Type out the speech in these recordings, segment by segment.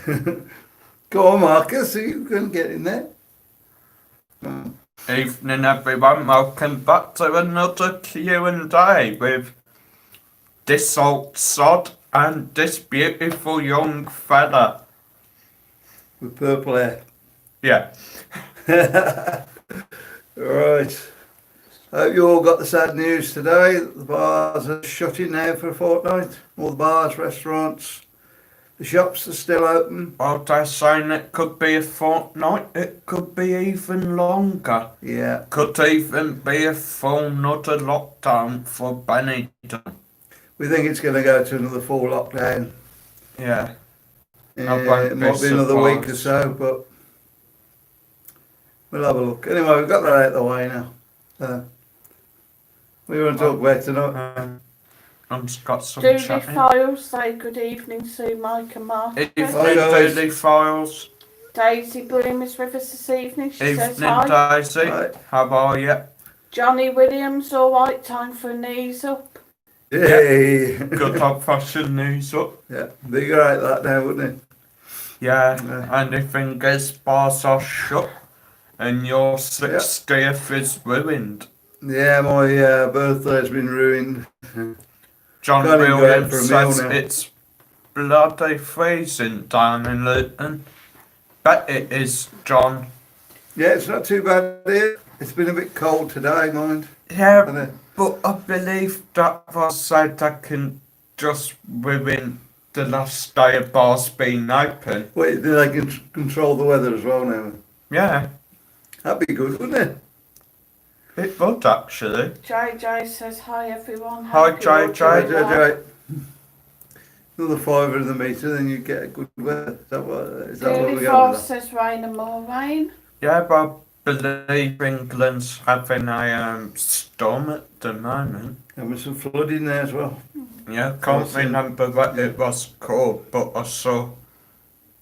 Go on, Marcus, you can get in there. Evening everyone, welcome back to another Q&A with this old sod and this beautiful young fella. With purple hair. Yeah. Right. Hope you all got the sad news today. The bars are shutting now for a fortnight. All the bars, restaurants, the shops are still open. Well, they're saying it could be a fortnight, it could be even longer. Yeah. Could even be a full another lockdown for Benidorm. We think it's going to go to another full lockdown. Yeah. It might be another week or so, but we'll have a look. Anyway, we've got that out of the way now. We want to talk about tonight. I've got some Dooley chatting. Files say good evening, Sue, Mike and Mark. Evening, Hi, guys. Dooley Files. Daisy Bloom is with us this evening. She says Evening, hi. Daisy. Hi. How are you? Johnny Williams, all right, time for a knees up. Yay! Good old-fashioned news up. Yeah, bigger like that now, wouldn't it? Yeah, and the thing is, bars are shut, and your 60th is ruined. Yeah, my birthday's been ruined. John Can't even go out Williams for a meal says now. it's bloody freezing down in Luton. Bet it is, John. Yeah, it's not too bad here. It's been a bit cold today, mind. Yeah, And, but I believe that was said that can just ruin the last day of bars being open. wait, they can control the weather as well now. Yeah, That'd be good, wouldn't it? it would actually. JJ says hi everyone. Hi, Hope you're all JJ. doing well. Right. Another fiver of the meter, then you get a good weather. Is that what Dooley we're going Files with? says rain and more rain. Yeah, but I believe England's having a storm at the moment. And with some flooding there as well. Yeah, can't Awesome. remember what it was called, but I saw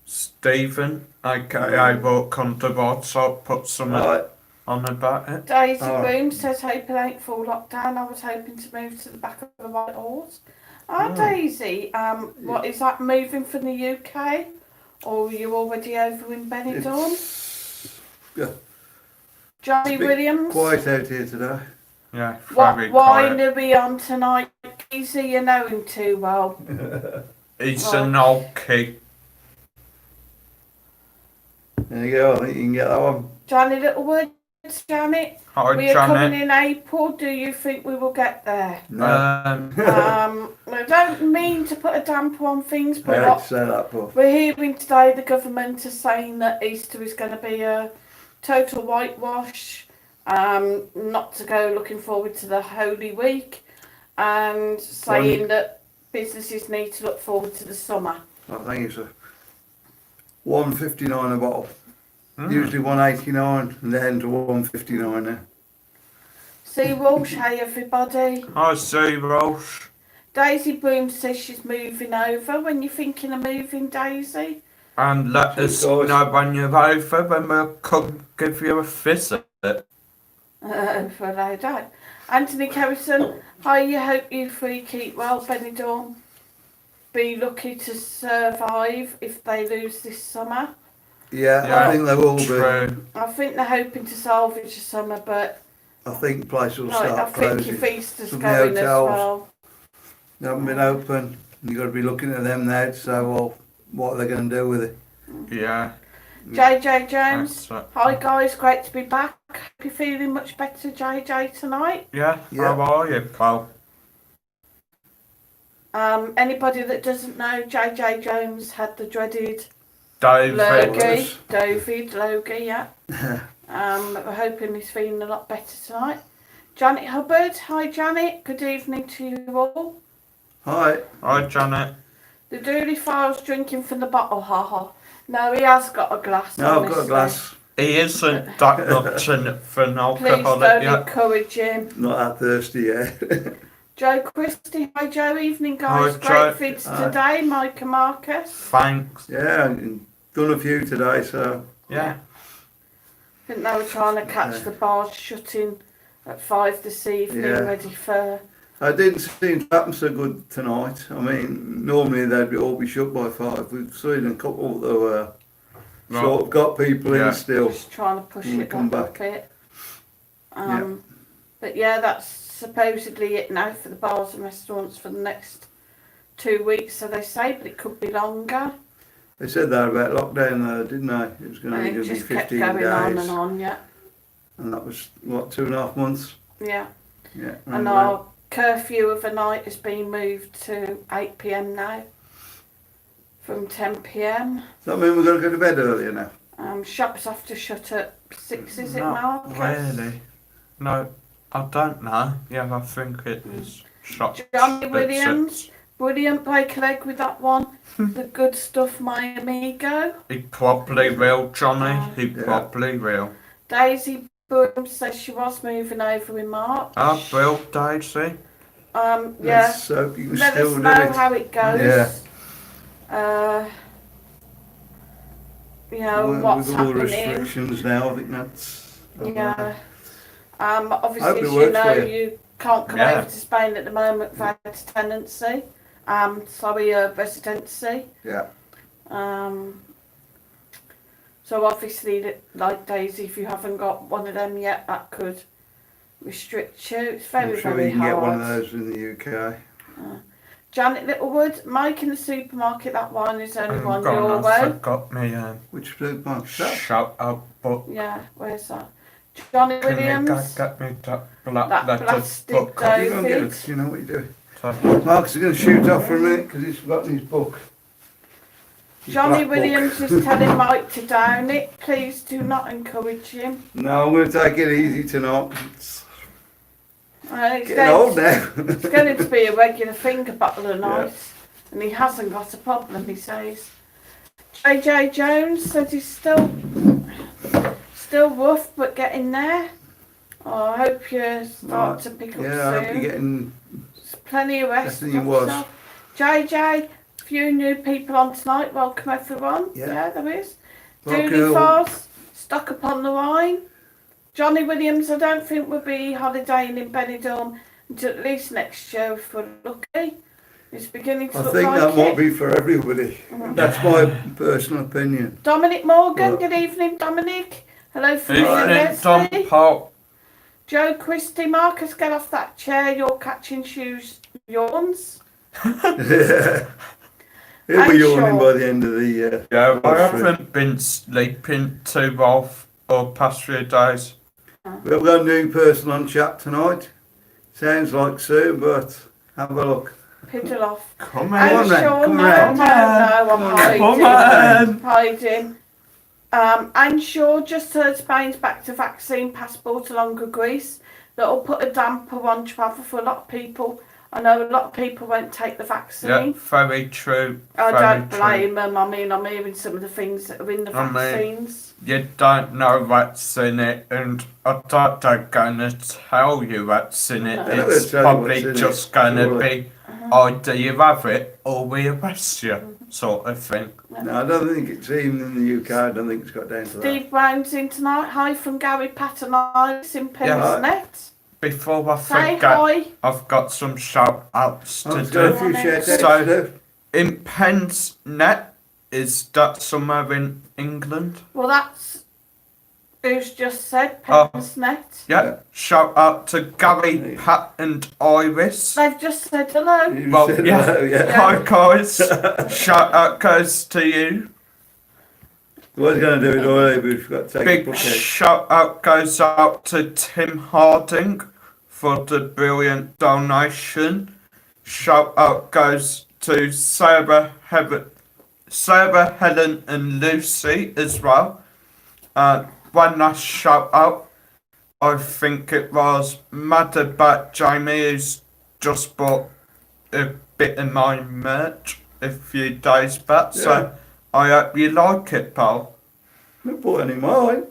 Stephen, aka Walk on the Rod, so I put something Right. on about it. Daisy Oh. Bloom says hope it ain't full lockdown. I was hoping to move to the back of the White Horse. Oh. Daisy, what is that, moving from the UK? Or are you already over in Benidorm? Yeah, Johnny bit Williams? quiet out here today. Yeah, What very wine quiet. are we on tonight? Easy, you know him too well. He's an old kid. There you go, I think you can get that one. Johnny Littlewood, Janet. Hi, We are coming Janet. in April. Do you think we will get there? No. I don't mean to put a damper on things, I but had to say that, but we're hearing today the government is saying that Easter is going to be a total whitewash, not to go looking forward to the Holy Week, and saying that businesses need to look forward to the summer. I think it's a $1.59 a bottle. Mm. Usually $1.89 and then to $1.59 now. See Walsh, hey everybody. Hi, Sue Roche. Daisy Bloom says she's moving over. When you're thinking of moving, Daisy? And let us Guys. know when you're over, when we'll come give you a visit. For no doubt. Anthony Kerrison, hi, you hope you three keep well. Benidorm, be lucky to survive if they lose this summer. Yeah, Yeah, I think they will be. True. I think they're hoping to salvage the summer, but I think the place will like, I start think closing. your feaster's Some of the going as hotels. well. They haven't been open. You've got to be looking at them now to say, well, what are they going to do with it? Yeah. JJ Jones, That's it. hi guys, great to be back. Hope you're feeling much better, JJ, tonight. Yeah, Yeah. how are you, pal? Anybody that doesn't know, JJ Jones had the dreaded David. Logie, David Logie, yeah. We're hoping he's feeling a lot better tonight. Janet Hubbard, hi Janet, good evening to you all. Hi. Hi, Janet. The Dooley Files drinking from the bottle, haha. No, he has got a glass. No, I've got honestly. a glass. He isn't that much in it for an Please alcoholic don't yet. encourage him. Not that thirsty yet. Joe Christie, hi Joe, evening guys. Hi, Great Joe. vids Hi. today, Mike and Marcus. Thanks. Yeah, I've done a few today, so Yeah. I think they were trying to catch the bars shutting at 5 this evening, Yeah. ready for I didn't seem to happen so good tonight. I mean, normally they'd all be shut by 5. We've seen a couple that were sort of got people Yeah. in still. Just trying to push When we it come back a back. bit. But yeah, that's supposedly it now for the bars and restaurants for the next 2 weeks, so they say, but it could be longer. They said that about lockdown though, didn't they? It was going And to it be just 15 kept days. going on and on, yeah. And that was, what, 2.5 months? Yeah. Yeah. And our curfew of the night has been moved to 8 p.m. now, from 10 p.m. Does that mean we're going to go to bed earlier now? Shops have to shut at 6, is it, Not Marcus? really. No, I don't know. Yeah, I think it is shot. Johnny Williams, brilliant break a leg with that one. The good stuff, my amigo. He probably will, Johnny. He Yeah. probably will. Daisy Boom says she was moving over in March. I will, Daisy. Yeah. So you can Let still us do know it. how it goes. Yeah. You know, With what's all the happening. restrictions now, I think that's... Yeah. Hope Obviously, it as you works know, for you. you can't come Yeah. over to Spain at the moment for tenancy. Residency. Yeah. So obviously, like Daisy, if you haven't got one of them yet, that could restrict you. It's very, I'm sure very you can hard. get one of those in the UK. Janet Littlewood, Mike in the supermarket, that one is only one God, your I way. forgot me Which supermarket is that? shout out book. Yeah, where's that? Johnny Can you Williams, get me that black that letter blasted book? You go and get David. it. You know what you're doing. So, Marcus is going to shoot off for a minute because he's forgotten his book. His Johnny black book. Williams is telling Mike to down it. Please do not encourage him. No, I'm going to take it easy tonight. It's It's getting old going, now. it's going to be a regular finger bottle a night, Yeah. and he hasn't got a problem, he says. JJ Jones says he's still rough, but getting there. Oh, I hope you start Right. to pick up Yeah, I hope soon. you're getting... There's plenty of rest. Better than you was. JJ, few new people on tonight. Welcome everyone. Yeah. there is. Welcome. Dooley Falls, stuck upon the wine. Johnny Williams, I don't think we'll be holidaying in Benidorm until at least next year if we're lucky. It's beginning to I look think like that might it. be for everybody. That's my personal opinion. Dominic Morgan, Well- good evening, Dominic. Hello from me evening, and Tom Leslie. Paul. Joe Christie, Marcus, get off that chair. You're catching shoes yawns. He'll be I'm yawning sure. by the end of the year. Yeah, I That's haven't been sleeping too well for past few days. We've got a new person on chat tonight. Sounds like Sue, but have a look. Piddle off. Come I'm on, then, sure, come no, round. no, I'm Come hiding. on. Hiding. I'm sure just heard Spain's back to vaccine passport along with Greece. That'll put a damper on travel for a lot of people. I know a lot of people won't take the vaccine. Yeah, very true. I very don't true. blame them. I mean, I'm hearing some of the things that are in the I mean, vaccines. You don't know what's in it, and I thought they're gonna tell you what's in it. No. They're not It's gonna tell you probably what's in just it, gonna surely. be either you have it or we arrest you, sort of thing. No, I don't think it's even in the UK. I don't think it's got down to that. Steve Brown's in tonight. Hi from Gary Paternois in Pensnet. Before I Say forget, hi. I've got some shout outs I've to got a do. few shout outs So- to do. In Pensnet, is that somewhere in England? Well, that's who's just said Oh. Pensnet. Yeah. Shout out to Gary, Pat, and Iris. They've just said hello. You Well, said yeah. hello, yeah. Hi guys. Shout out goes to you. I was going to do it already, but we've got to take a Big book out. shout out goes out to Tim Harding for the brilliant donation. Shout out goes to Sarah, Helen and Lucy as well. One last shout out. I think it was Mad About Jamie who's just bought a bit of my merch a few days back. Yeah. So I hope you like it, pal. Not bought any mine.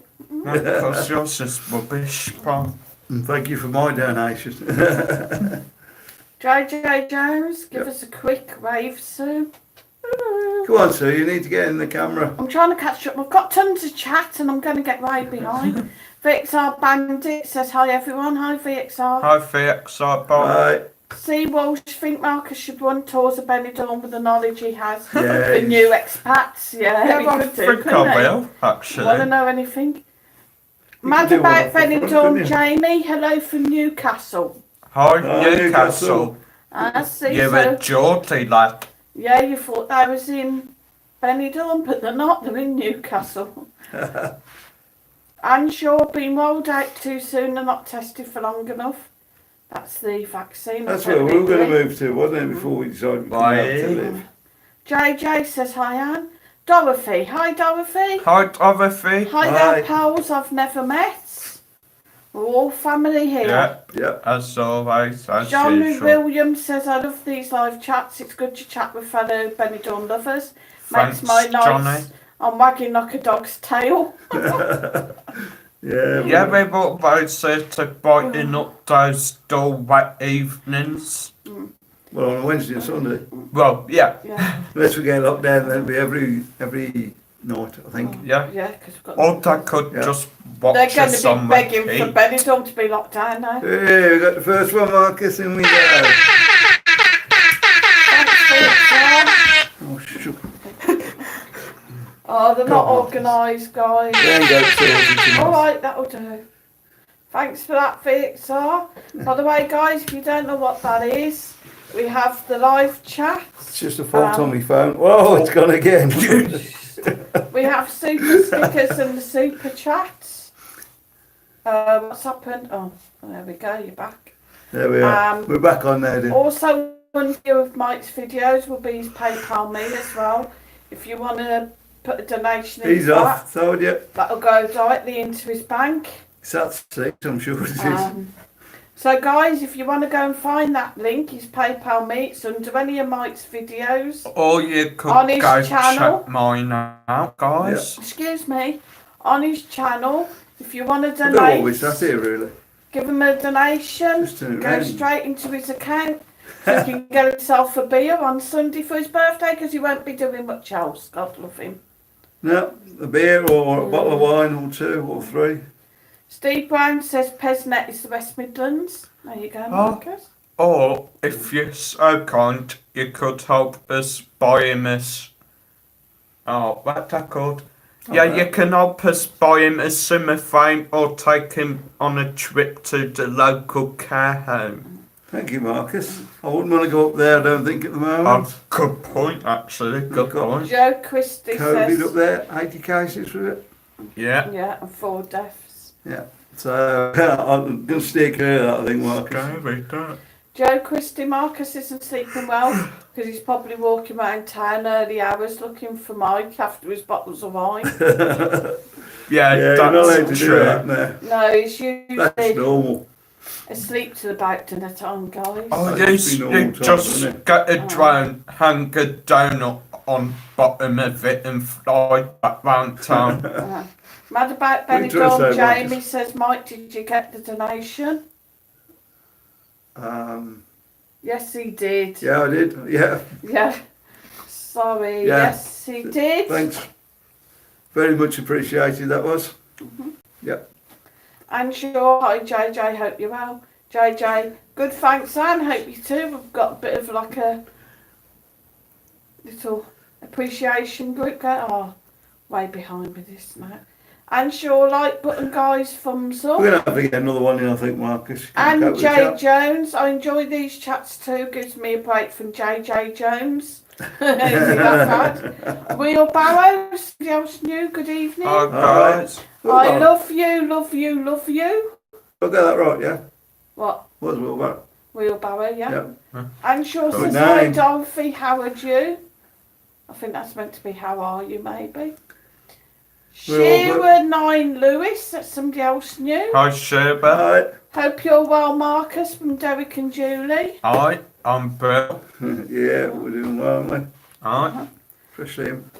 Because yours is rubbish, pal. And thank you for my donation. JJ Jones, give Yep. us a quick wave, Sue. Come on, Sue, you need to get in the camera. I'm trying to catch up. We've got tons of chat and I'm going to get right behind. VXR Bandit says hi everyone. Hi VXR. Hi, VXR, pal. Right. See, Walsh, think Marcus should run tours of Benidorm with the knowledge he has Yeah, for new expats. Yeah, he I could do, think couldn't I he? will, Want to actually. know anything? You Mad could do one about up the front, Benidorm, couldn't you? Jamie. Hello from Newcastle. Hi, Newcastle. Newcastle. I see. You're So, a jaunty lad. yeah, you thought I was in Benidorm, but they're not. They're in Newcastle. Unsure, being rolled out too soon and not tested for long enough. That's the vaccine. That's where we were going to move to, wasn't it, before we decided we Bye. have to live. JJ says hi, Anne. Dorothy. Hi, Dorothy. Hi, Dorothy. Hi Hi. there, pals I've never met. We're all family here. Yeah, Yeah. as always, as John usual. Williams says, I love these live chats. It's good to chat with fellow Benidorm lovers. Thanks, Makes my nights Johnny. on wagging like a dog's tail. Yeah. Yeah, we were both to brighten up those dull, wet evenings. Well, on a Wednesday and Sunday. Well, yeah, Yeah, Unless we get locked down, then it'll be every night, I think. yeah. yeah, because we've got. Or I could Yeah. just watch They're going us to on be begging repeat. for Benidorm to be locked down now. Hey, we got the first one, Marcus, and we go. Thanks for it, John. Oh, shoot. Oh, they're not Come on. organised, guys. They ain't got sorted All right, that'll do. Thanks for that, Vixar. By the way, guys, if you don't know what that is, we have the live chat. It's just a fault on my phone. Whoa, it's gone again. We have super stickers and the super chats. What's happened? Oh, there we go. You're back. There we are. We're back on there, then. Also, one of Mike's videos will be his PayPal me as well. If you want to put a donation in He's that, off, told you. that'll go directly into his bank. It's at 6, I'm sure it is. So guys, if you want to go and find that link, his PayPal me, it's under any of Mike's videos. Or you could On his go channel. check mine out, guys. Excuse me, on his channel, if you want to I don't know what we donate, sat here, really. give him a donation, Just turn it go round. straight into his account, so he can get himself a beer on Sunday for his birthday, because he won't be doing much else, God love him. No, a beer or a bottle of wine or 2 or 3. Steve Brown says Pesnet is the West Midlands. There you go, Marcus. Or, if you're so kind, you could help us buy him us. Oh, what's that called? Yeah, Okay. you can help us buy him a summer frame or take him on a trip to the local care home. Thank you, Marcus. I wouldn't want to go up there, I don't think, at the moment. Good point, actually. Good got- point. Joe Christie COVID says, up there, 80 cases with it. Yeah. yeah, and 4 deaths. Yeah. So, I'm going to stay clear of that, I think, Marcus. Scary, that. Joe Christie, Marcus isn't sleeping well because he's probably walking around town early hours looking for Mike after his bottles of wine. Yeah, Yeah, you're not that's allowed to true. do that now. No, he's That's usually normal. asleep till about dinner time, guys. Oh, That you, should be normal you time, just isn't it? get a drone, hang a donut on bottom of it and fly back round town. Mad about What are you trying to Benidorm, say, Marcus? Jamie says, Mike, did you get the donation? Yes, he did. Yeah, I did. Yeah, Yeah. Sorry. Yeah. Yes, he did. thanks. Very much appreciated, that was. Yeah. And sure, hi JJ, hope you're well. JJ, good thanks, Anne, hope you too. We've got a bit of like a little appreciation group going. Oh, way behind with this now. And sure, like button, guys, thumbs up. We're going to have to get another one in, I think, Marcus. Can't cope And with Jay that. Jones, I enjoy these chats too. Gives me a break from JJ Jones. Isn't that bad? Wheelbarrow, somebody else new, good evening. Oh, guys. I love you, love you, love you. I got that right, yeah? What? Was Wilbur? Wheelbarrow, yeah. Yeah. And sure Good says, hi name. Dorothy, how are you? I think that's meant to be how are you, maybe. We're all Shearer 9 Lewis, that's somebody else new. Hi, Sherba. Alright. Hope you're well, Marcus, from Derek and Julie. Hi, I'm Bill. Yeah, we're doing well, mate. Hi. Especially him.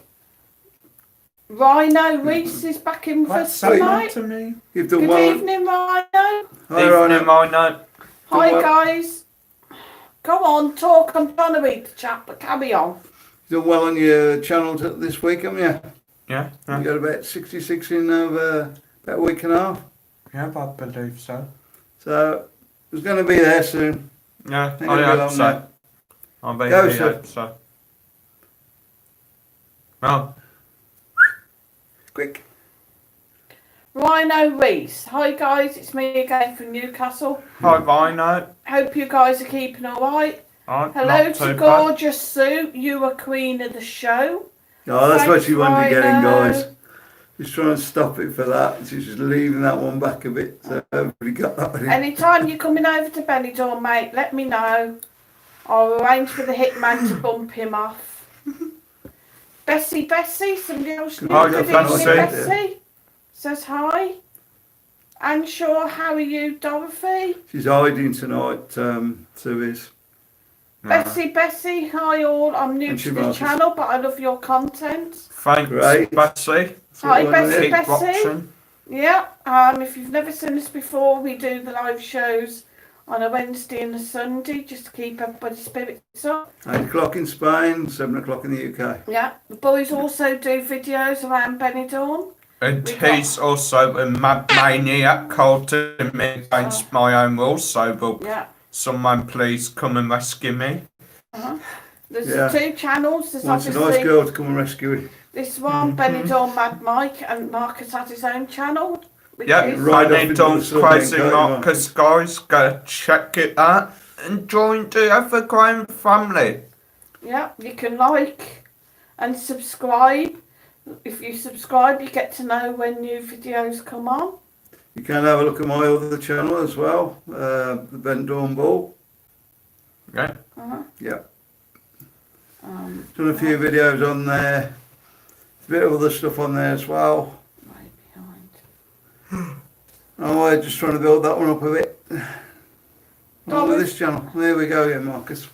Rhino Reese is back in with us What's that tonight. to me? You've done Good well. evening, Rhino. Hi, Evening, Rhino. I know. Hi, well. guys. Come on, talk. I'm trying to read the chat, but carry on. You've done well on your channel this week, haven't you? Yeah, You yeah, got about 66 in over about a week and a half. yeah, I believe so. So, it's going to be there soon. Yeah, Ain't I gonna be hope long so. now. I really Go, sir. hope so. Well, Quick. Rhino Reese. Hi guys, it's me again from Newcastle. hi Rhino. Hope you guys are keeping alright. Right, Hello not to too bad. gorgeous Sue. You are queen of the show. Oh, that's what Thanks, she wanted to get in, Rhino. guys. She's trying to stop it for that. She's just leaving that one back a bit. So everybody got that one in. Anytime you're coming over to Benidorm, mate, let me know. I'll arrange for the hitman to bump him off. Bessie, somebody else new. Hi, Good Bessie. evening, Bessie. Says hi. And sure, how are you, Dorothy? She's hiding tonight, Sue is. Yeah. Bessie, hi all. I'm new And to she the marks. channel, but I love your content. Thanks, Great. Bessie. Hi, So, Bessie. Keep watching. Yeah, if you've never seen us before, we do the live shows on a Wednesday and a Sunday just to keep everybody's spirits up. 8 o'clock in Spain, 7 o'clock in the UK. Yeah, the boys also do videos around Benidorm. And We got- he's also a mad maniac holding me against my own rules, so will Yeah. someone please come and rescue me? There's Yeah. 2 channels. There's Wants a obviously nice girl to come and rescue him. this one, Benidorm Mad Mike, and Marcus has his own channel. Which Yeah, is, Right off into Benidorm's the sun, Crazy then, can't you, Marcus, guys. Go check it out and join the Evergreen family. yeah, you can like and subscribe. If you subscribe, you get to know when new videos come on. You can have a look at my other channel as well, the Benidorm Ball. Okay. Yeah, Um, done a few videos on there. A bit of other stuff on there as well. right behind. Oh, we're just trying to build that one up a bit. On with Thomas. this channel. There we go again, Marcus. See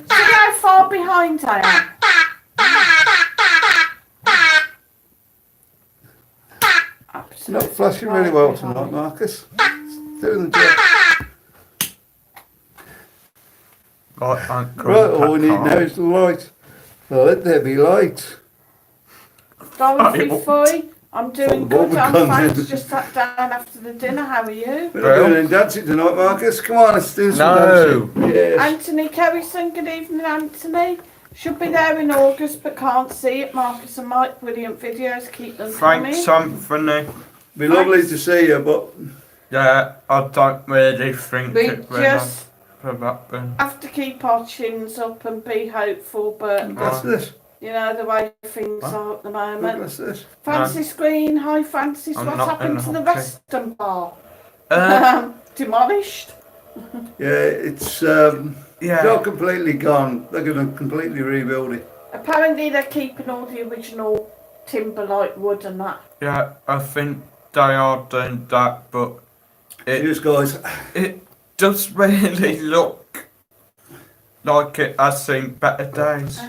how far behind I am? Absolutely. Not flashing really right well behind. tonight, Marcus. Doing the job. Right, Uncle Right, all we need Papa. now is the light. Well, let there be light. Dorothy Oh. Foy, I'm doing What good. we I'm done thanks. then. Just sat down after the dinner. How are you? We're not doing any dancing tonight, Marcus. Come on, let's do some No. dancing. Yes. Anthony Kerrison, good evening, Anthony. Should be there in August, but can't see it. Marcus and Mike, brilliant videos. Keep them Thanks, coming. Anthony. Be lovely to see you, but Yeah, I don't really think We it will just happen. have to keep our chins up and be hopeful, but that's this. you know the way things are at the Look, moment. that's this. Francis Green, hi Francis. I'm What's not happened in to the hockey. Western Bar? Demolished. Yeah, it's not Yeah, completely gone. They're going to completely rebuild it. Apparently they're keeping all the original timber like wood and that. yeah, I think they are doing that, but Cheers, guys. it does really look like it has seen better days.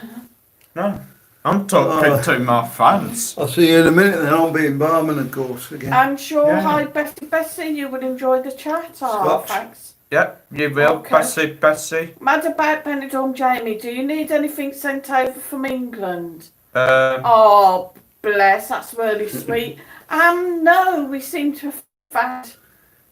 No, I'm talking Oh. to my fans. I'll see you in a minute then. I'll be in Barman, of course, again. I'm sure, Yeah. hi Bessie, you would enjoy the chat. Oh, Scotch. thanks. Yep, you will, Okay. Bessie. Mad about Benidorm, Jamie. Do you need anything sent over from England? Um, Oh, bless, that's really sweet. No, we seem to have found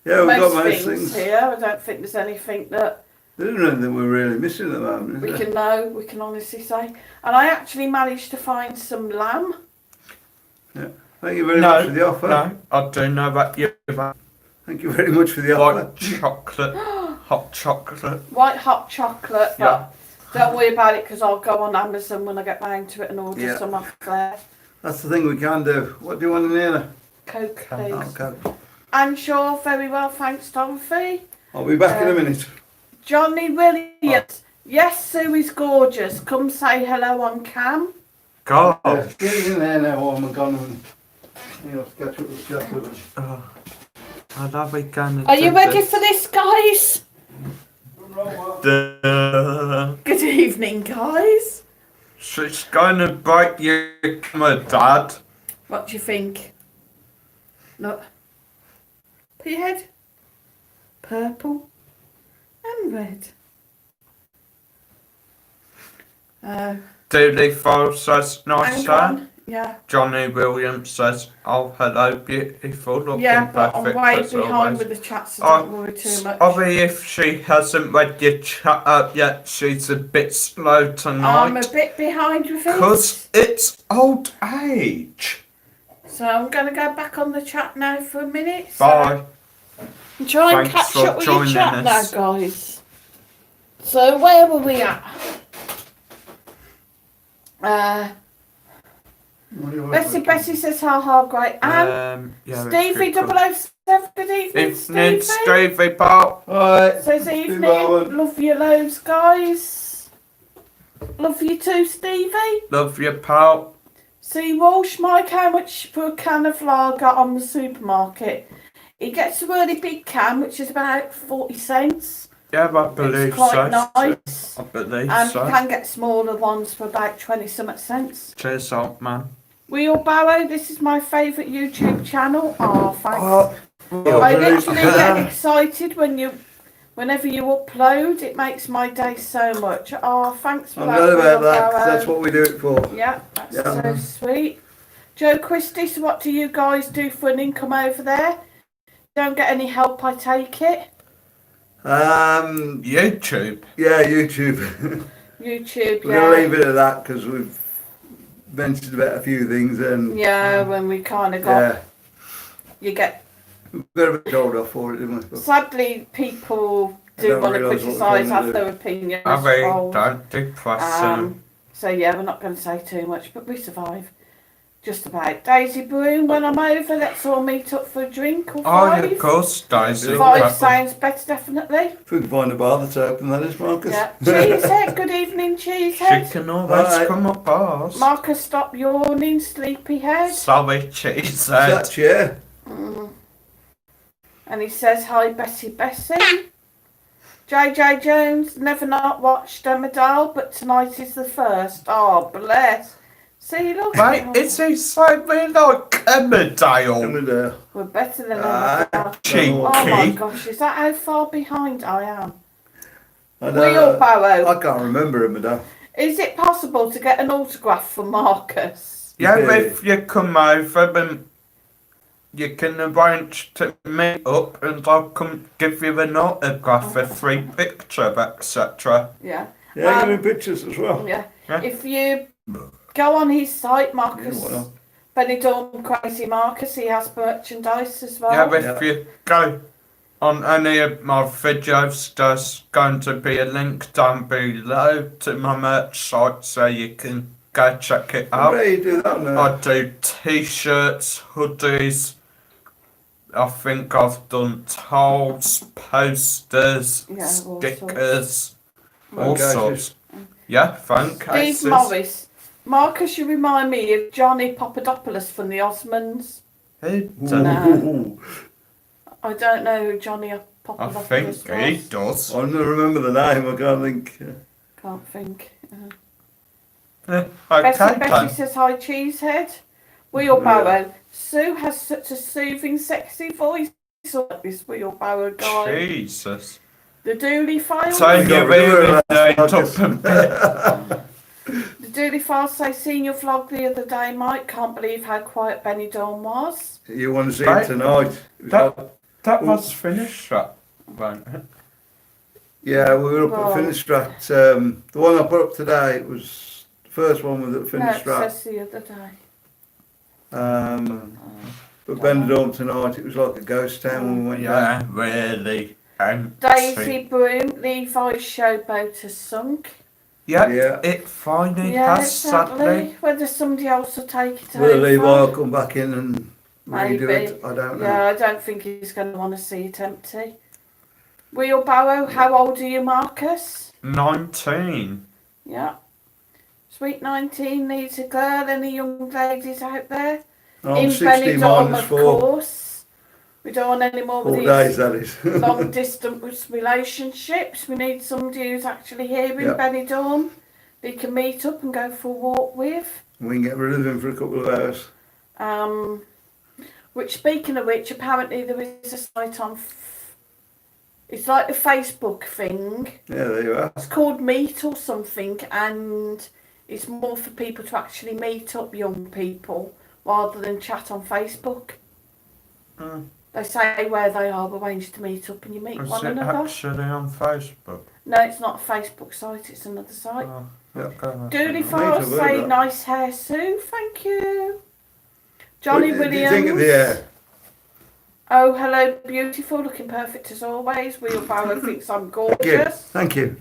Yeah, we've got most most things things. here. I don't think there's anything that There isn't anything we're really missing at the moment, we is there? can know, we can honestly say. And I actually managed to find some lamb. Thank you very much for the offer. no, I do know that you like Thank you very much for the offer. chocolate, hot chocolate. White hot chocolate, but Yeah. don't worry about it because I'll go on Amazon when I get round to it and order Yeah. some off there. That's the thing we can do. What do you want in here? Coke, please. Okay. I'm sure, very well, thanks, Dorothy. I'll be back in a minute. Johnny Williams. Yes, Sue is gorgeous. Come say hello on cam. God. Get in there now while I'm gone. And you have to catch up with Jack. Oh, I love it. Gonna Are you do ready this. for this, guys? Duh. Good evening, guys. She's gonna break your camera, Dad. What do you think? Look. Put your head. Purple and red. Do they follow us nice, Hang Dad? on. Yeah. Johnny Williams says, "Oh, hello, beautiful, looking Yeah, but perfect I'm way as behind always." with the chat, so don't worry too much. Sorry if she hasn't read your chat up yet. She's a bit slow tonight. I'm a bit behind with it. Because it's old age. So I'm going to go back on the chat now for a minute. Bye. And try and Thanks catch for up with your joining chat now, us. guys. So where were we at? Bessie says, ha, great. And Stevie 007, good evening, Evening, Stevie. Stevie, pal. Alright. Says evening. Love you loads, guys. Love you too, Stevie. Love you, pal. See, Walsh, Mike, how much for a can of lager on the supermarket? He gets a really big can, which is about 40 cents. Yeah, I believe It's quite so. nice. I believe And so. you can get smaller ones for about 20-something cents. Cheers, old man. Wheelbarrow, this is my favourite YouTube channel. Oh, thanks. Oh, I literally get excited whenever you upload. It makes my day so much. Oh, thanks for I'm that. glad about that, 'cause Wheelbarrow. that's what we do it for. Yeah, that's Yeah. so sweet. Joe Christie, so what do you guys do for an income over there? Don't get any help, I take it. YouTube. Yeah, YouTube. YouTube, We're gonna yeah. leave it at that because we've mentioned about a few things and Yeah, when we kind of got, yeah, you get, we got a bit told off for it, didn't we? But sadly, people I do don't want to realise what we're criticise, trying have to their opinions. I mean, told. don't depress him. So yeah, we're not going to say too much, but we survive. Just about. Daisy Broom, when I'm over, let's all meet up for a drink or Oh, five. yeah, of course, Daisy. Five sounds better, definitely. if we can find a bar that's open, that is, Marcus. Yeah. Cheesehead, good evening, She Cheesehead. can always Alright. come up ours. Marcus, stop yawning, sleepyhead. Sorry, cheese. Is that chair? And he says, hi, Bessie. JJ Jones, never not watched Emmerdale, but tonight is the first. Oh, bless. See, look. Right, is he slightly like Emmerdale? Emmerdale. We're better than Ah, Emmerdale. Cheeky. Oh my gosh, is that how far behind I am? I Wheelbarrow. I can't remember Emmerdale. Is it possible to get an autograph from Marcus? Yeah, Yeah. if you come over, then you can arrange to meet up and I'll come give you an autograph, a free picture, etc. Yeah. Yeah, give me pictures as well. Yeah. Yeah. If you go on his site, Marcus, Yeah, why not? Benidorm Crazy Marcus, he has merchandise as well. Yeah, but if you go on any of my videos, there's going to be a link down below to my merch site so you can go check it out. How do you do that now? I do t-shirts, hoodies. I think I've done towels, posters, Yeah, all stickers, Phone all cases. sorts. Yeah, phone Steve cases. Morris. Marcus, you remind me of Johnny Papadopoulos from the Osmonds. Who Ooh, does? ooh, I don't know who Johnny I Papadopoulos think was. he does. I don't remember the name, I can't think. Can't think. Okay, Bessie then. says hi, Cheesehead. Wheelbarrow. Sue has such a soothing, sexy voice. This Wheelbarrow guy. Jesus. The Dooley Files. Turn your Yeah, radio up Marcus. a bit. The Dooley Files say, seen your vlog the other day, Mike. Can't believe how quiet Benidorm was. You want to see Right. it tonight? It was like- That was finished, that, wasn't it? yeah, we were up Well- at Finistrat. The one I put up today, it was the first one was at No, it Finistrat. says the other day. But Benidorm tonight, it was like a ghost town when we went down. Yeah, really. Empty. Daisy Broom, Levi's showboat has sunk. Yeah, Yeah. it finally Yeah, has, exactly. sadly. Whether somebody else will take it Whether over. Levi will come back in and Maybe. redo it, I don't know. Yeah, I don't think he's going to want to see it empty. Wheelbarrow, how old are you, Marcus? 19. Yeah. Sweet 19 needs a girl. Any young ladies out there? I'm In 60 Benidorm, minus of 4. course. We don't want any more of 4 these days, that is. long distance relationships. We need somebody who's actually here in Yep. Benidorm. They can meet up and go for a walk with. We can get rid of him for a couple of hours. Which, speaking of which, apparently there is a site on. It's like a Facebook thing. Yeah, there you are. It's called Meet or something, and It's more for people to actually meet up, young people, rather than chat on Facebook. They say where they are, arrange to meet up, and you meet Is one it another. actually on Facebook? No, it's not a Facebook site, it's another site. Oh, Yeah. okay. Dooley I Forest need to say work that. nice hair, Sue. Thank you. Johnny What do you Williams. think of the hair? Oh, hello, beautiful. Looking perfect as always. Wheelbarrow thinks I'm gorgeous. Thank you.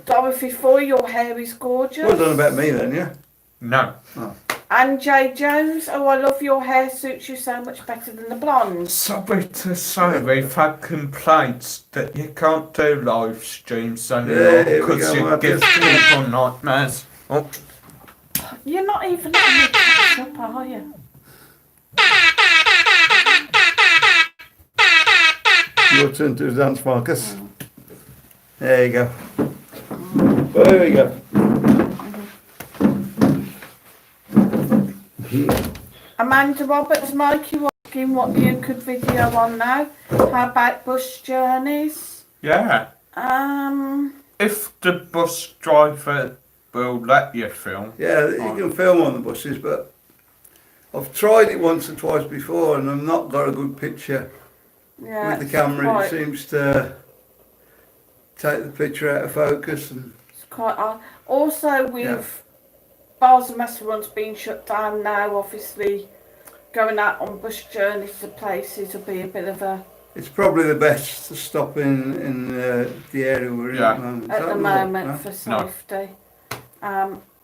Dorothy Foy, your hair is gorgeous. Well done about me then, yeah? No. And Jay Jones. Oh, I love your hair. Suits you so much better than the blonde. Sorry to say, we've had complaints that you can't do live streams anymore Yeah, here we because go, you Marcus. give people nightmares. Oh, You're not even letting me catch up, are you? Your turn to dance, Marcus. There you go. There we go. Amanda Roberts, Mikey, asking what you could video on now. How about bus journeys? yeah. If the bus driver will let you film. Yeah, you can film on the buses, but I've tried it once or twice before and I've not got a good picture Yeah, with the it's camera. quite- It seems to take the picture out of focus. And It's quite hard. Also, with bars and restaurants being shut down now, obviously going out on bus journeys to places will be a bit of a it's probably the best to stop in the area we're in Yeah. at the moment. Is at that the not? moment No? for No. safety.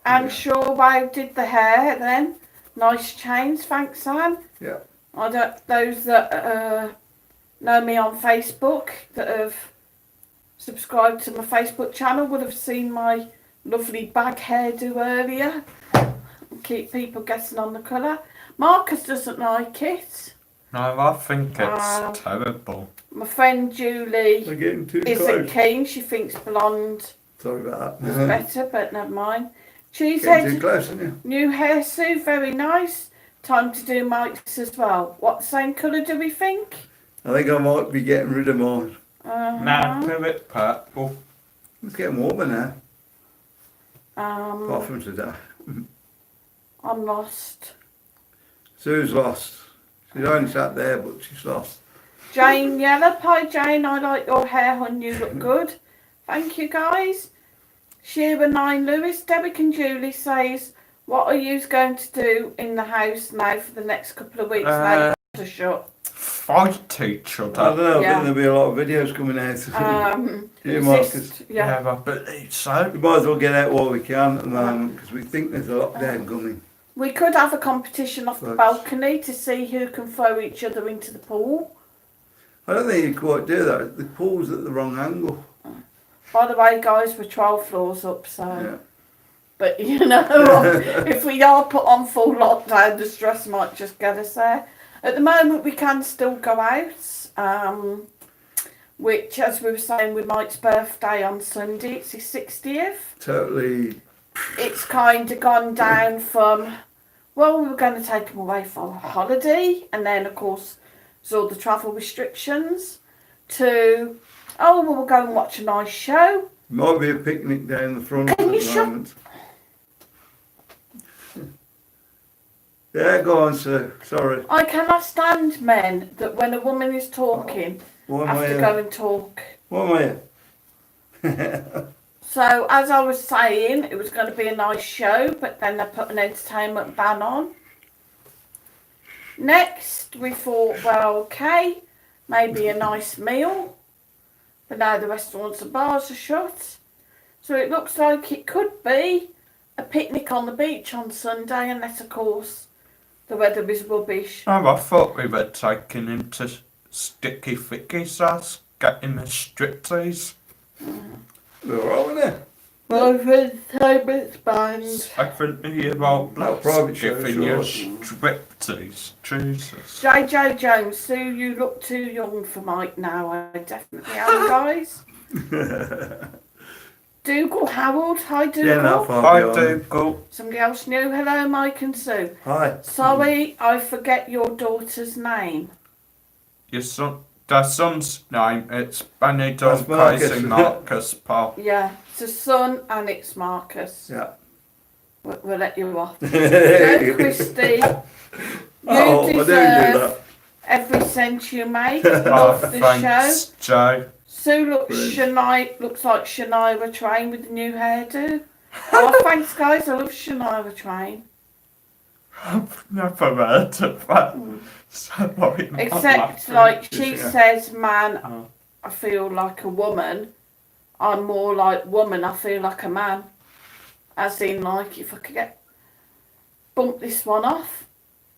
And sure, wow, did the hair then? Nice chains, thanks, Sam. Yeah. I don't. Those that know me on Facebook that have subscribed to my Facebook channel would have seen my lovely bag hairdo earlier. Keep people guessing on the colour. Marcus doesn't like it. No, I think Wow. it's terrible. My friend Julie We're getting too isn't close. keen. She thinks blonde Sorry about is that. better, but never mind. Getting too Cheesehead, close, isn't you? new hair suit, very nice. Time to do Mike's as well. What same colour do we think? I think I might be getting rid of mine. Now do it purple. It's getting warmer now, apart Um, from today. I'm lost. Sue's lost. She's only sat there, but she's lost. Jane Yellow Pie, Jane, I like your hair, hun. You look good. Thank you, guys. Shearer 9 Lewis, Derek and Julie says, what are you going to do in the house now for the next couple of weeks? Now you've got to shut. Fight each I don't other. know, I Yeah. think there'll be a lot of videos coming out. Yeah, Marcus. Yeah. Yeah, I believe so. We might as well get out while we can at the moment because we think there's a lockdown coming. We could have a competition off the Right. balcony to see who can throw each other into the pool. I don't think you quite do that. The pool's at the wrong angle. By the way, guys, we're 12 floors up, so. Yeah. But you know, if we are put on full lockdown, the stress might just get us there. At the moment, we can still go out, which, as we were saying, with Mike's birthday on Sunday, it's his 60th. Totally. It's kind of gone down from, well, we were going to take him away for a holiday, and then, of course, there's all the travel restrictions, to, oh, well, we'll go and watch a nice show. Might be a picnic down the front Can at you the shut- moment. Yeah, go on, Sue. Sorry. I cannot stand men that when a woman is talking, Why am have I to here? go and talk. Why am I here? So, as I was saying, it was going to be a nice show, but then they put an entertainment ban on. Next, we thought, well, okay, maybe a nice meal. But now the restaurants and bars are shut. So it looks like it could be a picnic on the beach on Sunday, unless, of course, the weather is rubbish. Oh, I thought we were taking him to Sticky Ficky's house, getting a striptease. We're all right, weren't Well, entertainment's banned. 70-year-old Not blokes private show, giving you sure. striptease. Jesus. JJ Jones, Sue, you look too young for Mike now. I definitely am, guys. Dougal Harold, hi Yeah, not Dougal. far I beyond. do go. Somebody else new. Hello, Mike and Sue. Hi. Sorry, I forget your daughter's name. Your son, their son's name, it's Benidorm That's Marcus. Casey Marcus, pal. Yeah, it's a son and it's Marcus. Yeah. We'll let you off. Joe Christie, Oh, I do you do deserve that. every cent you make Oh, of the show. thanks, Joe. Sue looks like Shania Twain with the new hairdo. Oh, thanks guys, I love Shania Twain. I've never heard of that. Sorry, I'm Except laughing. like she Yeah. says, man, Oh. I feel like a woman. I'm more like woman, I feel like a man. As in like if I could bump this one off.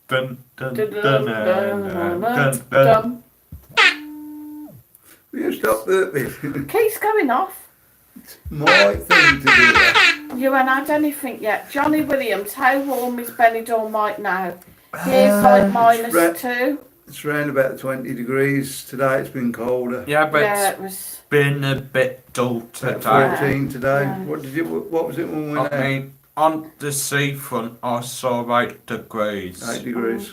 Dun, dun, Dun, dun, dun, dun, dun, dun, dun. dun. Will you stop burping? Keeps going off. My thing to do that. You haven't had anything yet. Johnny Williams, how warm is Benidorm right now? Here's like -2. It's around about 20 degrees today. It's been colder. Yeah, but Yeah, it's it was. been a bit dull About today. 14 today. Yeah. What was it when we went I out? mean, on the seafront, I saw 8 degrees. 8 degrees.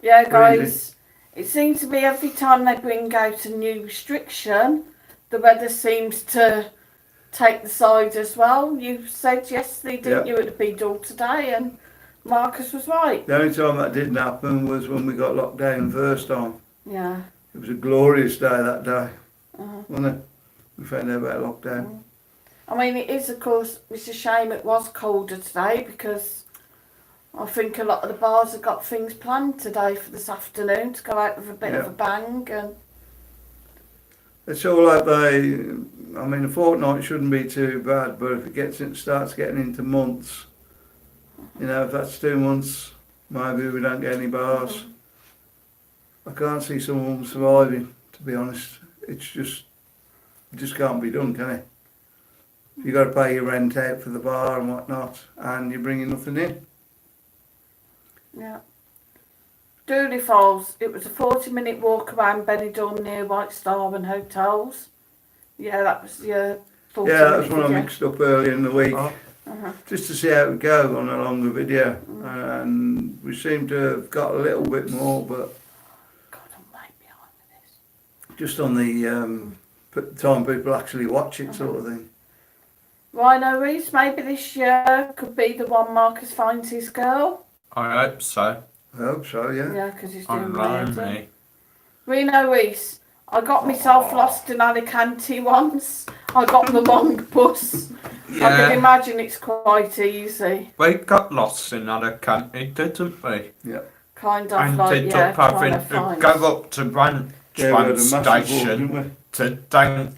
Yeah, guys. Really? It seems to be every time they bring out a new restriction, the weather seems to take the side as well. You said yesterday, didn't you, it'd be dull today, and Marcus was right. The only time that didn't happen was when we got locked down first time. Yeah. It was a glorious day that day, Uh-huh. wasn't it? We found out about lockdown. I mean, it is, of course, it's a shame it was colder today because I think a lot of the bars have got things planned today for this afternoon to go out with a bit of Yeah. a bang. And It's all like I mean, a fortnight shouldn't be too bad, but if it starts getting into months, you know, if that's 2 months, maybe we don't get any bars. I can't see someone surviving, to be honest. It just can't be done, can it? You got to pay your rent out for the bar and whatnot, and you're bringing nothing in. yeah. Dooley Falls, it was a 40-minute walk around Benidorm near White Star and hotels. Yeah, that was your 40 Yeah, that was minute one I video. mixed up earlier in the week, Oh, Uh-huh. just to see how it would go on a longer video. And we seem to have got a little bit more, but God, I'm right behind with this. just on the time people actually watch it sort of thing. Rhino Reese, maybe this year could be the one Marcus finds his girl. I hope so. I hope so, yeah. Yeah, because he's doing I'm weird. lonely. Reno Reese, I got myself lost in Alicante once. I got the wrong bus. I can Yeah, imagine it's quite easy. we got lost in Alicante, didn't we? Yeah. Kind of And like, ended yeah, up having trying to to find. go up to Ranch Yeah, we had a massive walk, station didn't we? to then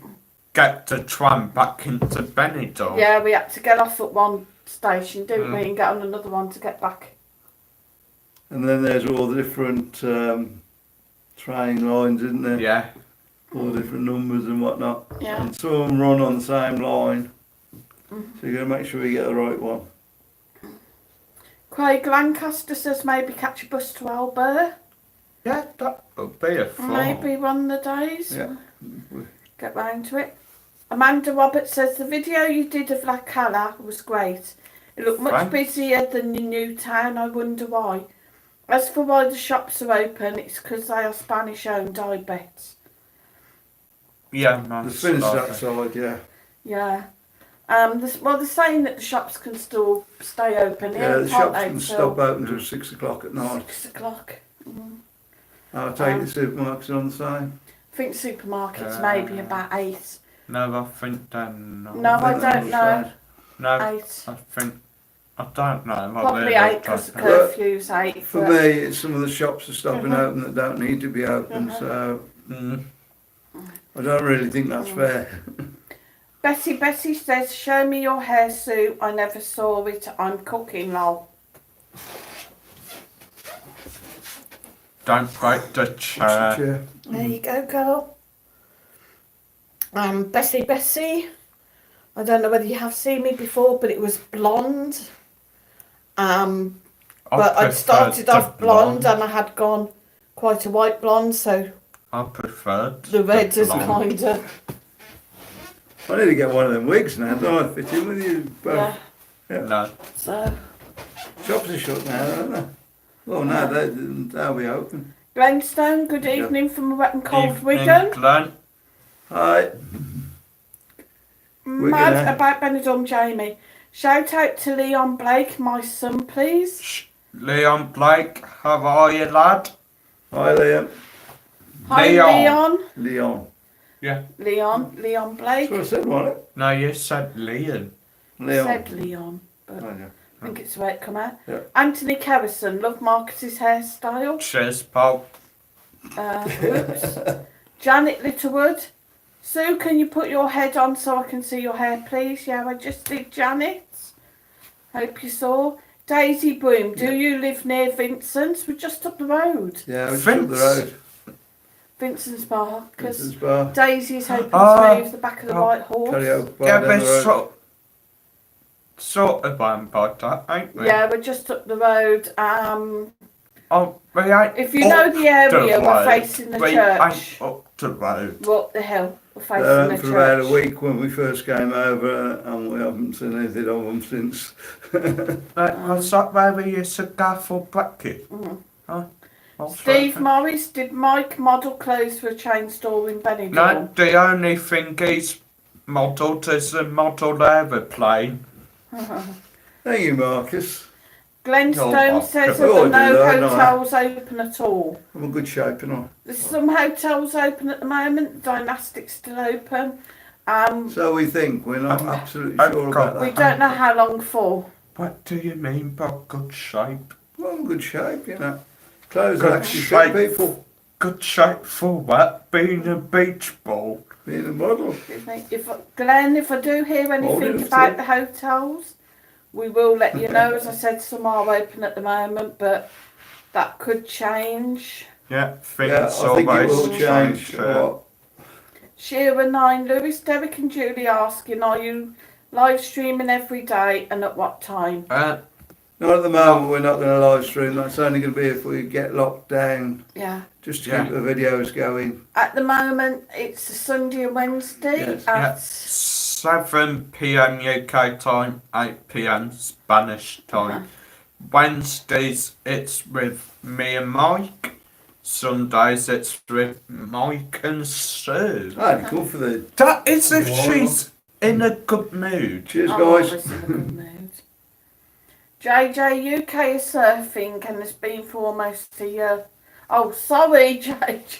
get the tram back into Benidorm. Yeah, we had to get off at one station, didn't we, Mm. and get on another one to get back. And then there's all the different train lines, isn't there? Yeah. All the different numbers and whatnot. Yeah. And some of them run on the same line. Mhm. So you've got to make sure you get the right one. Craig Lancaster says maybe catch a bus to Albert. Yeah, that would be a fun. Maybe one of the days. Yeah. Get round to it. Amanda Roberts says the video you did of La Cala was great. It looked much Thanks. busier than the new town. I wonder why. As for why the shops are open, it's because they are Spanish owned, I bet. Yeah, The nice. finish lovely. that side, yeah. Yeah. Well, they're saying that the shops can still stay open. Yeah, the can't shops they, can till stop open until 6 o'clock at night. 6 o'clock. Mm. I'll take the supermarkets on the same. I think supermarkets maybe about 8. No, I think then. No, I think they're don't on the know. same. No, 8. I think. I don't know. I Probably really 8 because the don't know. curfew's 8. For but- me, it's some of the shops are stopping Mhm. open that don't need to be open, Mhm. so Mm. I don't really think that's fair. Betty says, show me your hair suit. I never saw it. I'm cooking, lol. Don't break the chair. Yeah. There you go, girl. Bessie. I don't know whether you have seen me before, but it was blonde. But I'd started off blonde and I had gone quite a white blonde, so I preferred the red is blonde. kind of, I need to get one of them wigs now, don't I? Fit in with you both. yeah. No. So, Shops are shut now, aren't they? Well, no, they'll be open. Glenstone, good Yeah. evening from a wet and cold Evening, Wigan. Glenn. Hi. Mad Wigan, eh? about Benidorm Jamie. Shout out to Leon Blake, my son, please. Leon Blake, how are you, lad? Hi, Liam. Hi, Leon. Leon. Yeah. Leon Blake. That's what I said, wasn't it? No, you said Leon. Leon. Said Leon, but Oh, yeah. I think it's the way it come out. Yeah. Anthony Kerrison, love Marcus's hairstyle. Cheers, pal. Whoops. Janet Littlewood. Sue, can you put your head on so I can see your hair, please? Yeah, I just did, Janet. Hope you saw. Daisy Broom, do you live near Vincent's? We're just up the road. Yeah, we just up the road. Vincent's Bar, because Vincent's Bar. Daisy's hoping to move the back of the White Horse. Karaoke bar Yeah, down we're the road. sort of about that, ain't we? Yeah, we're just up the road. Oh, we ain't If you know the area, up we're road. facing the We church. ain't up the road. We're up the hill. We're facing the For about a church. week when we first came over, and we haven't seen anything of them since. Was that where we used to go for breakfast? Mhm. Huh? What's Steve that? Morris, did Mike model clothes for a chain store in Benidorm? No, the only thing he's modelled is a model aeroplane. Thank you, Marcus. Glenn No, Stone Mark. says Oh, that there did are I? no No. hotels open at all. I'm in good shape, you know. There's some hotels open at the moment. Dynastic's still open. So we think. We're not Um, absolutely I've sure got- about We that. don't know how long for. What do you mean by good shape? Well, I'm in good shape, you know. Clothes Good actually shape. fit people. Good shape for what? Being a beach ball. Being a model. Glenn, if I do hear anything enough about to. the hotels, we will let you know. As I said, some are open at the moment, but that could change. Yeah, things Yeah, I think it always will change a yeah. lot. Shearer 9, Lewis, Derek and Julie asking, are you live streaming every day and at what time? Not at the moment, we're not going to live stream. That's only going to be if we get locked down, Yeah. just to Yeah. keep the videos going. At the moment, it's a Sunday and Wednesday Yes. Yeah. at 7 p.m. UK time, 8 p.m. Spanish time. Wednesdays it's with me and Mike. Sundays it's with Mike and Sue. Ah, cool for the... That is if Wow. she's in a good mood. Cheers, I'm guys. always in a good mood. JJ, UK is surfing and has been for almost a year. Oh, sorry, JJ.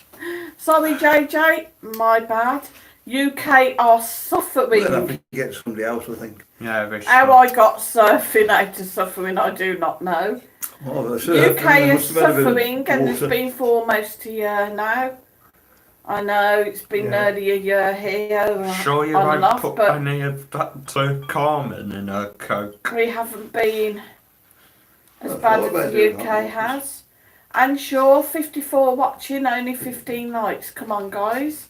Sorry, JJ. My bad. UK are We'll have suffering. to get somebody else, I think. Yeah, we How should. I got surfing out of suffering, I do not know. Oh, the surfing, UK they is must have had a bit of suffering and has water. been for almost a year now. I know it's been Yeah. nearly a year here. Sure you on and won't off, put but any of that to Carmen in her coke. we haven't been as I bad thought as about the doing UK that. has. And sure, 54 watching, only 15 likes. Come on, guys.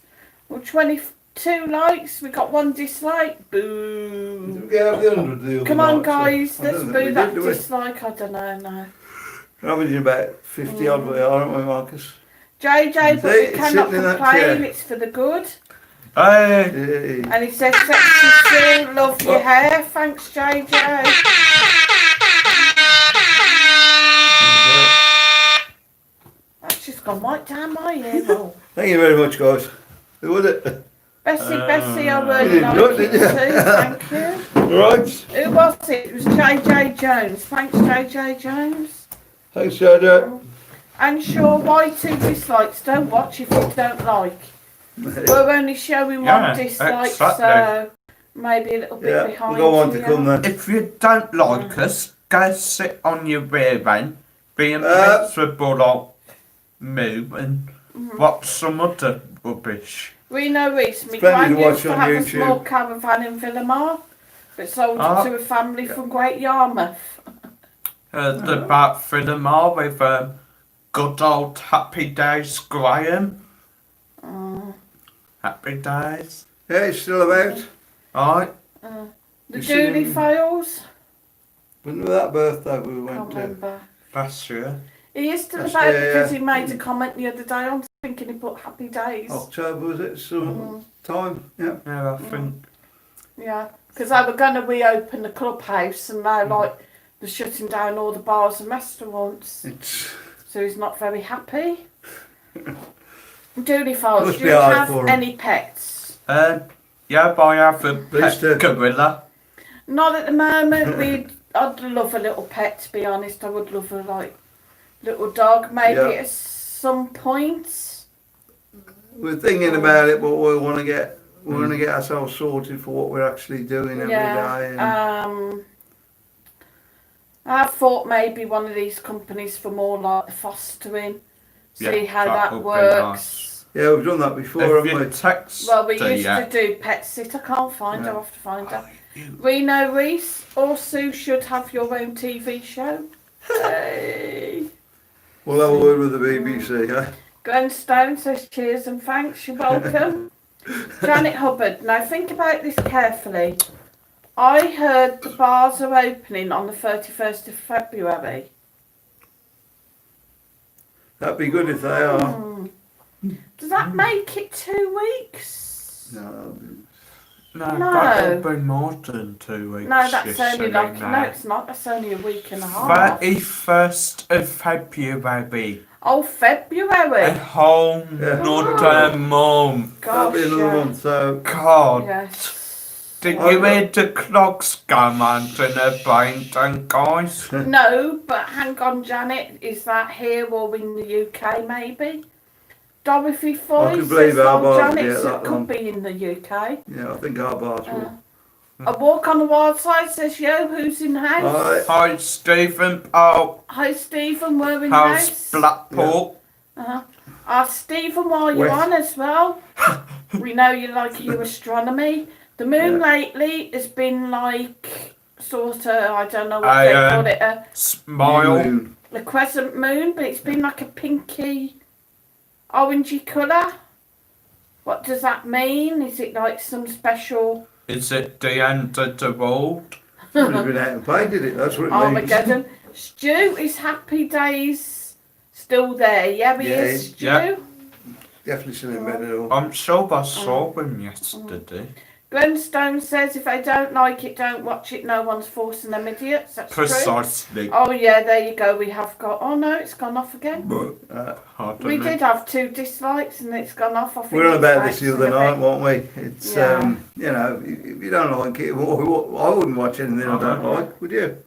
Well, 22 likes. We got one dislike. Boo. Did we get out the 100 the other Come on, night, so guys. I Let's don't think boo we that did, do we? dislike. I don't know, no. We're averaging about 50 odd we are, aren't we, Marcus? JJ, but See, we it's cannot sitting in that complain. chair. It's for the good. Hey! Yeah. And he said, sexy Sue, love your hair. Thanks, JJ. That's just gone right down my ear roll. Thank you very much, guys. Who was it? Bessie, I You really didn't like do it, it did too. you? Thank you. Right. Who was it? It was JJ Jones. Thanks, JJ Jones. Thanks, Jojo. And sure, why 2 dislikes? Don't watch if you don't like. We're only showing Yeah, one dislike, exactly. so maybe a little bit Yeah, behind. we've got one to you. come then. If you don't like us, go sit on your rear end, be a Uh, miserable old moo and watch some other rubbish. Reno Reese, my Splendid gran to watch used to on have a YouTube. small caravan in Villamar, but sold Ah. it to a family from Great Yarmouth. Heard about Philomar with good old Happy Days Graham. Uh, Happy Days. Yeah, it's still about. Right. the You seen Dooley him? Files, When was that birthday we can't went to? remember. Last year. He is still That's about the, because he made a comment the other day. I'm thinking he put Happy Days. October, was it? Some time? Yeah. Yeah, I think. Yeah, because they were going to reopen the clubhouse and now like they're shutting down all the bars and restaurants. It's... So he's not very happy. Dooley Files, Must do be you hard have for him. any pets? Yeah, but I have a Please pet do. gorilla. Not at the moment. I'd love a little pet, to be honest. I would love a little dog, maybe Yeah. at some point. We're thinking about it, but we want to get ourselves sorted for what we're actually doing every day. And I thought maybe one of these companies for more like the fostering. See how that would be works. yeah, we've done that before, If haven't you we? text Well, we her used yet, to do pet sit. I can't find her. Yeah. I have to find her. Reno Reese or Sue should have your own TV show. Hey. We'll have a word with the BBC, yeah? Glenn Stone says cheers and thanks. You're welcome. Janet Hubbard. Now think about this carefully. I heard the bars are opening on the 31st of February. That'd be good if they are. Does that make it 2 weeks? No. no, No. that would be more than 2 weeks. No, that's you only silly like man. no, it's not. That's only a week and a half. 31st of February. Oh, A February. whole Yeah. another month. That'll Gosh, be another yeah. month, so God. Yes. Did you hear the clocks come onto the brain then, guys? No, but hang on, Janet. Is that here or in the UK, maybe? Dorothy Foy can believe says, our well, bars Janet, get it that could long. be in the UK. yeah, I think our bars will. A walk on the wild side says, yo, who's in the house? Alright. Hi, Stephen. Oh, Hi, Stephen, we're in the how's house. Blackpool? Stephen, while you're West. on as well, we know you like your astronomy. The moon lately has been like, sort of, I don't know what they call it, Smile. Moon. a crescent moon, but it's been like a pinky, orangey colour. What does that mean? Is it like some special Is it the end of the world? Somebody's been out and painted it, that's what it means. Armageddon? Stu, is Happy Days still there? Yeah, he Yeah, is, Stu. yeah. Definitely still in Benidorm. I'm sure I saw him yesterday. Glenn Stone says, if they don't like it, don't watch it. No one's forcing them idiots. That's Precisely. true. Oh, yeah, there you go. We have got... Oh, no, it's gone off again. Pardon We me. did have 2 dislikes and it's gone off. I think We were on it's about this the other accident. night, weren't we? It's, Yeah. you know, if you don't like it, I wouldn't watch anything I don't like, would you?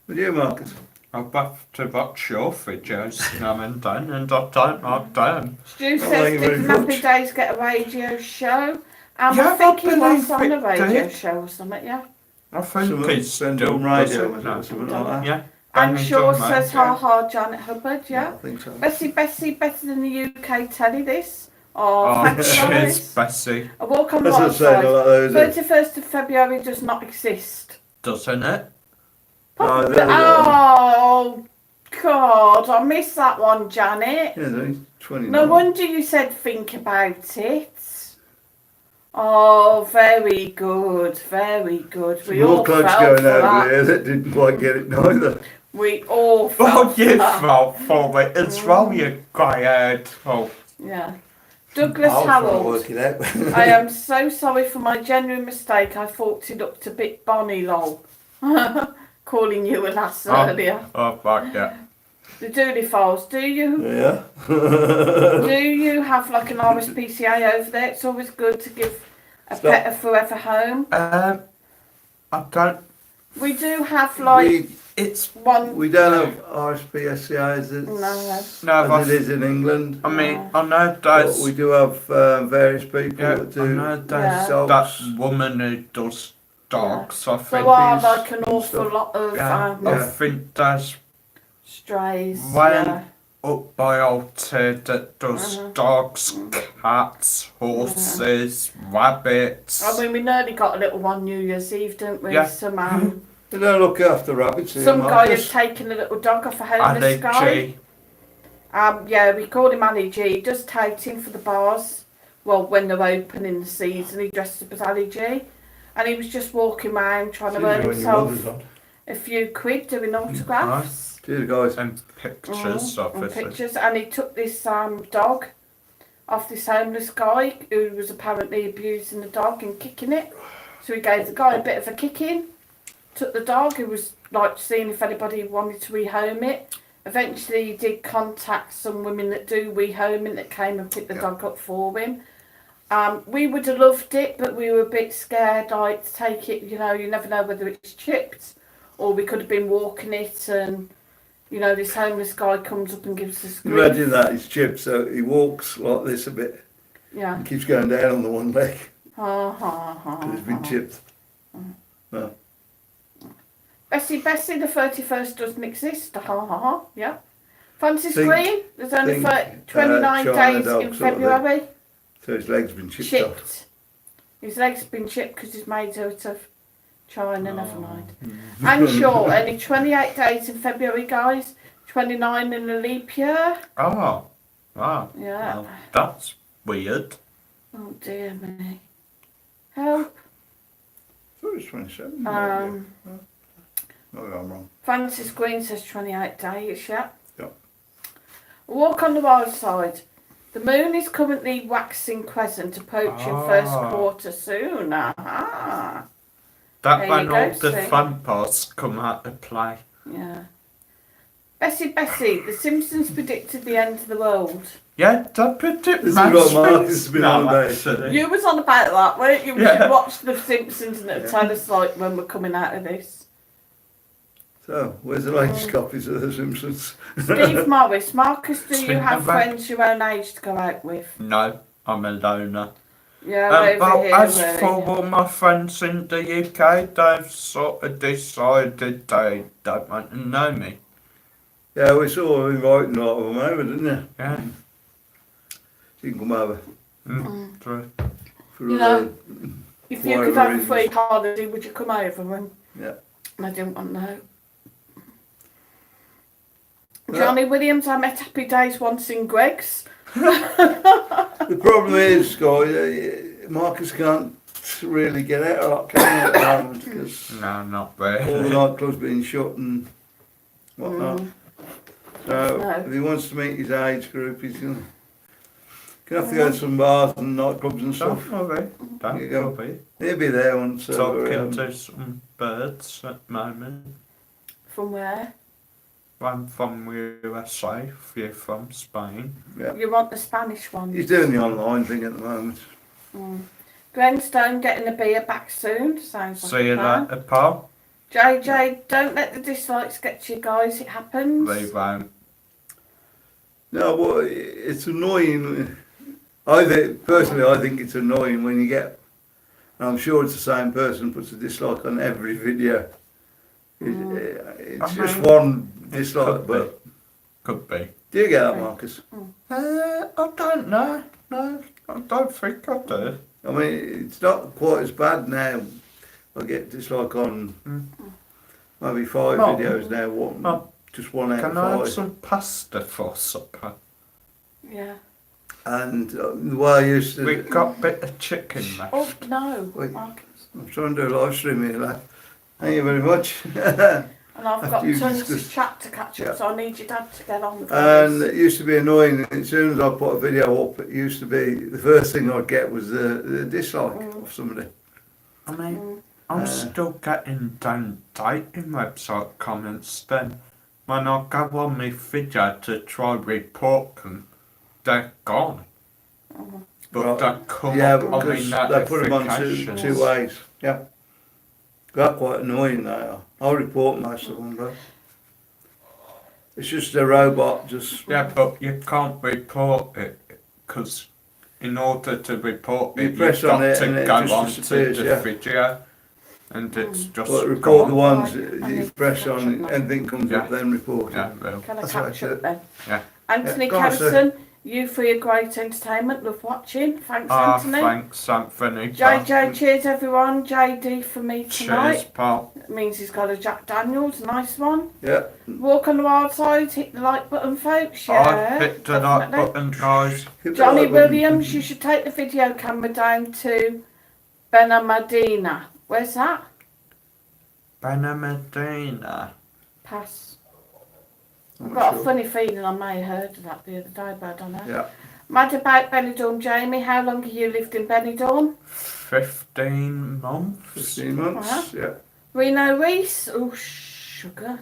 Would you, Marcus? I'll have to watch your videos now and then, and I don't like them. Stu thank says, you very did Happy much. Days get a radio show? I Yeah, think I he was believe on a it radio did. show or something, yeah. I think Some it's still Benidorm radio, doesn't was it, it? or something like that? Yeah. And Shaw Benidorm says, Radio. ha ha, Janet Hubbard, yeah. I think so. Bessie, better than the UK telly this. Oh, Oh, thanks, cheers, guys. Bessie. A walk on the That's what I'm wild saying, side. like those. 31st of February does not exist. Doesn't it? Oh, there we go. Oh, God, I missed that one, Janet. Yeah, there's 29. No wonder you said think about it. Oh, very good, very good. We More all clubs fell going for over that. here that didn't quite get it neither. We all fell Oh, for you that. fell for it as well, you grey-haired fool. Yeah. Douglas I'll try and Harold. work it out. I am so sorry for my genuine mistake. I thought it looked a bit Bonnie lol. Calling you a lass earlier. Oh, fuck yeah. The Dooley Files, do you Yeah. do you have like an RSPCA over there? It's always good to give a Stop. pet a forever home. I don't... We do have like It's... one. We don't have RSPCA as No, it is in England. I mean, I know But there's... we do have various people Yeah, that I do know there's dogs. that woman who does dogs, I think. there are bees like an and awful stuff. lot of Yeah, I Yeah. think there's strays. When- Yeah. up by old Ted that does dogs, cats, horses, rabbits. I mean, we nearly got a little one New Year's Eve, didn't we? Yeah. Some They don't look after rabbits here, some guy Marcus. had taken a little dog off a homeless guy. Allergy. Yeah, we called him Ali G. He does touting for the bars. Well, when they're open in the season, he dressed up as Ali G. And he was just walking around trying to earn himself a few quid doing autographs. Cheers, guys. And pictures, and obviously. pictures. And he took this dog off this homeless guy who was apparently abusing the dog and kicking it. So he gave the guy a bit of a kicking. Took the dog, who was like seeing if anybody wanted to rehome it. Eventually he did contact some women that do rehoming that came and picked the dog up for him. We would have loved it, but we were a bit scared, like, to take it, you know, you never know whether it's chipped, or we could have been walking it and, you know, this homeless guy comes up and gives us grief. Imagine that, he's chipped, so he walks like this a bit Yeah. and keeps going down on the one leg Ha ha ha. because he's been chipped. No. Bessie, the 31st doesn't exist. Ha ha ha. Yeah. Francis Think- Green, there's only think, 29 China days dog in sort of February. So his leg's been chipped off. Chipped. His leg's been chipped because he's made out of China, never mind. And sure, only 28 days in February, guys. 29 in a leap year. Oh, wow. Yeah. Well, that's weird. Oh dear me. Help. I thought it was 27. Um, No, I'm wrong. Francis Green says 28 days, yeah. Yep. Walk on the wild side. The moon is currently waxing crescent, approaching first quarter soon. Aha. That There when you all go, the see. fun parts come out to play. Yeah. Bessie, The Simpsons predicted the end of the world. Yeah, that predict This is what Marcus has been on about. actually. You was on about that, weren't you? We Yeah. should watch The Simpsons and it'll Yeah. tell us like when we're coming out of this. So, where's the latest copies of The Simpsons? Steve Morris, Marcus, do you Speaking have of that- friends your own age to go out with? No, I'm a loner. Yeah, Well, over here. as really. for all my friends in the UK, they've sort of decided they don't want to know me. Yeah, we saw inviting a lot of them over, didn't you? Yeah. So you can come over True. for You a know, If you could whatever have a free reasons. holiday, would you come over? And Yeah. I didn't want to know. Yeah. Johnny Williams, I met Happy Days once in Greg's. The problem is, guys, Marcus can't really get out a lot, can he, at the moment, because No, not all the really. nightclubs being shut and whatnot. So No. if he wants to meet his age group, he's gonna have to go to some bars and nightclubs and stuff. Don't worry. There you Don't go. worry. He'll be there once. Talking to some birds at the moment. From where? One from USA, a few from Spain. You want the Spanish one? He's doing the online thing at the moment. Glenn Stone getting a beer back soon. Sounds like See you a plan. later, pal. JJ, don't let the dislikes get to you guys. It happens. They won't. No, well, it's annoying. Personally, I think it's annoying when you get, and I'm sure it's the same person puts a dislike on every video. It's I just mean, one dislike, could be. but Could be. do you get that, Marcus? I don't know. No, I don't think I do. I mean, it's not quite as bad now. I get dislike on maybe 5 No. videos now, No. just one out Can of I have 5. some pasta for supper? Yeah. And the way I used to, We got a bit of chicken left. Oh no. Wait. Marcus. I'm trying to do a live stream here, lad. Thank you very much. And I've got You tons discuss- of chat to catch up, Yeah. so I need your dad to get on. And it used to be annoying. As soon as I put a video up, it used to be the first thing I'd get was the dislike of somebody. I mean, I'm still getting down dating website comments then. When I go on my video to try report them, they're gone. But Right. they come Yeah, up on because my they put them on notifications. two ways. Yeah. They're quite annoying, they are. I'll report most of them, but it's just a robot just... Yeah, but you can't report it because in order to report You it, press you've on got it to and it go just on to disappears, the yeah. video, and it's just But report the gone. ones Right, I that you need press to on, catch up now. anything comes up, Yeah. then report it. Yeah, well, Can I That's catch right, up then? yeah. Anthony Yeah, go on, sir. Carrison, you for your great entertainment. Love watching. Thanks, Ah, Anthony. thanks, Anthony. JJ, cheers everyone. JD for me tonight. Cheers, pal. That means he's got a Jack Daniels, nice one. Yeah. Walk on the wild side, hit the like button, folks. I Yeah, hit the like definitely. button, guys. Hit the Johnny like button. Williams, you should take the video camera down to Benidorm. Where's that? Benedina. Pass. I'm I've not got a sure. funny feeling I may have heard of that the other day, but I don't know. Yeah. Mad about Benidorm, Jamie. How long have you lived in Benidorm? 15 months. 15 months, yeah. Reno Reese. Oh, sugar.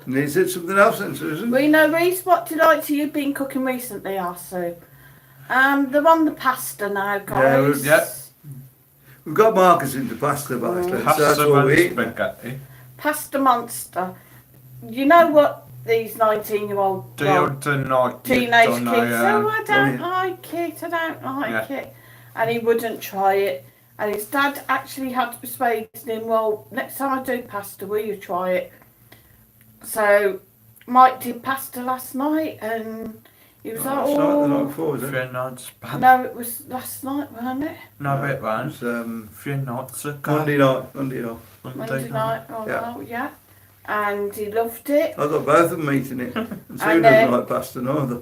And is it something else then, Susan? Reno Reese, what delights have you been cooking recently, Arsu? They're on the pasta now, guys. Yeah. We've got Marcus into pasta basically, so that's Pasta all we and eat. spaghetti. Pasta monster. You know what these 19-year-old Deal tonight. teenage kids, Donna, I don't like it, I don't like it. And he wouldn't try it. And his dad actually had to persuade him, well, next time I do pasta, will you try it? So Mike did pasta last night and he was like, Last night, the night oh. before, was it? Few nights back. No, it was last night, wasn't it? No, it It was. was Few nights ago. Monday night. Monday night. Monday night, oh Yeah. well, yeah. And he loved it. I got both of them eating it. And Sue And, doesn't like pasta neither.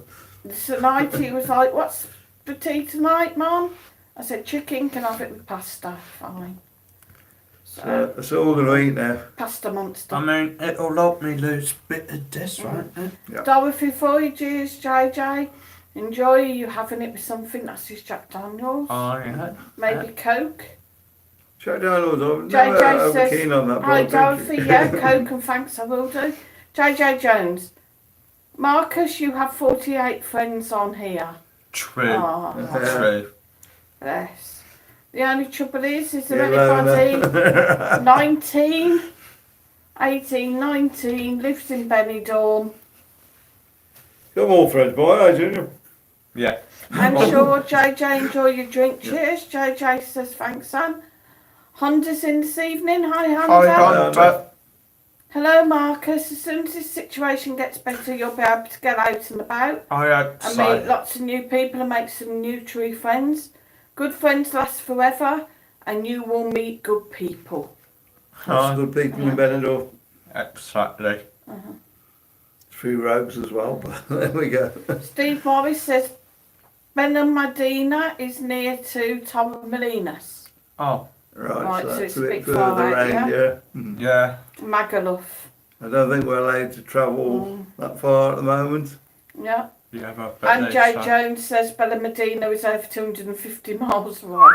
Tonight he was like, what's for tea tonight, Mum? I said, chicken, can I have it with pasta? Fine. So, That's all we're going to eat now. pasta monster. I mean, it'll help me lose a bit of this, right? Yeah. Dorothy Voyages, JJ. Enjoy you having it with something that's his Jack Daniels. Oh, yeah. Maybe Coke. Jack Daniels, I'm JJ never over says, keen on that. Hi but I'll drink Dorothy, it. yeah, Coke and thanks, I will do. JJ Jones. Marcus, you have 48 friends on here. True. Oh, True. bless. The only trouble is there Yeah, anybody 19, 18, 19, lives in Benidorm? Got more friends, boy, eh, Junior? Yeah. I'm sure JJ enjoy your drink. Cheers. JJ says thanks, Sam. Honda's in this evening. Hi, Honda. Hi, Hunter. Hello, Marcus. As soon as this situation gets better, you'll be able to get out and about I hope and so. meet lots of new people and make some new true friends. Good friends last forever, and you will meet good people. Lots of good people in Benidorm. Exactly. A few rogues as well, but there we go. Steve Morris says Benedorm is near to Torremolinos. Oh, Right, so so that's it's a a bit bit further far out, round, yeah? yeah. Mm. yeah. Magaluf. I don't think we're allowed to travel that far at the moment. Yeah. Yeah, but I bet And they Jay say- Jones says Bella Medina is over 250 miles away.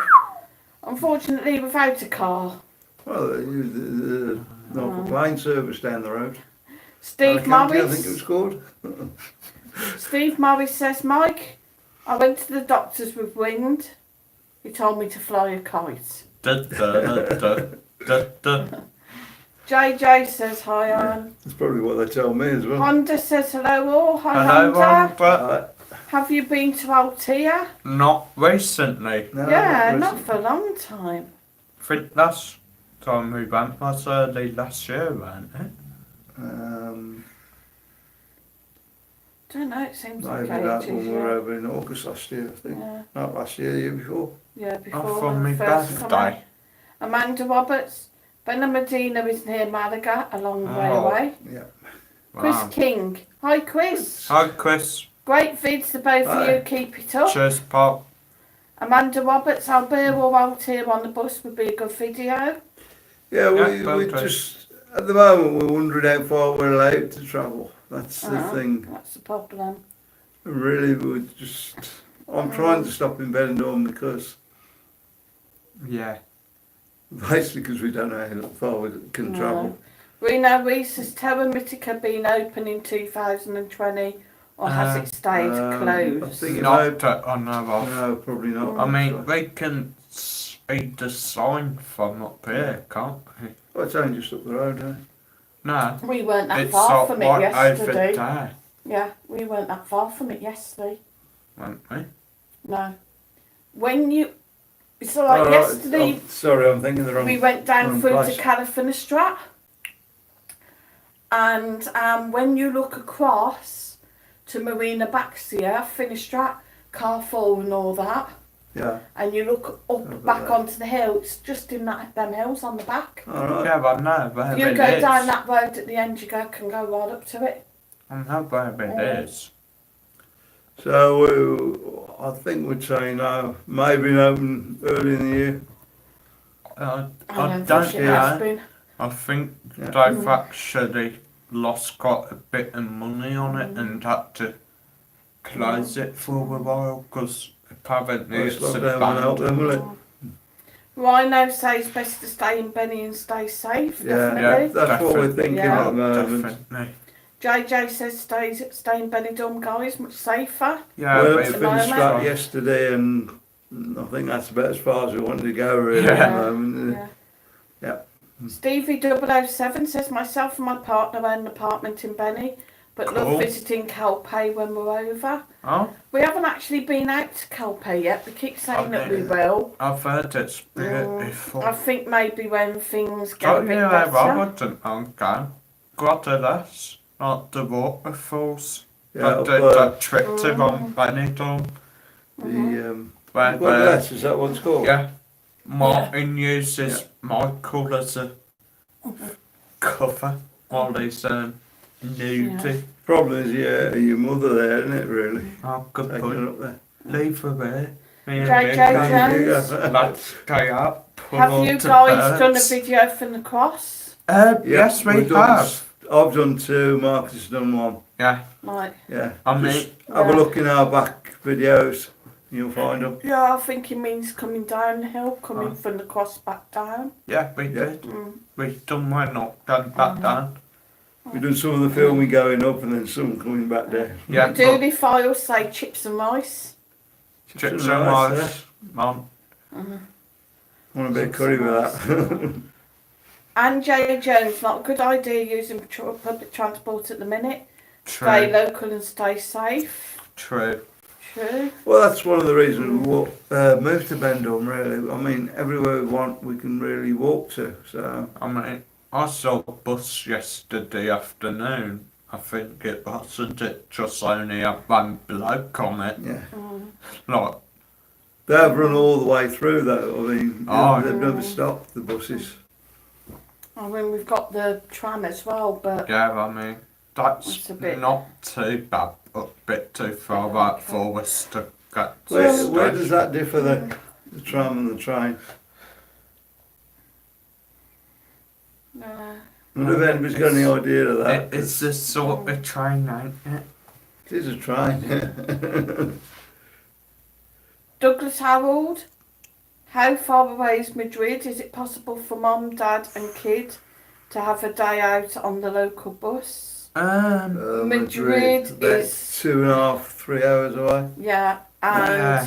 Unfortunately, without a car. Well, they use the Norfolk Line service down the road. Steve Alicante, I think it was Morris. called. Steve Morris says, Mike, I went to the doctors with wind. He told me to fly a kite. Da, da, da, da, da, da. JJ says, hi, Anne. That's probably what they told me as well. Honda says, hello all. Hi, Hello, Honda. Hunter. Have you been to Altea? Not recently. No, Yeah, not not recent. for a long time. Think last time we went was early last year, wasn't it? Don't know, it seems Maybe like that ages, when we were yeah. over in August last year, I think. Yeah, Not last year, the year before. yeah, before Oh, from the my first birthday. summer. Amanda Roberts, Benedorm is near Malaga, a long way Oh. away. Yeah. Chris Wow. King, hi Chris. Hi, Chris. Great vids to both of Hi. you, keep it up. Cheers, Pop. Amanda Roberts, Albert or out here on the bus would be a good video. Yeah, we both just, at the moment, we're wondering how far we're allowed to travel. That's the Uh-huh. thing. That's the problem. Really, we're just, I'm trying to stop in Benidorm because, Yeah. basically because we don't know how far we can travel. Reno Reese, has Terra Mythica been open in 2020 or has it stayed I closed? think it Not might, that I know of. no, probably not. I mean, we can see the sign from up here, can't we? Well, it's only just up the road, eh? No. We weren't that It's far up from it right over yesterday. there, Yeah, we weren't that far from it yesterday. weren't we? No. When you, so like Oh, right, yesterday, sorry, I'm thinking the wrong. we went down wrong through place. to Califinistrap, and when you look across to Marina Baxia, Finistrat, Carrefour and all that, Yeah. and you look up Over back there. onto the hill, it's just in them hills on the back. All right. Yeah, but I know where If you it go is. down that road at the end, you can go right up to it. I know where it is. So I think we'd say no. Maybe open early in the year. I don't don't think it has know. been. I think Yeah. they've actually lost quite a bit of money on it and had to close it for a while because apparently Well, it's slow down and help them, will it? Rhino says best to stay in Benny and stay safe, Yeah, definitely. that's what we're thinking Yeah. at the moment. Definitely. JJ says stay in Benidorm, guys, much safer. Yeah, Well, we it's the finished moment. back yesterday, and I think that's about as far as we wanted to go, really, at Yeah. the moment. Yeah. Yeah. Stevie 007 says myself and my partner own an apartment in Benny, but Cool. love visiting Calpe when we're over. Oh, We haven't actually been out to Calpe yet. We keep saying that we will. I've heard it's beautiful. I think maybe when things get a Oh bit yeah, better. I wouldn't mind going. Grotto-less, not the waterfalls. Yeah, I up, did that trip to Benidorm. the Where Guadalest, is that what it's called? yeah, Martin uses Michael as a cover while he's nudie. Problem is, your mother there, isn't it, really? Oh, good Taking point. her up there. Leave her there. Me and JJ Nick Jones. Let's go up. pull Have on you to guys done a birds. video from the cross? Yes, we we've done have. I've done 2, Marcus has done 1. Yeah, Like, Yeah. I mean, Just have a look in our back videos, you'll find them. yeah, I think he means coming down the hill, coming Oh. from the cross back down. yeah, we Yeah. did. Mm. We've done one up, done back down. We've done some of the filming going up and then some coming back down. Yeah, The Dooley files say chips and rice. chips Some and rice, rice. Mum. Want a bit of curry with that. And J.A. Jones, not a good idea using public transport at the minute. Stay True. local and stay safe. True. True. Well, that's one of the reasons we moved to Benidorm, really. I mean, everywhere we want, we can really walk to. So, I mean, I saw a bus yesterday afternoon. I think it wasn't it just only had one bloke on it. yeah. Like, They've run all the way through, though. I mean, Oh. they've never stopped, the buses. I mean, we've got the tram as well, but yeah, I mean, that's It's a bit- not too bad, but a bit too far right Okay. for us to get to Where, the where does station. that differ, the tram and the train? I wonder if anybody's got any idea of that. It's the sort of train, ain't it? It is a train. Douglas Harold, how far away is Madrid? Is it possible for mum, dad and kid to have a day out on the local bus? Madrid about is- 2.5, 3 hours away. Yeah, Yeah.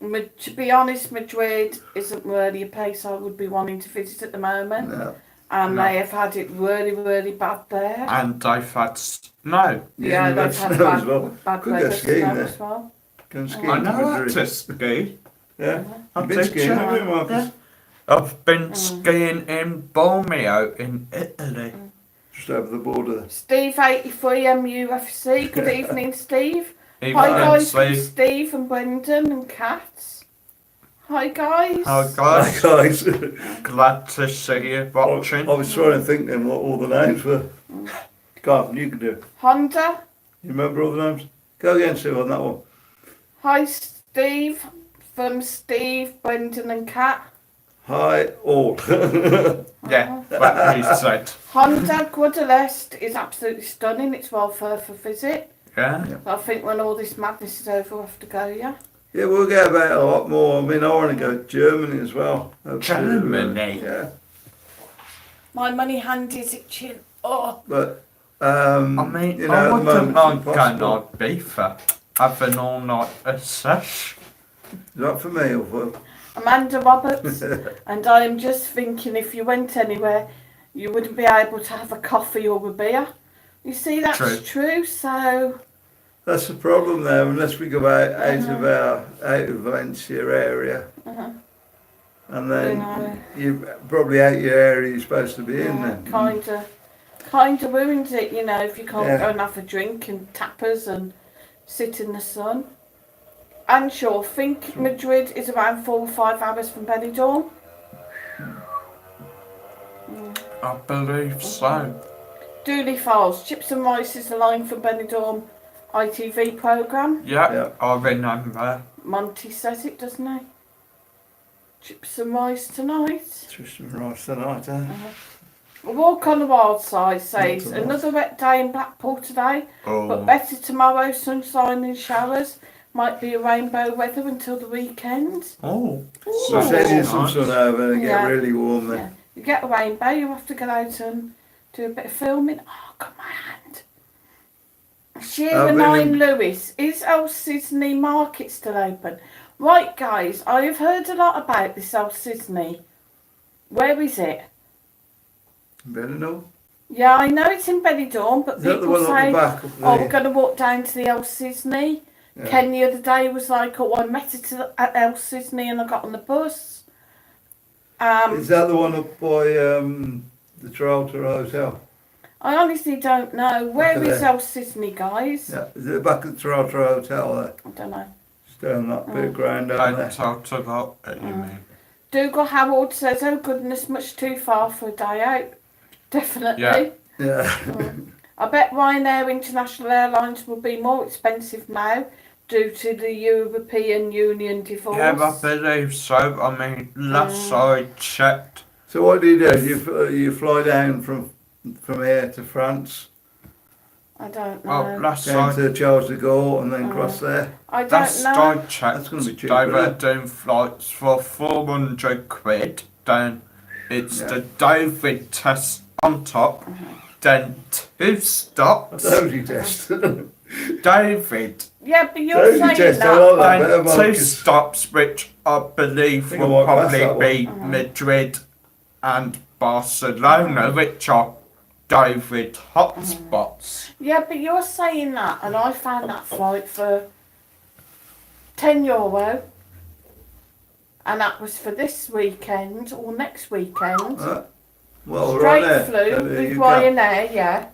and to be honest, Madrid isn't really a place I would be wanting to visit at the moment. No. And No. they have had it really, really bad there. And they've had snow. Yeah, we've they've had had snow bad, as well. bad Could go weather skiing snow there. as well. Go and ski I I in know how Madrid. to ski. Yeah. I I've been did skiing, try. haven't you, Marcus? I've been skiing in Bormio in Italy. Just over the border. Steve 83 MUFC. Good evening, Steve. Even Hi in guys from sleep. Steve and Brendan and Kat. Hi guys. Hi Hi guys, guys. glad to see you watching. I was trying to think then what all the names were. Carlton, you can do it. Honda. You remember all the names? Go again, Sue, on that one. Hi Steve from Steve, Brendan and Kat. Hi, all. Yeah, what he said. Honda Guadalest is absolutely stunning. It's well worth a visit. Yeah, I think when all this madness is over, we'll have to go, yeah? Yeah, we'll get about a lot more. I mean, I want to go to Germany as well. Up to, Germany? yeah. My money hand is itching. Oh, But, I mean, you know, I at the wouldn't moment mind it's going impossible. on Beaver, having all night a sesh. Is that for me or for... Amanda Roberts, and I am just thinking if you went anywhere, you wouldn't be able to have a coffee or a beer. You see, that's True. true, so That's the problem there, unless we go out of Valencia area. And then you probably out your area you're supposed to be in then. kind of ruins it, you know, if you can't Yeah. go and have a drink and tappers and sit in the sun. And sure, think Madrid is around 4 or 5 hours from Benidorm. I believe so. Dooley Files, Chips and Rice is the line from Benidorm ITV programme. Yeah, Yeah. I remember. Monty says it, doesn't he? Chips and rice tonight. Tristan Rice tonight, eh? A Walk on the Wild Side says Not tonight. another wet day in Blackpool today, but Oh, better tomorrow. Sunshine and showers. Might be a rainbow weather until the weekend. oh. So send you some nice. sun over and Yeah. get really warm Yeah. then. You get a rainbow, you have to get out and do a bit of filming. Oh, got my hand. Shearer I've 9 been in- Lewis. Is El Sydney Market still open? Right, guys, I have heard a lot about this El Sydney. Where is it? Benidorm. Yeah, I know it's in Benidorm, but Is that the people one up the say, back of oh, we're the... going to walk down to the El Sydney. Yeah. Ken the other day was like, oh, I met her at El Sydney and I got on the bus. Is that the one up by the Toronto Hotel? I honestly don't know. Where Back of is there. El Sydney, guys? Yeah, is it the back of the Toronto Hotel there? I don't know. Just down that bit of ground down I there. talked about it, you mean. Dougal Howard says, oh goodness, much too far for a day out. Definitely. Yeah. Yeah. I bet Ryanair International Airlines will be more expensive now due to the European Union divorce. Yeah, I believe so. I mean, last I checked. So what do? You fly down from here to France, I don't know. Well, last down I to Charles de Gaulle, and then cross there. I don't last know. I checked, That's gonna be cheap, they were isn't it? doing flights for 400 quid. Then it's Yeah. the David test on top. Then 2 stops. Dozy test. David. Yeah, but you're Dozy saying test. I that. like that better, Then man, 2 'cause stops, which I believe think I will might pass that probably be Madrid and Barcelona, which are David hotspots. Yeah, but you're saying that, and I found that flight for €10, and that was for this weekend or next weekend. Well, Straight right flew there. with Ryanair, yeah.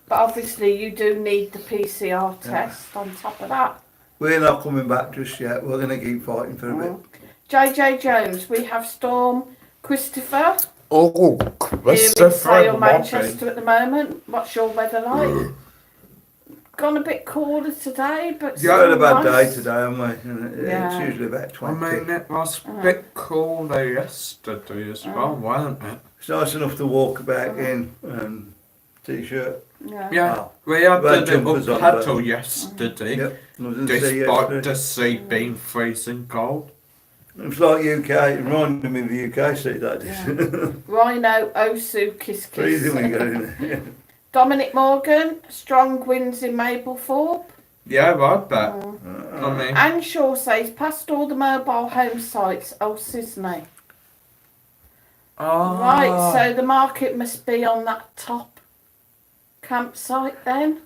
But obviously you do need the PCR test on top of that. We're not coming back just yet. We're going to keep fighting for a bit. JJ Jones, we have Storm Christopher Oh, here in Sale, Manchester at the moment. What's your weather like? Gone a bit cooler today, but It's had a still bad nice. day today, haven't we? And Yeah. It's usually about I 20. mean, it was a bit cooler yesterday as well, wasn't it? It's nice enough to walk about in t-shirt. Yeah. Yeah, Oh. we had Red a jumpers little on, paddle but- yesterday, Yep. I was in the sea despite yesterday. the sea being freezing cold. It was like UK. It reminded me of the UK sea, that did. Rhino Osu Kiss Freezing when you Kiss. go in there. Dominic Morgan, strong winds in Mablethorpe. Yeah, I bet. I mean, Anne Shaw says, past all the mobile home sites, Old Sydney. Right, so the market must be on that top campsite then.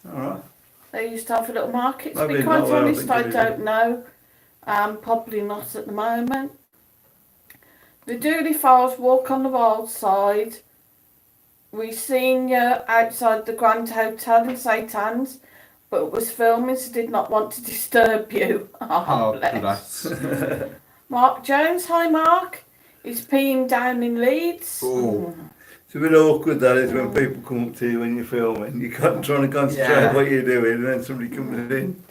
Alright. They used to have a little market. To Maybe be not, quite well, I honest, think I it is. don't know. Probably not at the moment. The Dooley Files walk on the wild side. We seen you outside the Grand Hotel in St Anne's, but it was filming, so did not want to disturb you. oh, bless. Mark Jones, hi Mark. He's peeing down in Leeds. Oh, It's a bit awkward, that is, when people come up to you when you're filming. You're trying to concentrate Yeah. on what you're doing, and then somebody comes in.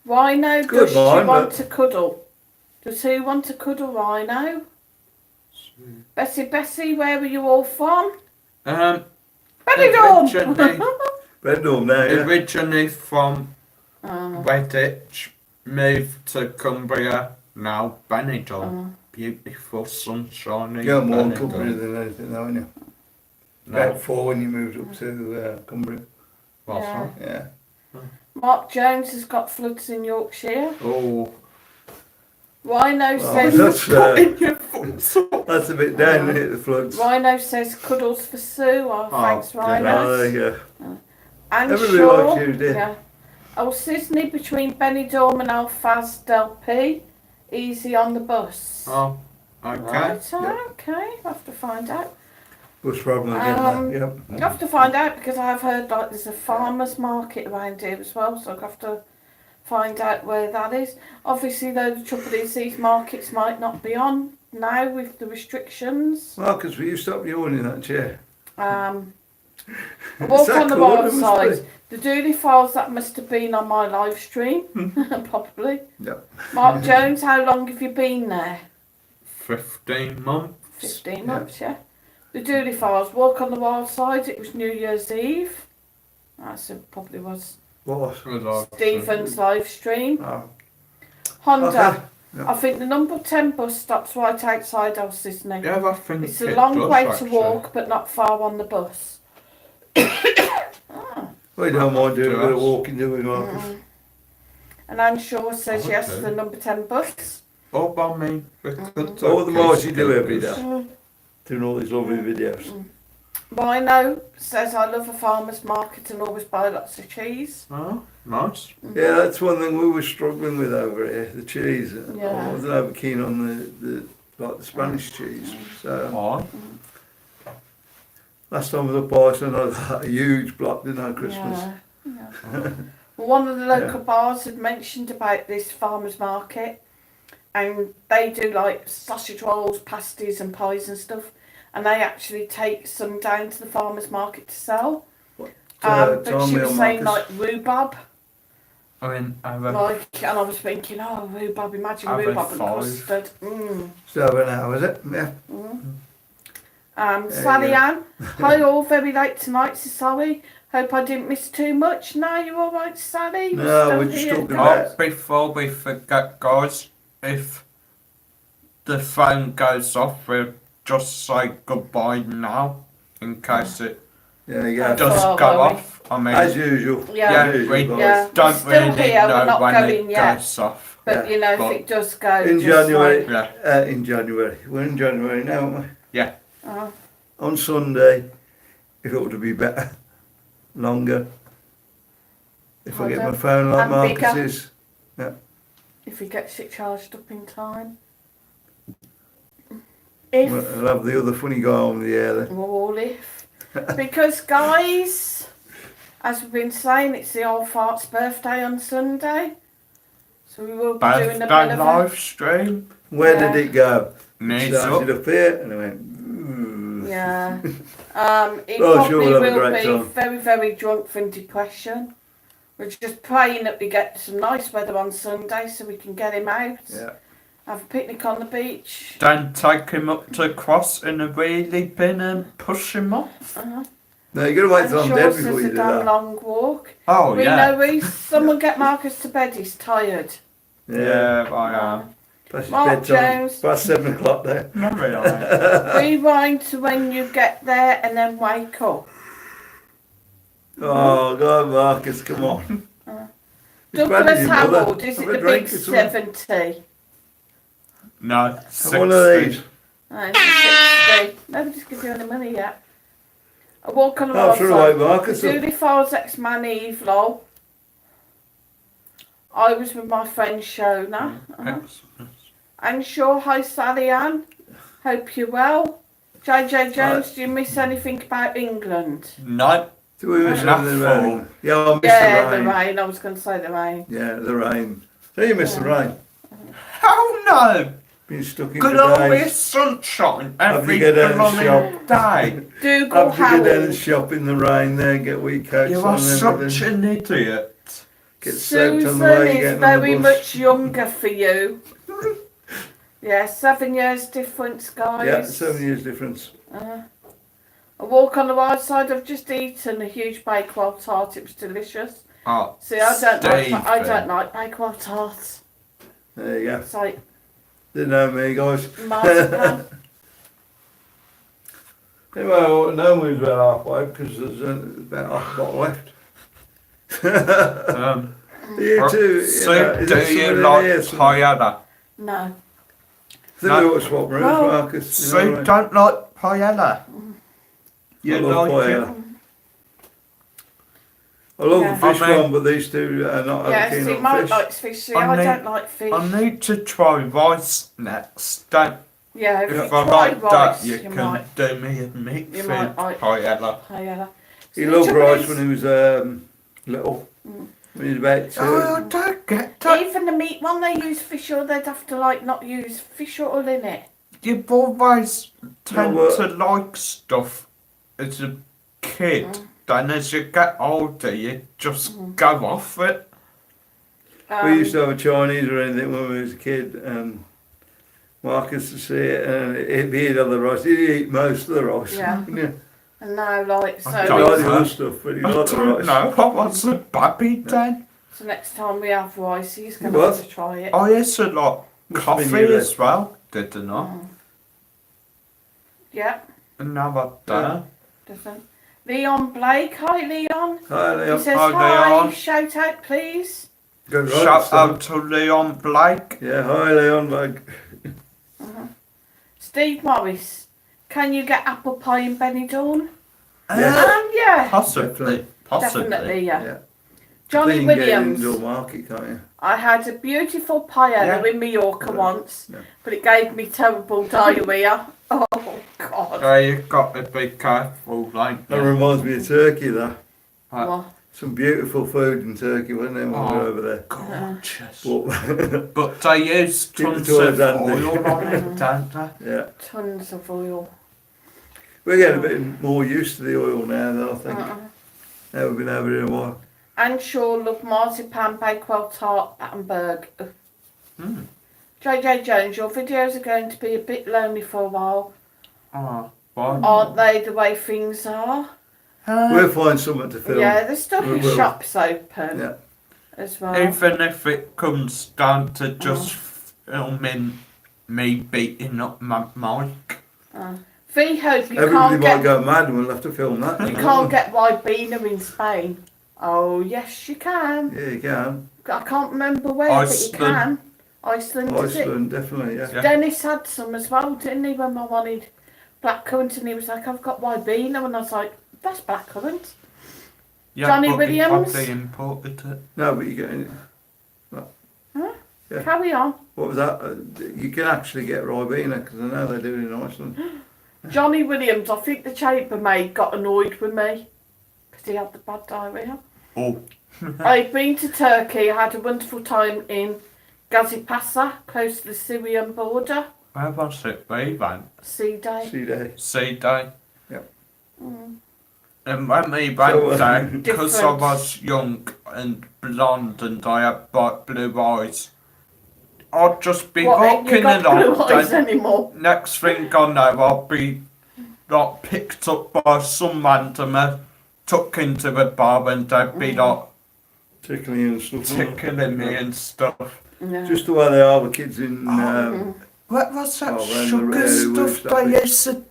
Rhino, Good does line, she want but- to cuddle? Does who want to cuddle Rhino? Bessie, where were you all from? Benidorm! originally, Benidorm now, yeah. originally from Oh, Redditch, moved to Cumbria, now Benidorm. Beautiful, sunshiny You're more Benidorm. Cumbria than anything, aren't you? No, About 4 when you moved up to Cumbria. what's Yeah. that? Yeah. Mark Jones has got floods in Yorkshire. Oh, Rhino Oh, says that's, putting your foot up. that's a bit down to hit the floods. Rhino says cuddles for Sue. Oh, thanks, good. Rhino. Oh, there you go. And Everybody Shaw, likes you, dear. yeah. Oh, Sydney between Benidorm and Alfaz Del P. Easy on the bus. Oh, okay. Right, okay. We'll have to find out. Bus problem again, yep. We'll have to find out because I've heard like there's a farmer's market around here as well, so I'll have to find out where that is. Obviously, though, the trouble is these markets might not be on now with the restrictions. Marcus, will you stop yawning in that chair? Walk that on the cool? wild It must side. The Dooley Files, that must have been on my live stream, probably. Yep. Mark Jones, how long have you been there? 15 months. 15 months, yeah. The Dooley Files, Walk on the Wild Side, it was New Year's Eve. That probably was What? Good luck. Stephen's live stream. Oh. Honda, Okay. Yeah. I think the number 10 bus stops right outside Old Sydney. Yeah, I think It's a it long does, way actually. to walk, but not far on the bus. Well, We don't mind doing a bit of walking, do we, Marcus? And Anne Shaw says yes to Okay. the number 10 bus. All by me. So what the Margie do every day, Mm. doing all these lovely videos. Rhino says I love a farmer's market and always buy lots of cheese. Oh, nice. Yeah, that's one thing we were struggling with over here, the cheese. Yeah. I wasn't over keen on the Spanish cheese. So Why? last time I was up Iceland, I had a huge block, didn't I, at Christmas? Yeah. Well, one of the local bars had mentioned about this farmer's market, and they do like sausage rolls, pasties and pies and stuff, and they actually take some down to the farmer's market to sell. But tell she me was on saying Marcus. like rhubarb, I mean, and I was thinking, oh, rhubarb, imagine Have a rhubarb and five. custard. So over now, is it? Yeah. There you Sally go. Ann, hi all, very late tonight, so sorry. Hope I didn't miss too much. No, you're all right, Sally? No, still we're just here, talking guys? about- before we forget, guys, if the phone goes off, we'll just say goodbye now, in case it Yeah, yeah. does Oh, go well, off. I mean, As usual. Yeah. yeah, As usual, we guys. Yeah. don't Still really here, we're know not when going it yet. goes off. But Yeah, you know, but if it does go, In just January, like, Yeah. in January. We're in January now, aren't we? Yeah. On Sunday, if it ought to be better, longer. If I get my phone like And bigger. Marcus's. if he gets it charged up in time. If, I'll have the other funny guy on the air then. all if. Because guys, as we've been saying, it's the old fart's birthday on Sunday. So we will be doing a Birthday bit of a... live stream. Where Yeah. did it go? It Knees started up. up here and I went, ooh. Yeah. He Oh, sure, probably we'll have a will great be time. very, very drunk from depression. We're just praying that we get some nice weather on Sunday so we can get him out. Yeah. Have a picnic on the beach. Then take him up to cross in a wheelie bin and push him off. Uh-huh. No, you got to wait till I'm And dead Shaw before says you a do damn that. long walk. Oh, We yeah. know someone get Marcus to bed, he's tired. Yeah, I am. Plus it's Mark bedtime. Jones. Past 7 o'clock there. Not really. Rewind to when you get there and then wake up. Oh, God, Marcus, come on. It's bad Douglas as your mother. Harold, is it Have a the drink big or something. 70? No, Have one of these. No, it's a 60. Nobody's given you any money yet. A walk on the Oh, road throw away, Marcus. Julie Fowles ex-man Eve lol. I was with my friend Shona. And sure, hi Sally Ann. Hope you're well. JJ Jones, do you miss anything about England? No. Do we miss Enough the for- rain? Yeah, I miss Yeah, the rain. I was going to say the rain. Yeah, the rain. So you miss the rain? Hell no. Been stuck in Good for always days. sunshine Have every you get out and blooming day. Dougal Have to go down and Howell. shop in the rain there and get wheat coats You on are and such everything. an idiot. Get soaked on Susan the way you is get on very the bus. much younger for you. Yeah, 7 years difference, guys. Yeah, 7 years difference. A walk on the right side. I've just eaten a huge Bakewell tart. It was delicious. Oh, See, I don't Stephen. like Bakewell tarts. There you go. It's like Didn't know me, guys. marzipan. Anyway, I ought to know we was about halfway because there's about half a bottle left. You too. So, is do there you someone in like here? paella? No. I think we ought to swap rooms, No. Marcus. You So, know you what I mean? don't like paella? You I love like paella. it? I love Yeah. the fish I mean- one, but these two are not Yeah, keen see, on Mike fish. likes fish. See, I I need- don't like fish. I need to try rice next. Don't, Yeah, if you if I try like that, rice, you you can might. do me a mixed You might like- paella. Yeah. He The loved trouble rice is- when he was little. When he was about 2. Oh, I don't get that. Even the meat one, they use fish oil. They'd have to like not use fish oil in it. You always tend No, but- to like stuff as a kid. Then as you get older, you just go off it. We used to have a Chinese or anything when we was a kid, and Marcus would see it, and he'd have the rice. He'd eat most of the rice. Yeah. Yeah. And now, like, I He so, don't liked the know. other stuff, but he I liked the don't rice. know. I was a baby then. so next time we have rice, he's going to What? have to try it. I used to like Must have been coffee you as well, didn't I? Yeah, And now I don't. doesn't. Leon Blake. Hi, Leon. Hi, He Leon. says Hi, hi. Leon. Shout out, please. Good, right, Shout so- out to Leon Blake. Yeah, hi, Leon. Like, Steve Morris. Can you get apple pie in Benidorm? Yeah. Yeah. Possibly. Definitely, yeah. yeah. Johnny I think you can get it in Williams. indoor market, can't you? I had a beautiful paella Yeah. in Mallorca Yeah. once, Yeah. but it gave me terrible diarrhea. Oh, God. So you've got to be careful, like That reminds me of Turkey, though. Well, Some beautiful food in Turkey, wasn't there, when we were Oh. over there? gorgeous. But, But they use Keep the tons toys of handy. oil on it, don't they? yeah. tons of oil. We're getting a bit more used to the oil now, though, I think. Uh-uh. Now we've been over here a while. And sure, love marzipan, bakewell tart, Battenberg. Hmm. JJ Jones, your videos are going to be a bit lonely for a while, Oh, why? aren't they, the way things are? We'll find something to film. Yeah, there's still We his will. shops open Yeah. as well. Even if it comes down to just filming me beating up my mic. V hope you Everybody can't might get go mad and we'll have to film that. you can't get Ribena in Spain. Oh yes you can. Yeah, you can. I can't remember where, Iceland. but you can. Iceland, is it? Iceland, definitely, yeah. Yeah. Dennis had some as well, didn't he, when I wanted blackcurrant, and he was like, I've got Ribena, and I was like, that's blackcurrant. Yeah, Johnny but Williams. They imported it. No, but you get Yeah. Carry on. what was that? You can actually get Ribena because I know they do it in Iceland. Johnny Williams, I think the chambermaid got annoyed with me because he had the bad diarrhea. Oh, I've been to Turkey, I had a wonderful time in Gazipasa, close to the Syrian border. where was it we went? Sea day. See day. Sea Day. Mm. And when we went So, there, because I Different. was young and blonde and I had bright blue eyes, I'd just be What, ain't you walking got along. blue eyes Then anymore? next thing I know, I'll be like picked up by some randomer, took into the bar, and they'd be like Tickling and stuff. tickling me and stuff. Yeah. Just the way they are with kids in. What was that Oh, around the sugar area we stuff used to they be. used to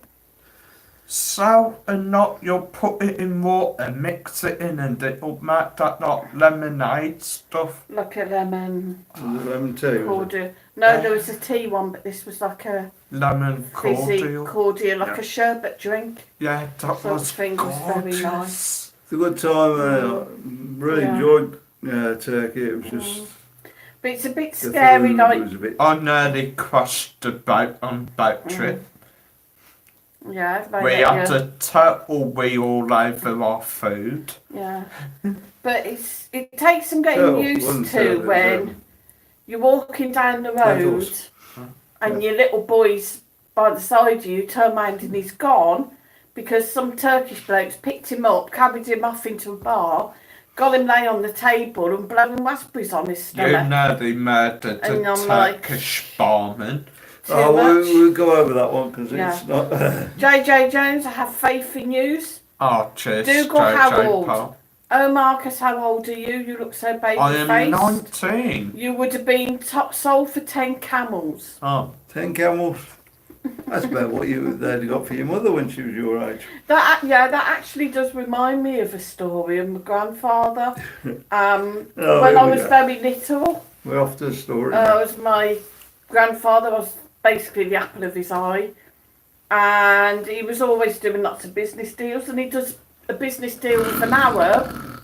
sell and not? You'll put it in water, mix it in, and it'll make that like lemonade stuff. Like a lemon Was it lemon tea? Was it? cordial. No, there was a tea one, but this was like a Lemon fizzy cordial. cordial, like Yeah. a sherbet drink. Yeah, that Sort of was thing was very gorgeous. nice. It's a good time. Really Yeah. enjoyed Turkey. It was just. But it's a bit the scary, food like, was a bit. I nearly crashed the boat on boat trip. yeah, if they We let had you- to turtle wheel all over our food. yeah. But it takes some getting Turtle, used wasn't to turtle, when you're walking down the road Turtles. and your little boy's by the side of you, turn round and he's gone because some Turkish blokes picked him up, carried him off into a bar, got him lay on the table and blowing raspberries on his You stomach. nearly murdered And a I'm like- Turkish barman. Too Oh, much. we'll go over that one because Yeah. it's not. JJ Jones, I have faith in yous. Oh, cheers, Dougal JJ Harold. Pal. Oh, Marcus, how old are you? You look so baby I am faced. 19. You would have been top sold for 10 camels. Oh, 10 camels. That's about what they'd got for your mother when she was your age. That actually does remind me of a story of my grandfather. Oh, When here I we was go. very little, We're off to the story. it was my grandfather was basically the apple of his eye, and he was always doing lots of business deals. And he does a business deal with an Arab,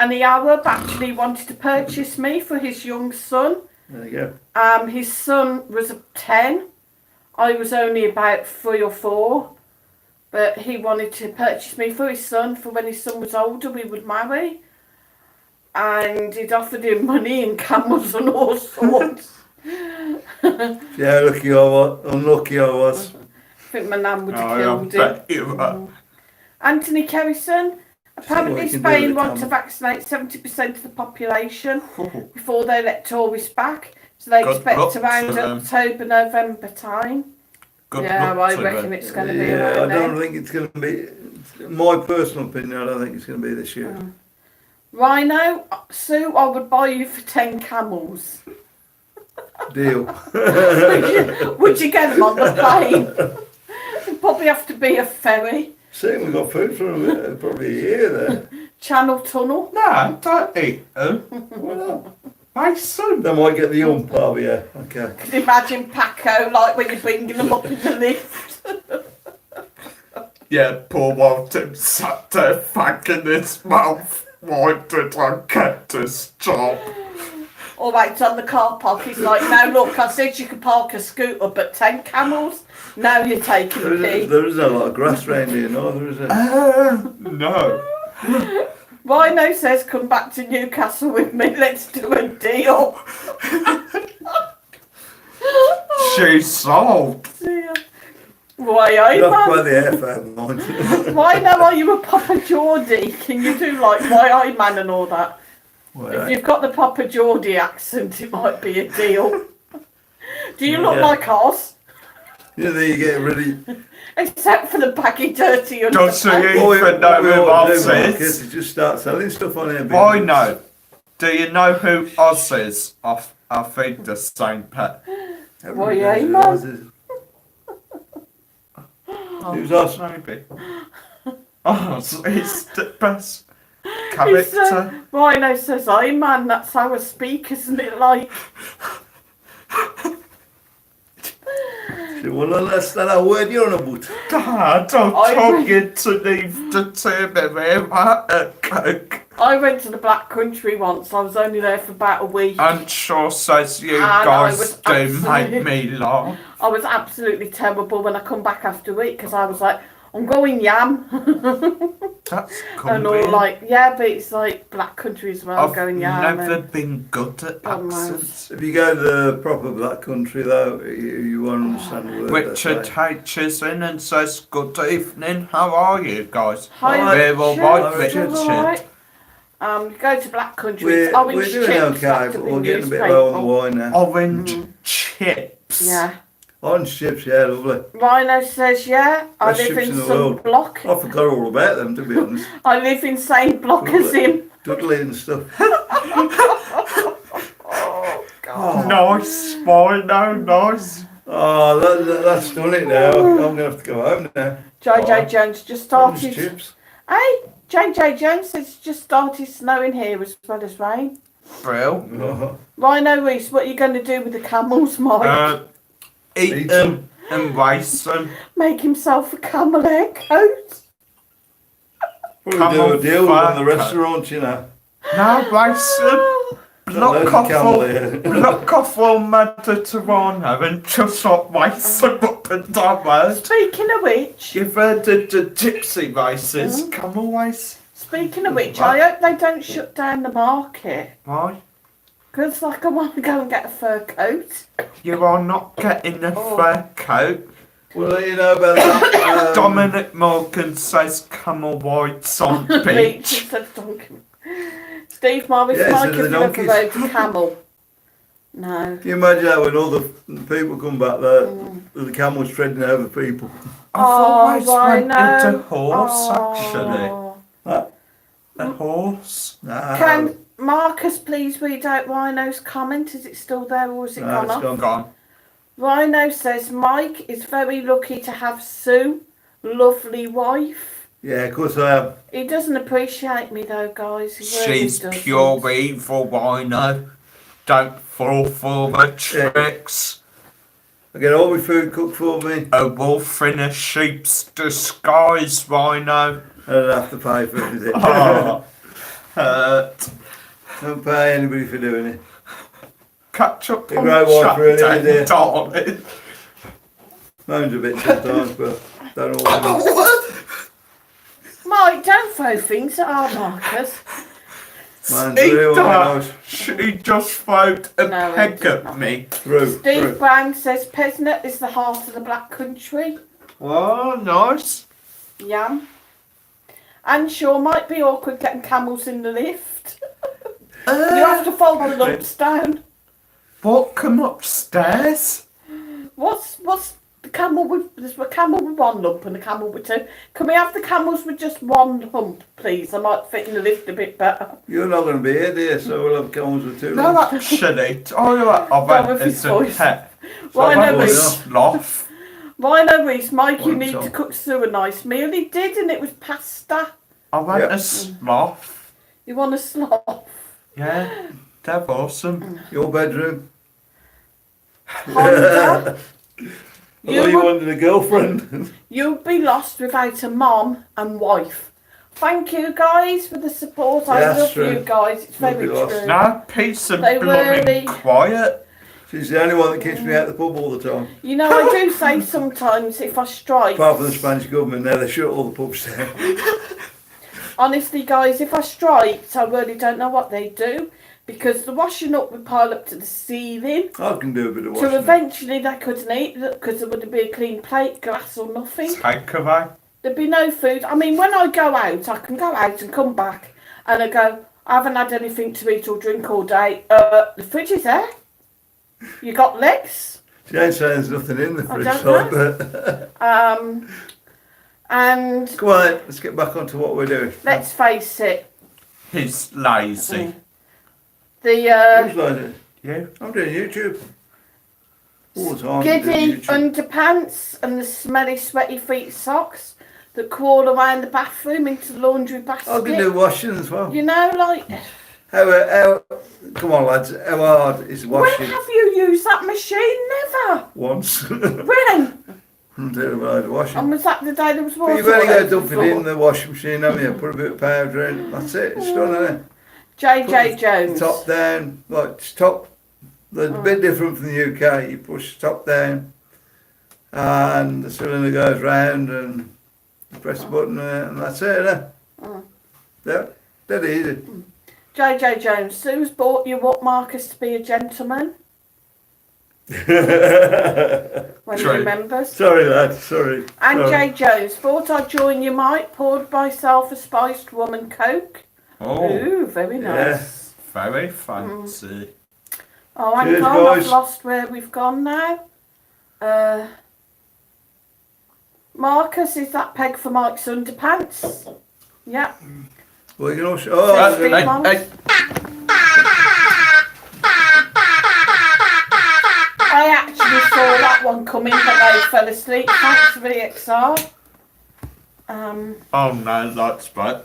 and the Arab actually wanted to purchase me for his young son. There you go. His son was 10. I was only about 3 or 4, but he wanted to purchase me for his son, for when his son was older we would marry. And he'd offered him money and camels and all sorts. Yeah, lucky I was. Unlucky I was. I think my nan would have I killed him. bet you were. Anthony Kerrison. Apparently you can do Spain with want to camel. vaccinate 70% of the population before they let tourists back. So they Good expect luck around to them. October, November time. Good Yeah, luck I to reckon them. it's going to be Yeah, I around then. don't think it's going to be. My personal opinion, I don't think it's going to be this year. Rhino, Sue, I would buy you for 10 camels. Deal. Would you get them on the plane? It'd probably have to be a ferry. See, we've got food for probably a year there. Channel Tunnel. No, don't eat them. Why not? Mason. They might get the ump, oh yeah, okay. Can you imagine Paco, like when you're bringing them up in the lift? Yeah, poor Walton sat there fag in his mouth. Why did I get this job? Or wait on the car park, he's like, no look, I said you could park a scooter, but 10 camels? Now you're taking a pee. There isn't a lot of grass around here, neither, is there? No. Rhino says, come back to Newcastle with me, let's do a deal. She's sold. Why are you, Not by man? the airfare, mind. Rhino, are you a Papa Geordie? Can you do like, why are you, man, and all that? If you've got the Papa Geordie accent, it might be a deal. Do you look Yeah. like Oz? Yeah, there you get ready. Except for the baggy, dirty under. Don't say What we even know who ought to Oz do, Marcus, is. is just start selling stuff on Airbnb. Why no? Do you know who Oz is? I feed the same pet. Why, yeah, Everybody man. knows it. Who's Oz? Maybe. Oz is the best It's, character. Rhino says, "Aye, man, that's how I speak, isn't it? Like, Well, let's not a word you're on about. Dad, I'm I- talking to leave the table without a coke. I went to the Black Country once. I was only there for about a week. And Shaw says you And I guys was do absolutely- make me laugh. I was absolutely terrible when I come back after a week because I was like, I'm going yam, That's cool. and all like, yeah, but it's like Black Country as well. I've Going yam. never and, been good at God knows. accents. If you go to the proper black country, though, you won't understand a word. Richard H is in and says, good evening, how are you guys? Hi, We're all Richard. right, Richard. Richard. Alright. Go to Black Country. We're, It's orange we're doing chips okay, wrapped but up we're in getting a bit newspaper. low on the wine now. Orange chips. Yeah. Orange chips, yeah, lovely. Rhino says, yeah, I Best live chips in in the some world. block. I forgot all about them, to be honest. I live in same block as him. Dudley and stuff. Oh, God. Nice, Rhino, nice. Oh, that's done it now. I'm going to have to go home now. JJ Jones just Orange started. chips. Hey, JJ Jones says it's just started snowing here as well as rain. Brill. Oh, Rhino Reese, what are you going to do with the camels, Mike? Eat Eat them and race them. Make himself a camel hair coat? probably do a deal with fat the restaurant, you know. No, race them. Loads Block of off camel all, here. block off all Mediterranean and just not race them up and down road. Speaking of which, You've heard the gypsy races, camel race. speaking of which, I hope they don't shut down the market. Why? Because, like, I want to go and get a fur coat. You are not getting a Oh. fur coat. We'll let you know about that. Dominic Morgan says camel whites on Beach beach. instead of donkey. Steve Morris, Yeah, Mike, so have the you ever donkeys. rode a camel? No. Can you imagine that when all the people come back there, the camels treading over people? I've always wanted Rhino. a horse, actually. Oh. A horse. Nah, Can Marcus please read out Rhino's comment? Is it still there or is it no, gone it's off? gone. Gone. Rhino says Mike is very lucky to have Sue, lovely wife. Yeah, of course I am. He doesn't appreciate me though, guys. He really She's doesn't. pure evil, Rhino. Don't fall for the tricks. I get all my food cooked for me. A wolf in a sheep's disguise, Rhino. I don't have to pay for anything. Oh, hurt. Don't pay anybody for doing it. Catch up You're on right, chat, wife, really, then, dear. darling. Moans a bit sometimes, but don't always. Mike, don't throw things at our Marcus. Moans Eat really that. nice. She just throwed a No, peg it's at not. me. Through. Steve Brown says Pesnett is the heart of the Black Country. Oh, nice. Yam. And sure might be awkward getting camels in the lift. You have to fold the lumps down. What, come upstairs? What's the camel with? There's a camel with one lump and a camel with two. Can we have the camels with just one hump, please? I might fit in the lift a bit better. You're not going to be here, dear, so we'll have camels with two. No, lumps. actually, I went Dorothy's as a voice. pet. Well, I I know went we- sloth. Rhino Reese, Mike, you One need top. to cook Sue a nice meal. He did, and it was pasta. I want Yep. a sloth. You want a sloth? Yeah, they're awesome. Your bedroom. Honda, I thought you wanted a girlfriend. you'd be lost without a mom and wife. Thank you guys for the support. I Yes, love true. you guys. It's You'll very be lost. true. Now, peace and They bloody really- quiet. She's the only one that keeps me out the pub all the time. You know, I do say sometimes if I strike, Apart from the Spanish government, there they shut all the pubs down. honestly, guys, if I striked, I really don't know what they do because the washing up would pile up to the ceiling. I can do a bit of washing. So eventually they couldn't eat because there wouldn't be a clean plate, glass or nothing. Takeaway. There'd be no food. I mean, when I go out, I can go out and come back and I go, I haven't had anything to eat or drink all day. The fridge is there. You got legs. She ain't saying there's nothing in the I fridge don't like that. And Come on, let's get back onto what we're doing. let's face it, He's lazy. the Who's like it? You? I'm doing YouTube. All the time. I'm giddy doing YouTube. underpants and the smelly, sweaty feet socks that crawl around the bathroom into the laundry basket. I can do washing as well. You know, like, How, come on lads, how hard is when washing? have you used that machine? Never. Once. When? I'm doing a load of washing. And was that the day there was water? But you've only got to all over dump the it in floor? the washing machine, haven't you? Put a bit of powder in, that's it, it's done, isn't it? JJ Put Jones. the top down, like top, a bit different from the UK. You push the top down and the cylinder goes round and you press the button and that's it, isn't it? Yeah, dead easy. JJ Jones. Sue's brought you up, Marcus, to be a gentleman. When he True. remembers. Sorry lad, sorry. And sorry. Jay Jones. Thought I'd join you, Mike. Poured myself a spiced rum and coke. Oh, Ooh, very nice. very fancy. Oh, hang Cheers, on. guys. I've lost where we've gone now. Marcus, is that peg for Mike's underpants? Yeah. Well, you can also, oh, Says yeah. Big Mum. I actually saw that one coming, but they fell asleep. Thanks for the XR. Oh no, that's bad.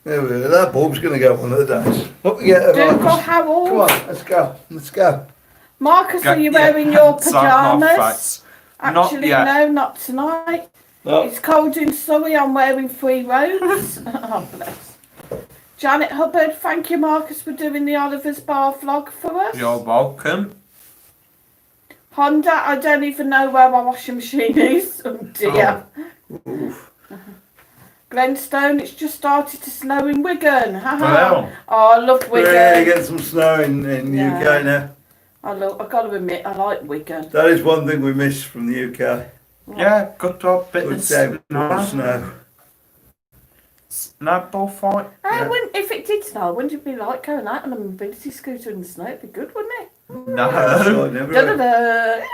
There we go. That bulb's going to go one of the days. Up we get it, Dougal Marcus. Howell. Come on, let's go. Let's go. Marcus, are you wearing your hands off my pyjamas? face. Not Actually, yet. no, not tonight. No. It's cold in Surrey. I'm wearing 3 robes. Oh, bless. Janet Hubbard, thank you, Marcus, for doing the Oliver's Bar vlog for us. You're welcome. Honda, I don't even know where my washing machine is. Oh dear. Oof. Glenstone, it's just started to snow in Wigan. Well. Oh, I love Wigan. Yeah, you get some snow in Yeah. UK now. I've got to admit, I like Wigan. That is one thing we miss from the UK. Yeah, good job. Bit Good of day, snow. snow. Snowball fight. Yeah. If it did snow, wouldn't it be like going out on a mobility scooter in the snow? It'd be good, wouldn't it? No. So I never Da-da-da.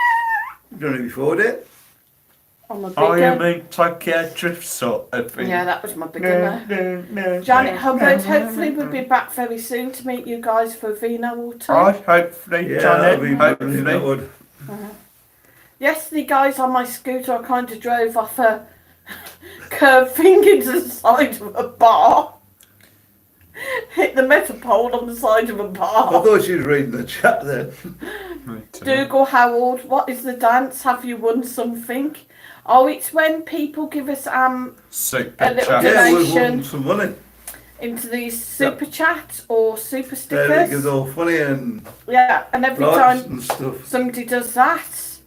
done it before, did On my Oh, you bigger. mean Tokyo Drift sort of thing? Yeah, that was my bigger. No. Janet Hubbard, hopefully we'll be back very soon to meet you guys for Vino Water. Right, hopefully, Yeah, Janet, that'll be brilliant, that hopefully. would. Yesterday, guys, on my scooter, I kind of drove off a curved thing into the side of a bar. Hit the metal pole on the side of a I bar. thought she was reading the chat then. Me too. Dougal Howard, what is the dance? Have you won something? Oh, it's when people give us Super a little chat. Yeah, we've donation. won some money. into these super chat or super They stickers. think it's all funny and Yeah, and every likes time and stuff. somebody does that,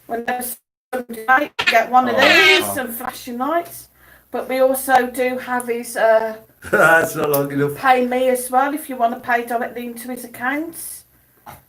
whenever somebody might get one of these and flashing lights. But we also do have his That's not long enough. pay me as well if you want to pay directly into his accounts.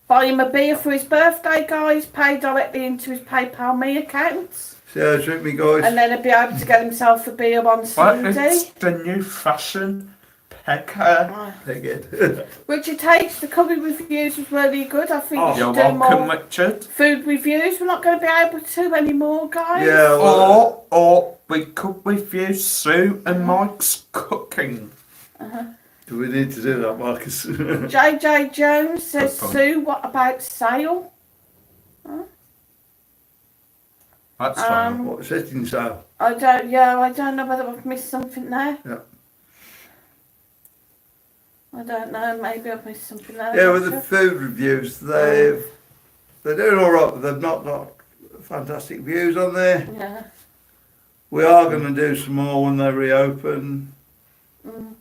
Buy him a beer for his birthday, guys. Pay directly into his PayPal me accounts. See how I treat me, guys. And then he'll be able to get himself a beer on What Sunday. is the new fashion pecker? Take it. Richard H, the curry reviews was really good. I think we You're should do welcome, more Richard. food reviews. We're not going to be able to anymore, guys. Yeah, well, Or we could review Sue and Mike's cooking. do we need to do that, Marcus? JJ Jones says, Good point. Sue, what about sale? That's fine. What, setting sail? I don't know whether I've missed something there. Yeah. I don't know, maybe I've missed something there. Yeah, I'm with not the sure. food reviews, they're doing all right, but they've not got fantastic views on there. Yeah. We are going to do some more when they reopen. Mm.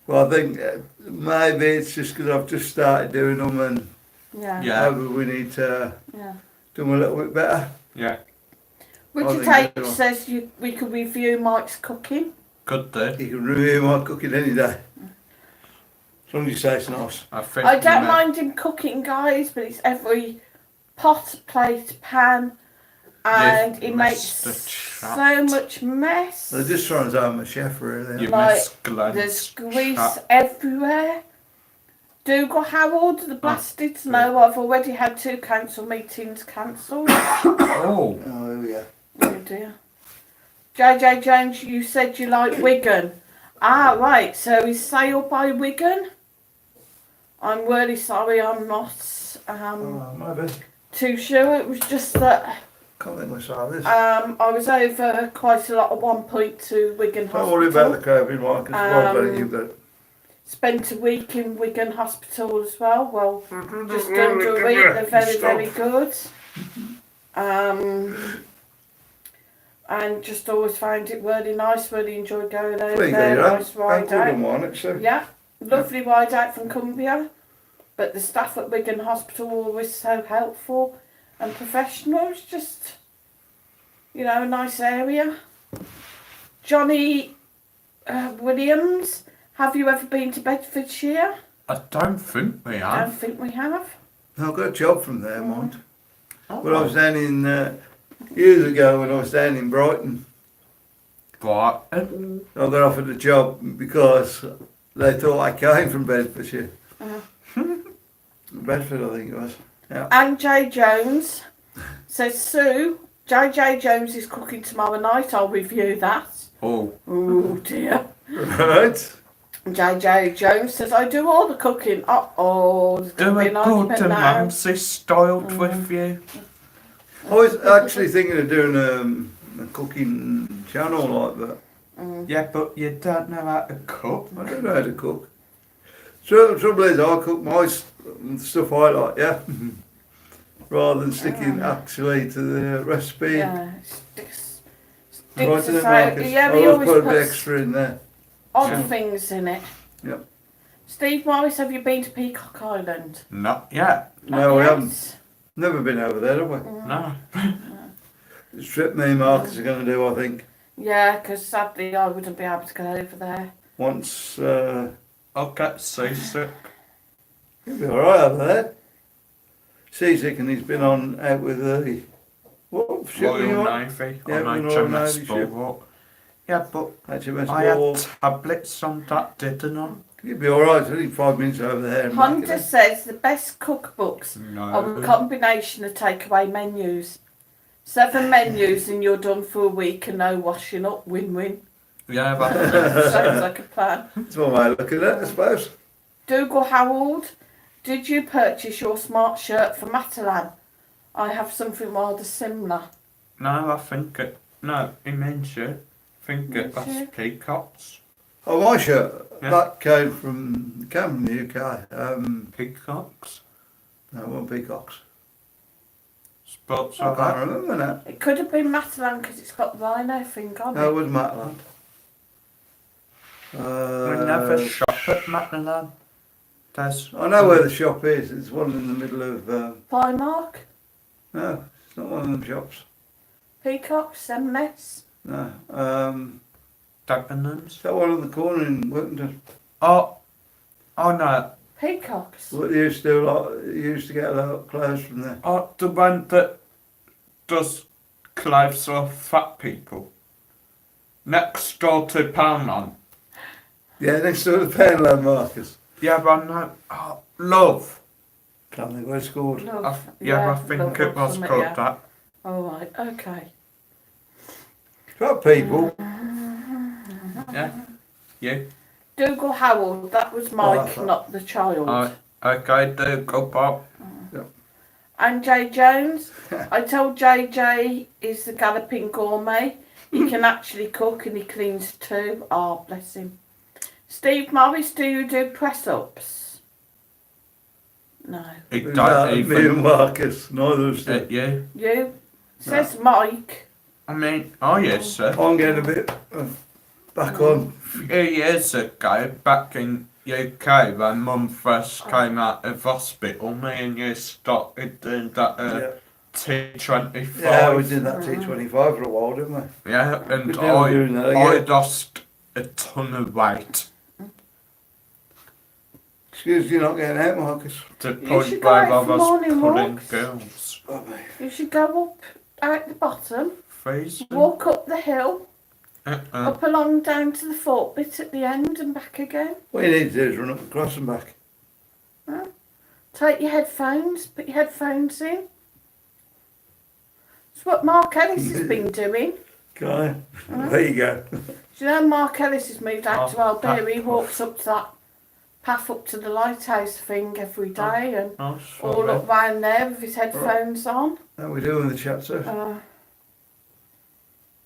Well, I think maybe it's just because I've just started doing them and Yeah. Yeah. maybe we need to Yeah. do them a little bit better. Yeah. Richard think H so. says we could review Mike's cooking. Good do. You can review my cooking any day. As long as you say it's nice. I think I you don't may- mind him cooking, guys, but it's every pot, plate, pan, and You've he makes missed a chat. so much mess. They're just trying to say I'm a chef, really. You Like, miss Glenn's There's grease chat. everywhere. Dougal Harold, the bastards know I've already had 2 council meetings cancelled. Oh. Oh, yeah. Oh dear. JJ Jones, you said you like Wigan. Ah, right, so is Sale by Wigan? I'm really sorry, I'm not Maybe. too sure. It was just that Can't think we saw this. I was over quite a lot at one point to Wigan Don't Hospital. worry about the COVID one, because well better you got. Spent a week in Wigan Hospital as well. Well, just under a week. They're very, very good. And just always found it really nice. Really enjoyed going over There you go, there. you Nice have. ride Good out. one, actually. Yeah, lovely ride out from Cumbria. But the staff at Wigan Hospital were always so helpful and professional. It's just, you know, a nice area. Johnny Williams, have you ever been to Bedfordshire? I don't think we I don't have. think we have. I got a job from there, mind. Oh, When I was down in, years ago when I was down in Brighton, Right. I got offered a job because they thought I came from Bedfordshire. Bedford, I think it was. Yeah. And Jay Jones says, Sue, JJ Jones is cooking tomorrow night. I'll review that. Oh. Oh dear. Right. JJ Jones says, I do all the cooking. Uh-oh, there's going Do to be a an argument Gordon now. Ramsay styled with you. I was actually thinking of doing a cooking channel like that. Yeah, but you don't know how to cook. I don't know how to cook. So the trouble is, I cook my stuff I like, yeah, rather than sticking actually to the recipe. Yeah, sticks Right to in the say, markets. yeah, I he always always put a bit puts extra in there. odd Yeah. things in it. Yep. Steve Morris, have you been to Peacock Island? Not yet. No, we Not haven't. yet. Never been over there, have we? No. It's a trip me and Marcus are going to do, I think. Yeah, because sadly I wouldn't be able to go over there. Once, I'll get seasick. he'll be alright over there. Seasick, and he's been on out with the, what ship were you Royal on? Navy Yeah, on Royal HMS Navy ship. Bulwark. Yeah, but HMS I had Ball. tablets on that, didn't I? He'll be alright, it's only 5 minutes over there. and back, Hunter isn't it? says the best cookbooks are a No. combination of takeaway menus. 7 menus and you're done for a week and no washing up. Win-win. Yeah, but Sounds like a plan. That's one way of looking at it, I suppose. Dougal Harold, did you purchase your smart shirt for Matalan? I have something rather similar. no, I think it. No, he means you. I think it was Means you? peacocks. Oh, my shirt, Yeah. that came from the UK. Peacocks. No, it wasn't peacocks. Spots I of can't that. remember now. It could have been Matalan because it's got the rhino thing on No, it it. was Matland. We never shop at Macmillan. There's. I know where the shop is. It's one in the middle of. Primark, No, it's not one of them shops. Peacocks, M&S. No. Dagenhams. Is that one on the corner in Workington? Oh no. Peacocks. What they used to do, like, you used to get a lot of clothes from there. Oh, the one that does clothes for fat people. Next door to Palman. Yeah, next to the Poundland Marcus. Yeah, but no. Oh, Love. Can't think what it's called. Love. Yeah, I think love it was something, called yeah. that. Alright, okay. Got people. Yeah. You. Dougal Harold, that was Mike, that's right. not the child. Okay, do go Bob. And Jay Jones, I told JJ he's the galloping gourmet. He can actually cook and he cleans too. Oh, bless him. Steve Morris, do you do press-ups? No. It Who's don't that? Me and even Marcus, neither of us do. you. You? Says Mike. I mean, oh yes, sir. I'm getting a bit back on. A few years ago, back in UK, when Mum first came out of hospital, me and you started doing that Yeah. T25. Yeah, we did that T25 for a while, didn't we? Yeah, and We're never doing that I again. lost a ton of weight Excuse you not getting out, Marcus. to the You point should where go I out for was morning pulling walks. girls. Oh, mate. You should go up out the bottom, Freezing. walk up the hill, Uh-uh. up along down to the fort bit at the end and back again. What you need to do is run up across and back. Take your headphones, put your headphones in. It's what Mark Ellis has been doing. Okay. There you go. Do you know Mark Ellis has moved out to Oh, Albury? He that- walks up to that path up to the lighthouse thing every day and Oh, all sorry. up round there with his headphones on. How we doing with the chat, sir?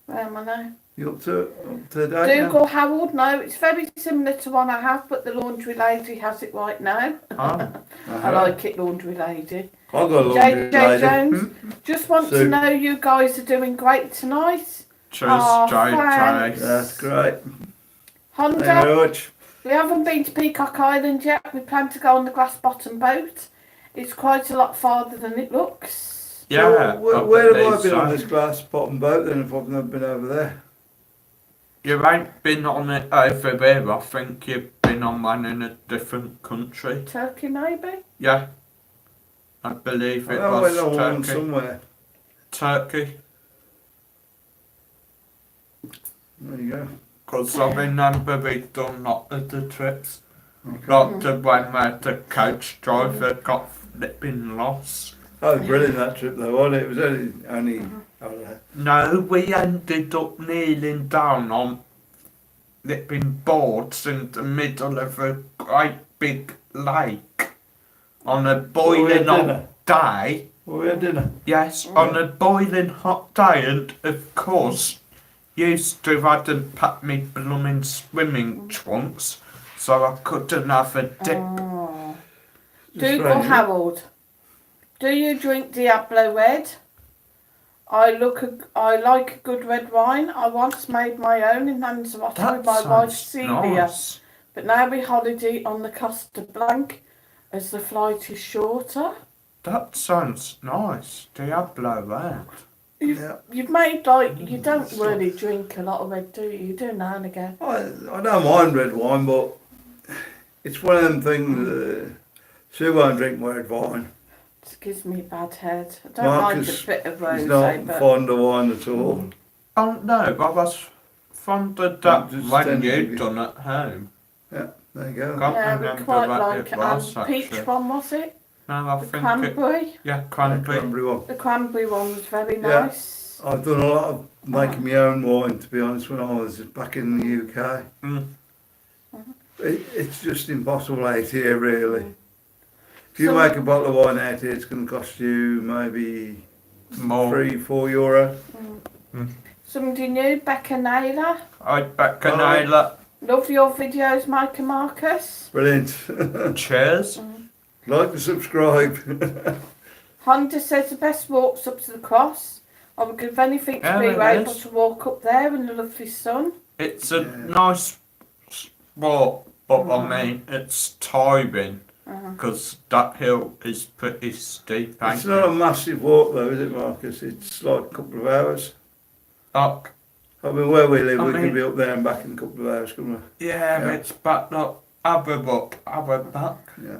Where am I now? You up to date now? Dougal Harold, no, it's very similar to one I have, but the laundry lady has it right now. Oh, I Uh-huh. like it, laundry lady. I've got a laundry JJ lady. Jones, just want to Sue. know you guys are doing great tonight. cheers, Oh, JJ. thanks. That's great. Thank you Honda, very much. we haven't been to Peacock Island yet. We plan to go on the glass bottom boat. It's quite a lot farther than it looks. Yeah, So, where have I believe been on so. this glass bottom boat then if I've never been over there? You ain't been on it over there. I think you've been on one in a different country. Turkey, maybe? Yeah, I believe it I was went on one Turkey. somewhere. Turkey, There you go. because I remember we'd done lot of the trips. Okay. Like the one where the coach driver got flipping lost. That was brilliant, that trip though, wasn't it? It was only I don't know. No, we ended up kneeling down on flipping boards in the middle of a great big lake on a boiling dinner? hot day. Well, we had dinner. Yes, on a boiling hot day, and of course, used to hadn't packed me blooming swimming trunks, so I couldn't have a dip. Oh. Just Dougal rang you. Harold, do you drink Diablo Red? I like a good red wine. I once made my own in Lanzarote That with my wife sounds Celia. nice. But now we holiday on the Costa Blanc as the flight is shorter. That sounds nice. Diablo Red. Yeah. You've made like, you don't really drink a lot of red, do you? You do now and again. I don't mind red wine, but it's one of them things. Sue won't drink red wine. It gives me a bad head. I don't mind Marcus a bit of He's rosé, not but fond of wine at all. Oh no, I was fond of that Just when tend to you'd be- done at home. There you go. Can't yeah, we remember quite what like it it. was, Peach actually. one, was it? No, I The think it, cranberry? yeah, cranberry. Cranberry one. The cranberry one was very Yeah. nice. I've done a lot of making my own wine, to be honest, when I was back in the UK. Mm. It's just impossible out here, really. If you So- make a bottle of wine out here, it's going to cost you maybe More. €3-4. Somebody new, Becca Naylor. I bet Canela. Love your videos, Mike and Marcus. Brilliant. Cheers. Like and subscribe. Honda says the best walks up to the cross. I would give anything to Yeah, be it able is. to walk up there in the lovely sun. It's a Yeah. nice spot, but I mean, it's tiring because that hill is pretty steep. Ain't It's not a it? massive walk though, is it, Marcus? It's like a couple of hours. Like, I mean, where we live, I we mean- can be up there and back in a couple of hours, couldn't we? yeah, Yeah. it's back up, have a up, have a back. Yeah.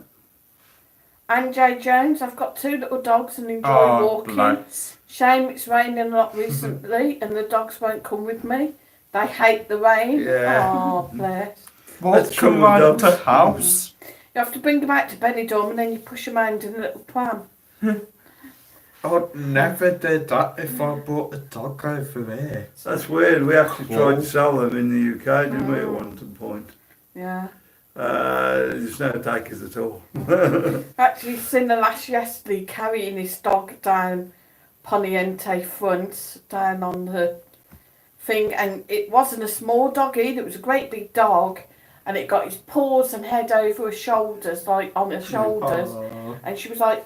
And Jay Jones, I've got 2 little dogs and enjoy Oh, walking. bless. Shame it's raining a lot recently and the dogs won't come with me. They hate the rain. Yeah. Oh, bless. Walk Let's come around with the dogs. house. You have to bring them out to Benidorm and then you push them around in a little pram. I'd never did that if I brought a dog over here. That's weird. We actually tried Whoa. to sell them in the UK, didn't we, at one point? Yeah. There's no takers at all. Actually seen a lass yesterday carrying his dog down Poniente front, down on the thing, and it wasn't a small dog either, it was a great big dog, and it got his paws and head over her shoulders, like on her shoulders, and she was like,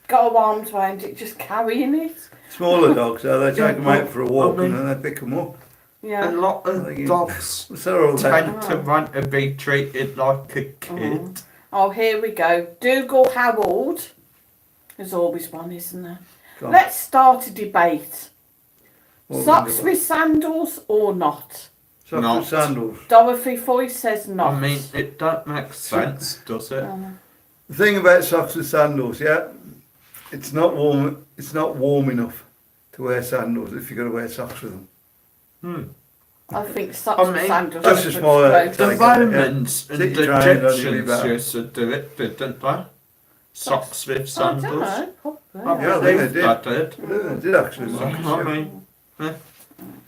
got her arms around it, just carrying it. Smaller dogs, so they take them but, out for a walk I mean, and then they pick them up. A Yeah. lot of Like you- dogs So they're all tend to want to be treated like a kid. Oh, here we go. Dougal Harold. There's always one, isn't there? Go on. Let's start a debate. What Socks we do? with sandals or not? Socks Not. with sandals. Dorothy Foy says not. I mean, it don't make sense, does it? The thing about socks with sandals, yeah, it's not warm. It's not warm enough to wear sandals if you're going to wear socks with them. I think socks I with mean, sandals. that's are just good my- to The go. Like, Romans and Sit the your trained on your Egyptians back. used to do it, didn't they? Socks with I don't sandals. know. Probably. I Yeah, I think believe they they did. Yeah, they did actually. So, Marcus, I yeah. mean,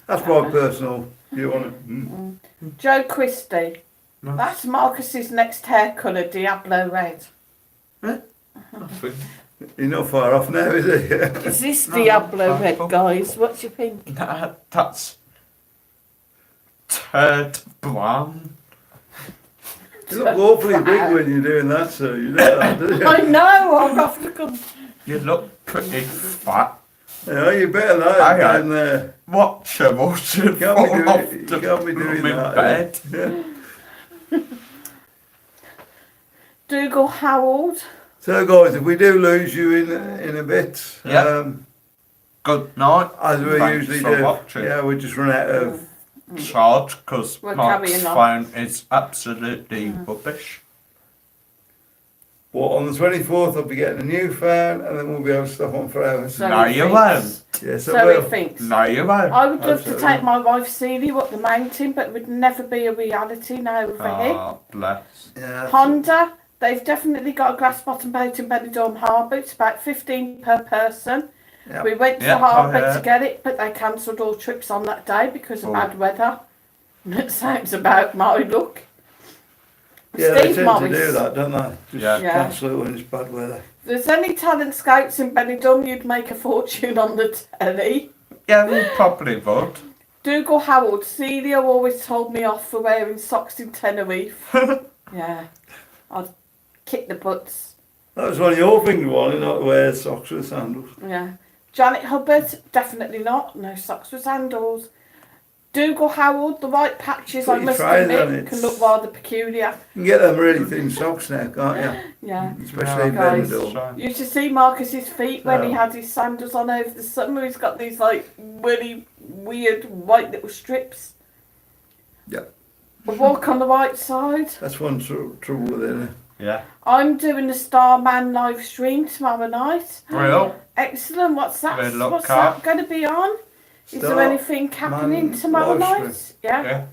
That's my personal view on it. Mm. Joe Christie. no, That's Marcus's next hair colour, Diablo Red. I think He's not far off now, is he? Is this No, Diablo Red, purple. guys? What do you think? that's turd brown. You look awfully big when you're doing that, so you know that, do you? I know, I'll have to come. You look pretty fat. Yeah, you better know Aye, aye. down there. Watch her, watch her You can't fall be off doing, you the can't be doing blooming that. bed. Yeah. Dougal Harold. So guys, if we do lose you in a bit, Yeah. Good night. as we Thanks usually for do, watching. yeah, we just run out of. Charge because We're Mark's carrying phone is absolutely rubbish. But on the 24th, I'll be getting a new phone, and then we'll be able to stop on for hours. So No, he you thinks. won't. Yes, I So will. he thinks. No, you won't. I would love to Absolutely. take my wife Celia up the mountain, but it would never be a reality now over here. Oh, bless. Yeah. Honda, they've definitely got a glass bottom boat in Benidorm Harbour. It's about 15 per person. Yeah. We went to Yeah, the harbour I heard. to get it, but they cancelled all trips on that day because of Oh. bad weather. That sounds about my luck. Yeah, they Steve tend Morris. to do that, don't they? Just Yeah. Yeah. cancel it when it's bad weather. If there's any talent scouts in Benidorm, you'd make a fortune on the telly. Yeah, we probably would. Dougal Harold, Celia always told me off for wearing socks in Tenerife. Yeah, I'd kick the butts. That was one of your things, one, not to wear socks with sandals. Yeah. Janet Hubbard, definitely not. No socks with sandals. Dougal Harold, the white patches, I Put your must trousers admit, on, can it's- look rather peculiar. You can get them really thin socks now, can't Yeah. you? Especially in Guys. Benidorm. You should see Marcus's feet when he No. had his sandals on over the summer. He's got these like really weird white little strips. Yeah. A walk on the right side. That's one trouble with it. Yeah. I'm doing the Starman live stream tomorrow night. Real. Excellent. What's that? We'll look What's up. that going to be on? Is there Starman anything happening tomorrow live night? Yeah. Yeah.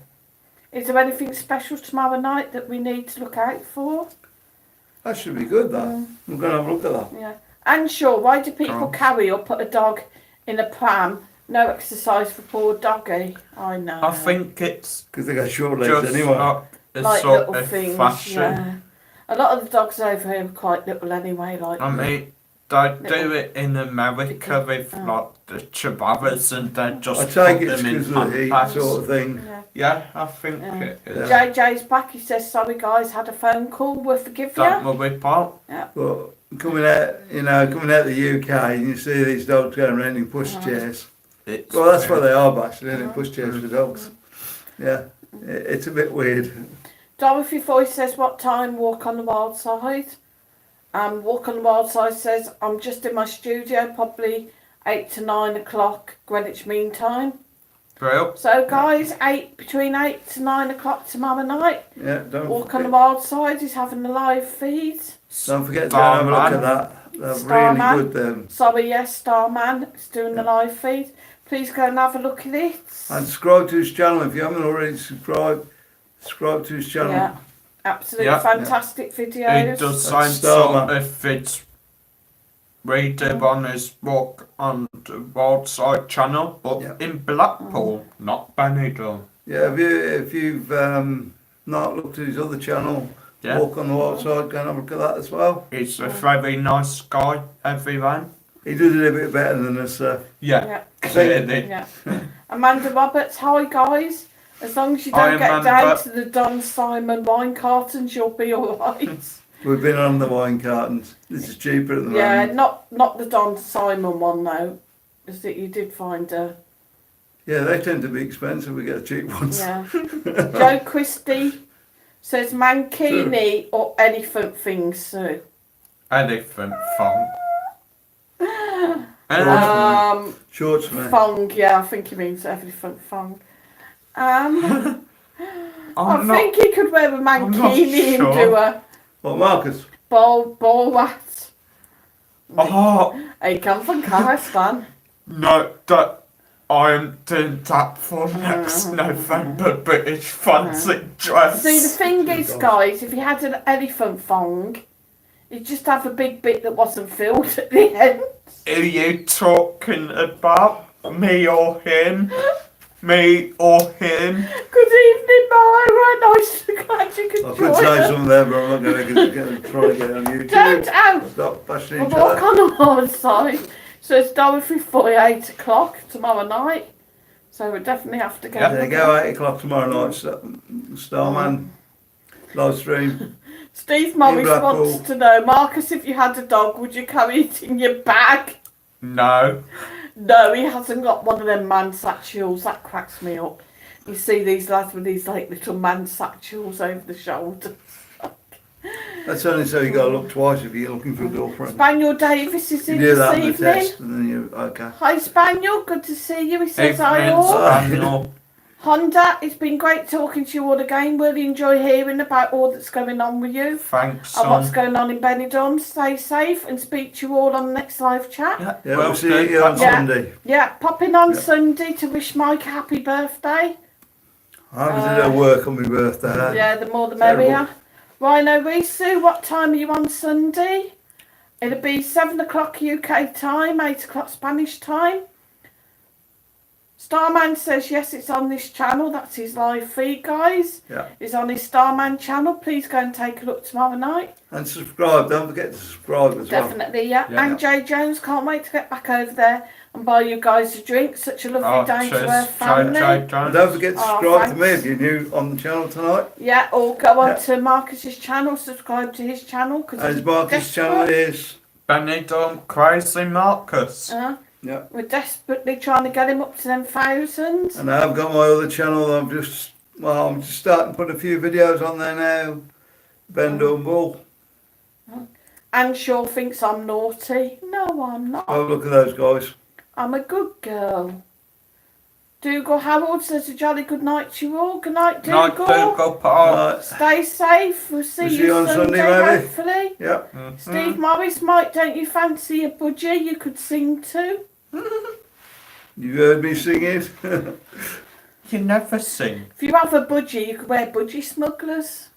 Is there anything special tomorrow night that we need to look out for? That should be good, that. I'm going to have a look at that. Yeah. And sure, why do people Go on. carry or put a dog in a pram? No exercise for poor doggy. I know. I think it's Because they got short legs just anyway. like a like sort little of things. fashion. Yeah. A lot of the dogs over here are quite little anyway. Like. I mean, they do it in America with Oh. like the chihuahuas and they just I take put it it's them in because of the heat handbags. sort of thing. Yeah. Yeah, I think Yeah. it is. Yeah. JJ's back. He says, "Sorry guys, had a phone call. We'll forgive Don't you." worry, Paul. But coming out the UK, and you see these dogs going around in pushchairs. It's Well, that's what they are, basically, isn't it? Pushchairs for dogs. Yeah, it's a bit weird. Dorothy Foy says, "What time? Walk on the wild side." Walk on the wild side says, "I'm just in my studio, probably 8 to 9 o'clock Greenwich Mean Time." real. So guys, between 8 to 9 o'clock tomorrow night. Yeah, Walk on the wild side is having a live feed. don't forget to go and have a look at that. They're Starman. really good. Sorry, yes, Starman is doing the live feed. Please go and have a look at it. And subscribe to his channel if you haven't already subscribed. Subscribe to his channel. Yeah, absolutely Yeah. fantastic He videos. does That's sound Starman. sort of it's we do on his walk on the Wild Side channel, but Yeah. in Blackpool, not Benidorm. Yeah, if you've not looked at his other channel, Yeah. walk on the outside, go and have a look at that as well. He's a very nice guy, everyone. He does it a bit better than us, Yeah, Yeah. clearly. Yeah. Amanda Roberts, hi guys. As long as you Hi, don't get Amanda. down to the Don Simon wine cartons, you'll be alright. We've been on the wine cartons. This is cheaper at the Yeah, moment. not the Don Simon one though. Is that you did find Yeah, they tend to be expensive. We get the cheap ones. yeah. Joe Christie says mankini or elephant things, Sue. Elephant fong. Shorts for me. Fong, yeah, I think he means elephant fong. I think he could wear a mankini and do a What, Marcus? ball hat. Oh, He come from Kazakhstan. no, that I'm doing that for next November British fancy dress. See, the thing is, guys, if you had an elephant thong, you'd just have a big bit that wasn't filled at the end. Are you talking about me or him? Me or him? Good evening, Myra. Nice, glad you could I join could say us. something there, but I'm not going to try to get it on YouTube. Don't out. Stop bashing We'll each walk other. on the hard side. So it's Dorothy for 8 o'clock tomorrow night. So we definitely have to go. There you go, 8 o'clock tomorrow night, Starman, live stream. Steve Morris Blackpool. wants to know, Marcus, if you had a dog, would you carry it in your bag? No. No, he hasn't got one of them man satchels. That cracks me up. You see these lads with these like little man satchels over the shoulder. That's only so you got to look twice if you're looking for a girlfriend. Spaniel Davis is You in do that in this the evening. test and then you, okay. Hi Spaniel, good to see you. He says hi Evening, all. Spaniel. Honda, it's been great talking to you all again. Really enjoy hearing about all that's going on with you Thanks, and what's son. going on in Benidorm. Stay safe and speak to you all on the next live chat. Yeah, well, we'll see you on Yeah. Sunday. Yeah, popping on Yeah. Sunday to wish Mike a happy birthday. I haven't did work on my birthday. Yeah, the more the Terrible. merrier. Rhino Risu, what time are you on Sunday? It'll be 7 o'clock UK time, 8 o'clock Spanish time. Starman says yes, it's on this channel. That's his live feed, guys. Yeah. It's on his Starman channel. Please go and take a look tomorrow night. And subscribe, don't forget to subscribe as well. Definitely, yeah. Yeah. And Jay Jones, can't wait to get back over there and buy you guys a drink. Such a lovely day to our family. And don't forget to Oh, subscribe to me thanks. if you're new on the channel tonight. Yeah, or go on Yeah. to Marcus's channel, subscribe to his channel. Cause As he's Marcus' channel is. Benidorm Crazy Marcus. Yeah. We're desperately trying to get him up to them thousands. And I have got my other channel. I'm just starting to put a few videos on there now. Benidorm Bull. And Shaw thinks I'm naughty. No, I'm not. Have a look at those guys. I'm a good girl. Dougal Harold says a jolly good night to you all. Good night, Night, Dougal. Dougal Paul. Right. Stay safe. We'll see We'll see you you on Sunday, Sunday, maybe. hopefully. Yep. Steve Morris, Mike, don't you fancy a budgie you could sing to? You heard me sing it. You never sing. If you have a budgie, you could wear budgie smugglers.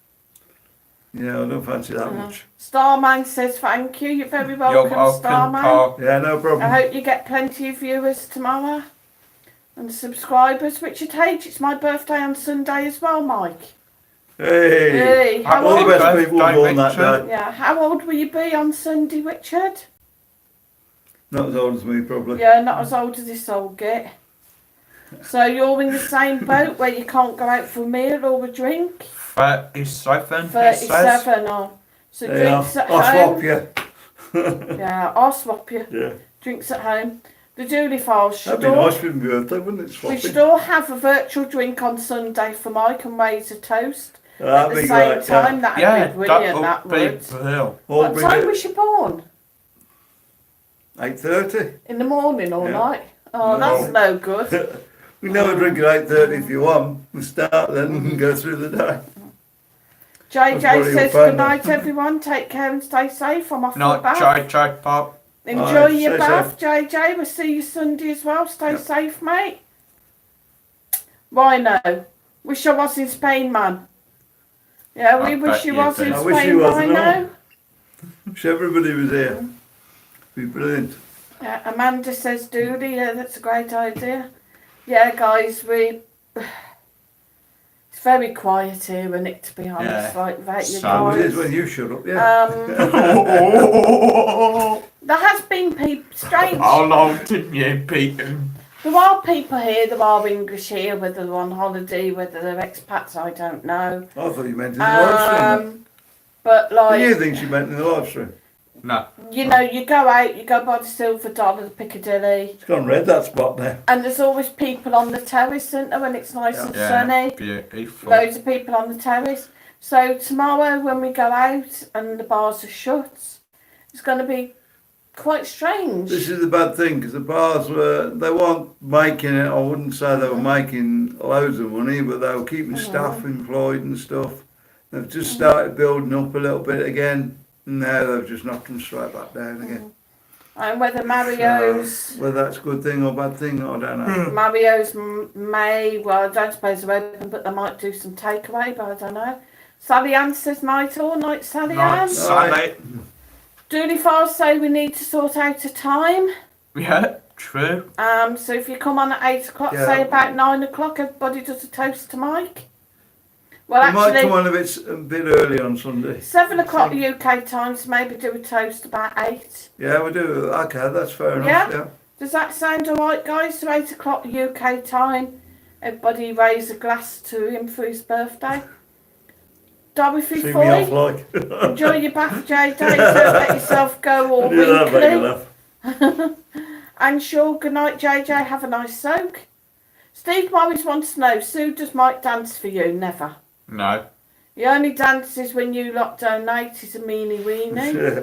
Yeah, I don't fancy that much. Starman says thank you. You're very You're welcome, welcome, Starman. Paul. Yeah, no I problem. hope you get plenty of viewers tomorrow and subscribers. Richard H, it's my birthday on Sunday as well, Mike. Hey. Hey, how All the old? best Birthday, people born that Richard. day. Yeah, how old will you be on Sunday, Richard? Not as old as me, probably. Yeah, not as old as this old git. So you're in the same boat where you can't go out for a meal or a drink? 37, it says. 37 or so There you are. drinks at I'll home. swap you. Yeah, I'll swap you. Yeah. Drinks at home. The Dooley Files That'd should be all nice for my birthday, wouldn't it? we Swapping. should all have a virtual drink on Sunday for Mike and raise a toast at That'd the be same great. time. That'd Yeah, be brilliant, that that would be would. brilliant. All What bring time it. was you born? 8:30. In the morning or Yeah. night? Oh, No. that's no good. We never drink at 8:30 if you want. We start then and go through the day. JJ That's what says you'll find good night everyone, take care and stay safe. I'm off for a Night, bath. Jai Pop. Enjoy Alright, your stay bath, JJ. We'll see you Sunday as well. Stay Yep. safe, mate. Rhino. Wish I was in Spain, man. Yeah, we I wish bet you you was do. in I wish Spain, you wasn't Rhino. Wish everybody was here. Be brilliant. Yeah, Amanda says Dooley, yeah, that's a great idea. Yeah, guys, it's very quiet here, and it, to be honest, Yeah. like without you So It is guys. when you shut up, yeah. There has been people strange. How long did you beat him? There are people here. There are English here, whether they're on holiday, whether they're expats, I don't know. I thought you meant in the live stream. But Do like, you think she meant in the live stream? No. you know, you go out, you go by the Silver Dollar, the Piccadilly, It's gone red, that spot there. and there's always people on the terrace, isn't there, when it's nice and Yeah. sunny. Beautiful. Loads of people on the terrace. So tomorrow when we go out and the bars are shut, it's going to be quite strange. This is the bad thing, because the bars they weren't making it, I wouldn't say they were making loads of money, but they were keeping staff employed and stuff. They've just started building up a little bit again, and now they've just knocked them straight back down again. And whether Mario's... So, whether that's a good thing or bad thing, I don't know. Mario's may, well, I don't suppose they're open, but they might do some takeaway, but I don't know. Sally Ann says night all, night Sally Night, Ann. Sally. Dooley Files say we need to sort out a time. Yeah, true. So if you come on at 8 o'clock, Yeah. say about 9 o'clock, everybody does a toast to Mike. Well, We might actually, come on a bit early on Sunday. 7 o'clock UK time, so maybe do a toast about 8. Yeah, we do. Okay, that's fair enough. Yeah. Yeah. Does that sound alright, guys? So 8 o'clock UK time, everybody raise a glass to him for his birthday. Dorothy See me off Foy, like. enjoy your bath, JD. Don't let yourself go all Do that, make you winkly. laugh. And sure, good night, JJ. Have a nice soak. Steve Morris wants to know, Sue, does Mike dance for you? Never. No. He only dances when you lot donate. He's a meanie weenie. Yeah.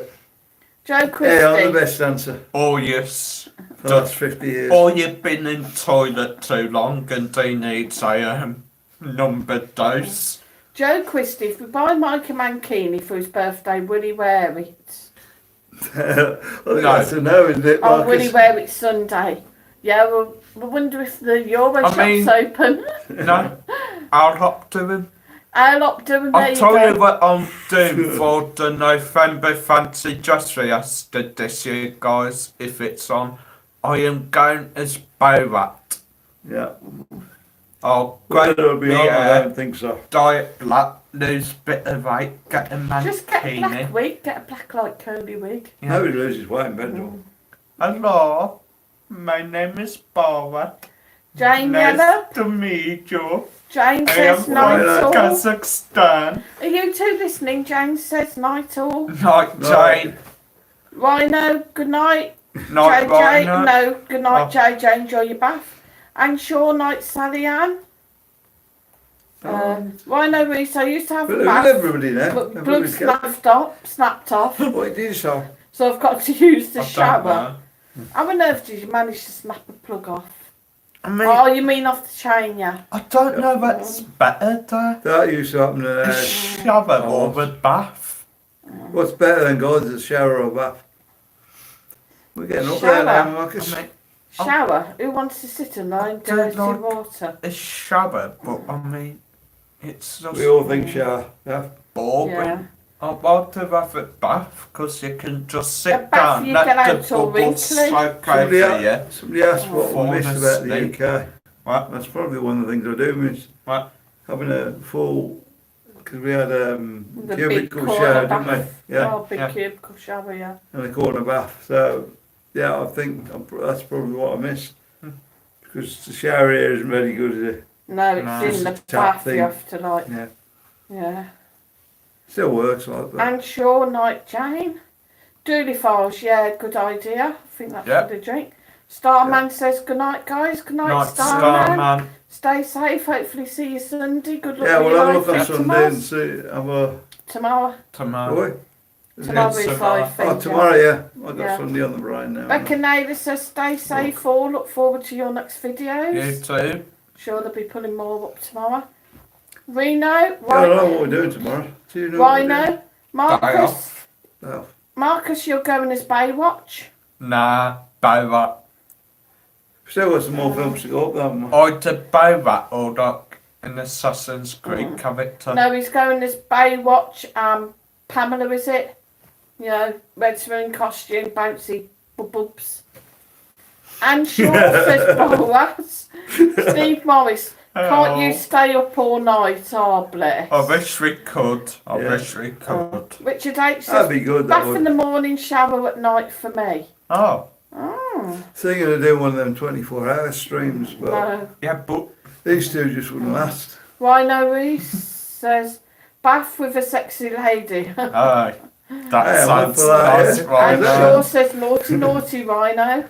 Joe Hey, I'm the Christie. best dancer Or yes. for the last 50 years. Or you've been in toilet too long and he needs a numbered dose. Joe Christie, if we buy Mike a mankini for his birthday, will he wear it? I think that's a no, isn't it, Oh, will he Marcus? wear it Sunday? Yeah, well, I wonder if the Euro shop's mean- open. No. I'll hop to him. I'll up to him, there I'll you tell go. you what I'm doing for the November Fancy Dress Fiesta this year, guys, if it's on. I am going as Borat. Yeah. I'll Whether grab it'll be the on, I don't think so. diet black, lose a bit of weight, get a Just get a black mankini. wig, get a black like Cody wig. Yeah. Nobody loses weight in Benidorm. Hello, my name is Borat. Jane Nice Yellow, to meet you. Jane I says am night from all. Kazakhstan. Are you two listening? Jane says night all. Night, Right. Jane. Rhino, good night. Night, JJ, Rhino. no, good night, Oh. JJ. Enjoy your bath. And sure night, Sally Ann. Rhino Reese, I used to have But a look bath, at everybody now. but plug Everybody's kept- snapped off, What did you say? so I've got to use the I don't shower. know. How on earth did you manage to snap a plug off? I mean, Oh, you mean off the chain, yeah? I don't know what's better though. That used to happen. A shower or a bath. What's better than guys, a shower or bath? We're getting up there Shower. now, Marcus. I mean, Shower? Who wants to sit in there in don't dirty like- water? a shower, but I mean, it's just We all think shower. Yeah. boring. Yeah. I'd rather have a bath because you can just A sit bath down, you let get the out all bubbles wrinkly. soak Somebody, over you. somebody asked what Fall we miss about the asleep. UK. What? That's probably one of the things I do miss. What? Having a full, because we had The big cubicle corner shower, didn't bath. we? Yeah, Oh, big Yeah. cubicle shower, yeah. and a corner bath. So, yeah, I think that's probably what I miss. Because the shower here isn't very good, is it? No, it's No. in the It's a tap bath thing. you have to like, Yeah. yeah. Still works like that. And sure night, Jane. Dooley Files, yeah, good idea. I think that's Yeah. for the drink. Starman says good night, guys. Good night, Night, Starman. Starman. Stay safe. Hopefully, see you Sunday. Good luck Yeah, with we'll your have a look on life Sunday and tomorrow. see. Have a. Tomorrow. Tomorrow. Boy. Tomorrow Yeah, is tomorrow. live Oh, feed, tomorrow, yeah. I've got Yeah. Sunday on the brain now. Becca Naylor says stay safe all. Look forward to your next videos. You too. Sure they'll be putting more up tomorrow. Reno, I don't know right, what we're doing tomorrow. Do you know what we're doing? Rhino, Marcus, off. Oh. Marcus, you're going as Baywatch. Nah, Borat. Still got some more films to go up, haven't we? I did Borat or like an Assassin's Creed character. No, he's going as Baywatch. Pamela, is it? You know, red swimming costume, bouncy bubs. And Shaw says Borat. Steve Morris. Can't you stay up all night? Oh, bless. I wish we could. I Yeah. wish we could. Richard H That'd says, be good, that bath in the would. morning, shower at night for me. Oh, Oh, Thinking of doing one of them 24-hour streams, but no. yeah, but these two just wouldn't last. Rhino Reese says, bath with a sexy lady. aye. Hey, That I'm sounds for that, nice, yeah. right And know. Shaw now. says, naughty, naughty, Rhino.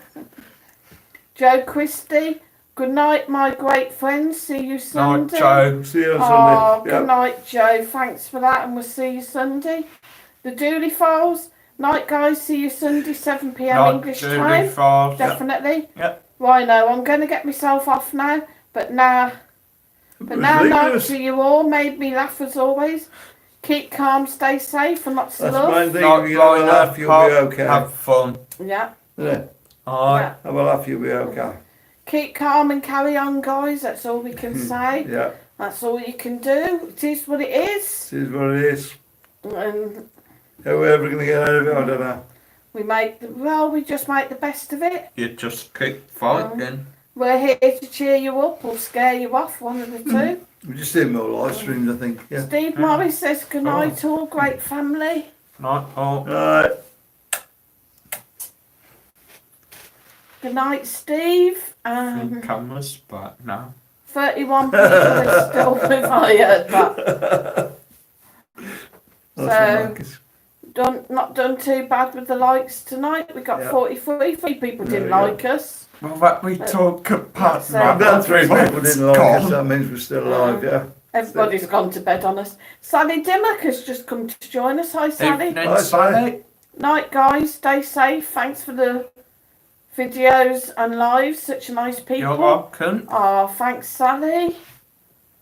Joe Christie, good night, my great friends. See you Night, Sunday. Joe. See you on Oh, Sunday. good Yep. night, Joe. Thanks for that, and we'll see you Sunday. The Dooley Files. Night, guys. See you Sunday, 7 p.m. Night, English Julie time. Ford. Definitely. Yep. Rhino, I'm going to get myself off now, but now, night Ridiculous. to you all. Made me laugh as always. Keep calm, stay safe, and lots of That's the main love. thing. Night, If you have a laugh, Rhino. you'll be okay. Have fun. Yeah. Yeah. Aye. Yeah. Have a laugh, you'll be okay. Keep calm and carry on, guys. That's all we can say. Yeah, That's all you can do. It is what it is. this is what it is. And How we're ever going to get out of it, I don't know. we just make the best of it. You just keep fighting. We're here to cheer you up or scare you off, one of the two. We just did more live streams, I think. Yeah. Steve Morris says good night, all great family. Night, all. Alright. Good night, Steve. Camera's back now. 31 people are still with I heard that. That's So- Marcus. Not done too bad with the likes tonight. We got Yeah. 43. 3 people There didn't we go. like us. Well, that we talk about that's, now. That three people didn't like us, Gone. that means we're still alive, yeah. Everybody's gone to bed on us. Sally Dimmock has just come to join us. Hi, Sally. Evening, Hi, Sally. Sally. Night, guys. Stay safe. Thanks for the videos and lives. Such nice people. You're welcome. Oh, thanks, Sally.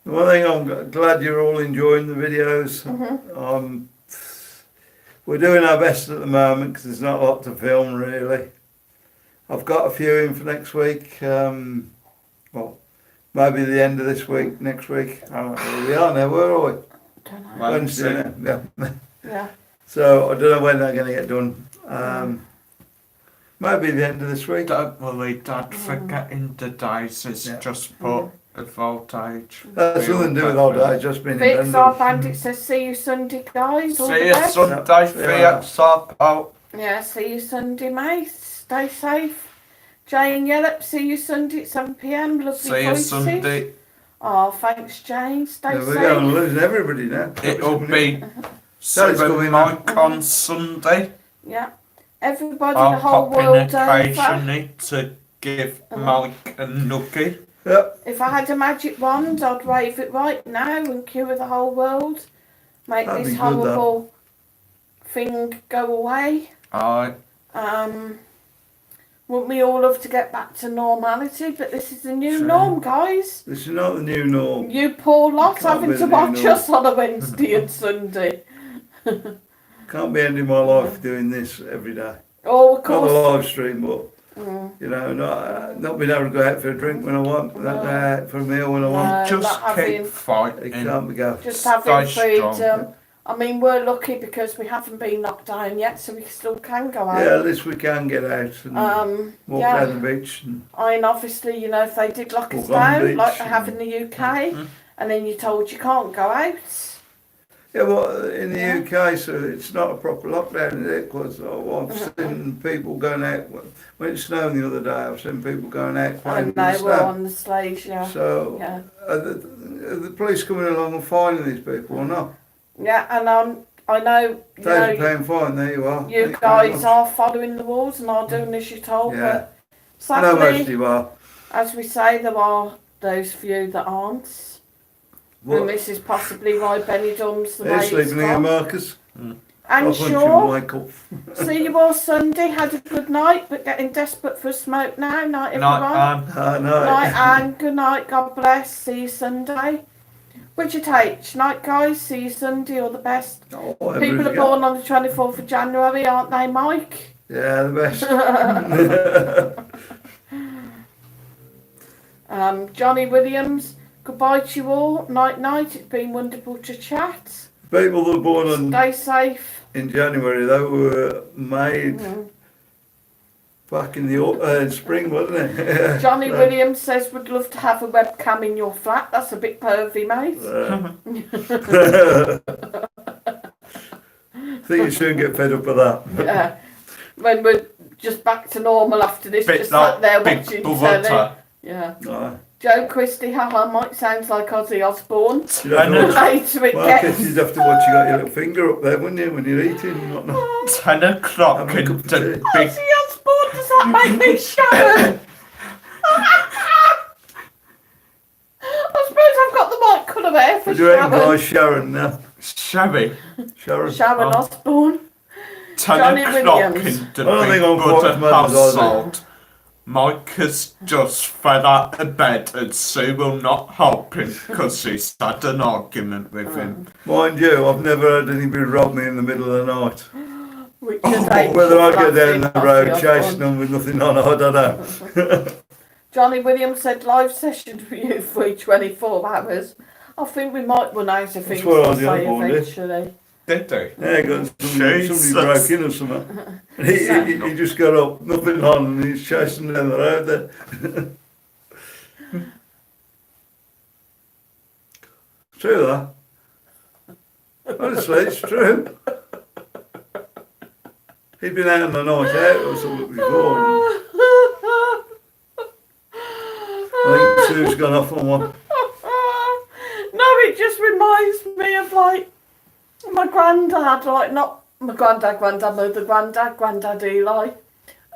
One thing, I'm glad you're all enjoying the videos. Mm-hmm. We're doing our best at the moment because there's not a lot to film really. I've got a few in for next week. Well, maybe the end of this week, next week. I don't know where we are now. Where are we? Don't know. Wednesday now. Yeah. Yeah. So I don't know when they're going to get done. Maybe the end of this week. Don't worry, Dad. Forgetting the days is Yeah. just put a voltage. That's nothing to do with old age, just been in Vix, our Benidorm. bandit says, see you Sunday, guys. All the See you best. Sunday, Yeah. Fiat out. Yeah, see you Sunday, mate. Stay safe. Jane Yellop, see you Sunday at 7 p.m. Lovely See you voices. Sunday. Oh, thanks, Jane. Stay Yeah, we're going to safe. lose everybody now. It'll be Daddy's 7 coming Mike on Sunday. Yeah. Everybody, the I'll whole pop in world over. occasionally to give Mike a nookie. Yep. If I had a magic wand, I'd wave it right now and cure the whole world. Make That'd this be good, that. horrible thing go away. Aye. Wouldn't we all love to get back to normality? But this is the new True. norm, guys. This is not the new norm. You poor lot Can't having be to the new watch norm. us on a Wednesday and Sunday. Can't be ending my life doing this every day. Oh, of Not a course. live stream, but Mm. you know, not being able to go out for a drink when I want, not go out for a meal when I want. No, Just not keep having- It fighting. can't be go. Just Stay having strong. freedom. I mean, we're lucky because we haven't been knocked down yet, so we still can go out. Yeah, at least we can get out and walk yeah. down the beach. And I mean, obviously, you know, if they did lock us Walk on the down, beach like they have and- in the UK, Mhm. and then you're told you can't go out. yeah, well, in the Yeah. UK, so it's not a proper lockdown, is it? Because I've Mm-hmm. seen people going out. When it snowed the other day, I've seen people going out I playing in know the we're snow. on the stage, yeah. So, Yeah. are the police coming along and finding these people or not? Yeah, and I know, you know, £1,000 fine, there you are. you guys are following the rules and are doing as you're told, Yeah. but I know most of sadly, you are. as we say, there are those few that aren't. What? And this is possibly why Benidorm's the They're way it's sleeping here, gone. Marcus. And I'll punch you and sure, wake up. see you all Sunday. Had a good night, but getting desperate for a smoke now. Night, everyone. Night, Anne. I know. Night, Anne. Good night. God bless. See you Sunday. Richard H. Night, guys. See you Sunday. All the best. Oh, People everybody's are born on the 24th of January, aren't they, Mike? Yeah, the best. Johnny Williams. Goodbye to you all. Night, night. It's been wonderful to chat. People that were born Stay safe. in January, they were made Mm. back in the spring, wasn't it? Johnny Williams says, would love to have a webcam in your flat. That's a bit pervy, mate. I think you soon get fed up with that. Yeah. When we're just back to normal after this, Bit just like sat there Big watching Brother. telly. Yeah. No. Joe Christie, haha, Mike sounds like Ozzy Osbourne. You'd have to The watch, later it well, I gets. guess you'd have to watch you got your little finger up there, wouldn't you, when you're eating and whatnot. 10 o'clock Have a cup and of the tea. big Ozzy Osbourne, does that make me Sharon? I suppose I've got the right colour hair for Would you reckon Sharon. by Sharon now? Shabby. Sharon. Sharon Oh. Osbourne. 10 Johnny o'clock Williams. in the I don't Big think I'm quite Brother as mad as I do. household. Mike has just fell out of bed and Sue will not help him because she's had an argument with him. Mind you, I've never had anybody rob me in the middle of the night. Which is a Whether I get down classic the road Ozzy chasing Osbourne. them with nothing on, I don't know. Johnny Williams said live session for you for 24 hours. I think we might run out of things what I to was the other say one, did. eventually. Did they? Yeah, got somebody Jesus. broke in or something. And he just got up, nothing on, and he's chasing down the road there. True that. Honestly, it's true. He'd been out on the night out or something before. I think Sue's gone off on one. No, it just reminds me of like my granddad, like not my grandmother, granddad Eli,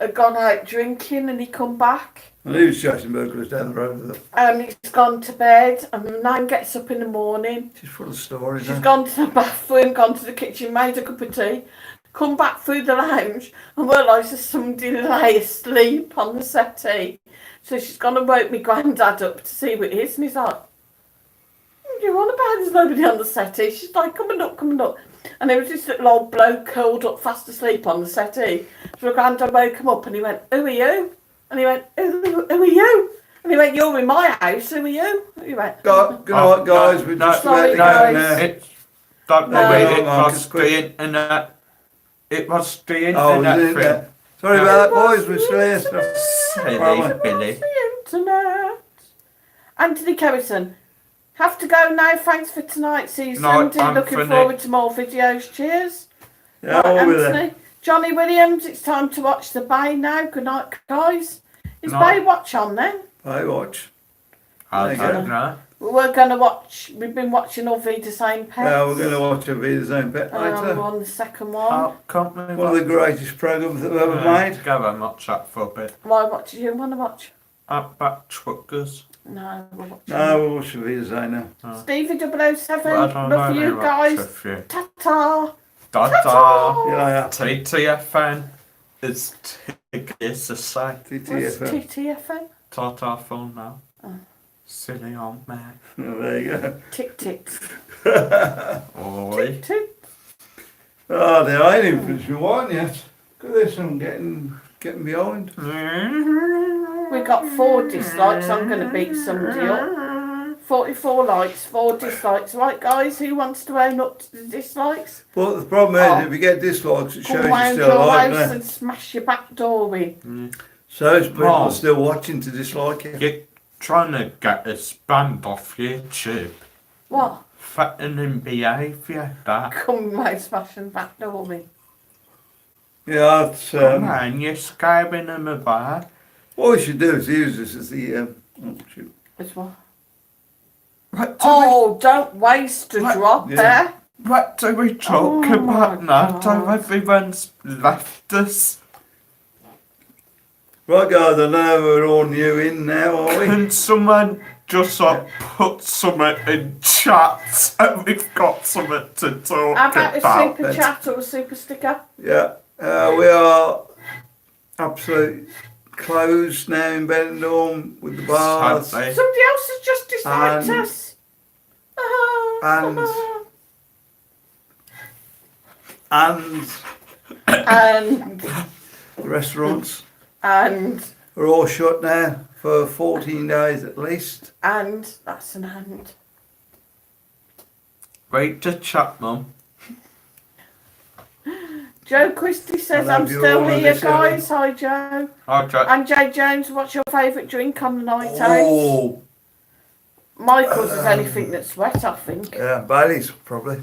had gone out drinking and he come back And he was chasing burglars down the road with her. and he's gone to bed and the nan gets up in the morning. She's full of stories. She's Huh? gone to the bathroom, gone to the kitchen, made a cup of tea, come back through the lounge and realised there's somebody lay asleep on the settee. So she's gone and woke me granddad up to see what it is and he's like, what are you on about? There's nobody on the settee. She's like, coming up. And there was this little old bloke curled up fast asleep on the settee. So my granddad woke him up and he went, who are you? And he went, who are you? And he went, you're in my house, who are you? And he went, Good night, guys. We're just sorry, letting guys. go now. It's don't No. worry, No, it Marcus, was quick. the internet. It was the Oh, internet is it thing. that? Sorry No. about that, boys. We're still here. Silly Right. Billy. the internet. Anthony Kerrison, have to go now. Thanks for tonight. See you No, Sunday. Looking Anthony. forward to more videos. Cheers. Yeah, Right, I'll be there. Anthony. Johnny Williams, it's time to watch the Bay now. Good night, guys. Is No. Baywatch on then? I watch. I There you don't know. We're going to watch, we've been watching All Be the Same Pets. Yeah, we're going to watch a Be the Same Pet We're later. on the second one. How can't we One of the greatest programmes that we've ever made. Go and watch that for a bit. Why, what do you want to watch? Outback Truckers. No, we're watching. No, we'll watch a Be the Same now. Stevie 007, I don't love know you much guys. of you. Ta-ta. Ta-ta. Yeah, TTFN is it's a say. What's TTFN. TTFN? Ta-ta for now. Oh. Silly old man. Oh, there you go. Tick ticks. Oi. Tick tick. Oh, dear, I ain't even finished my wine yet. Look at this, I'm getting behind. We got 4 dislikes. I'm going to beat somebody up. 44 likes, 4 dislikes. Right, guys, who wants to own up to the dislikes? But the problem is, Oh. if you get dislikes, it shows Come you're round still your alive, house innit? and smash your back door in. So is people Oh. still watching to dislike it. You're trying to get us banned off YouTube. What? Threatening behaviour, that. Come round smashing the back door in. Yeah, it's, Come on, you're scaring them about. what we should do is use this as the, oh shoot. It's what? What do, Oh, don't waste a What? drop Yeah. there. what do we talk Oh about my now? God. Everyone's left us. Right guys, I know we're all new in now, are we? Can someone just put something in chat and we've got something to talk How about a about? super chat or a super sticker? Yeah, we are absolutely closed now in Benidorm with the bars. Sadly. Somebody else has just disliked And- us. And and the restaurants and are all shut now for 14 days at least. and that's an and. Wait to chat, Mum. Joe Christie says, I know I'm you're still all on here, this, guys. Hi, Joe. Okay. And Jay Jones, what's your favourite drink on the night out? Oh, Michael's is anything that's wet, I think. Yeah, Bailey's probably.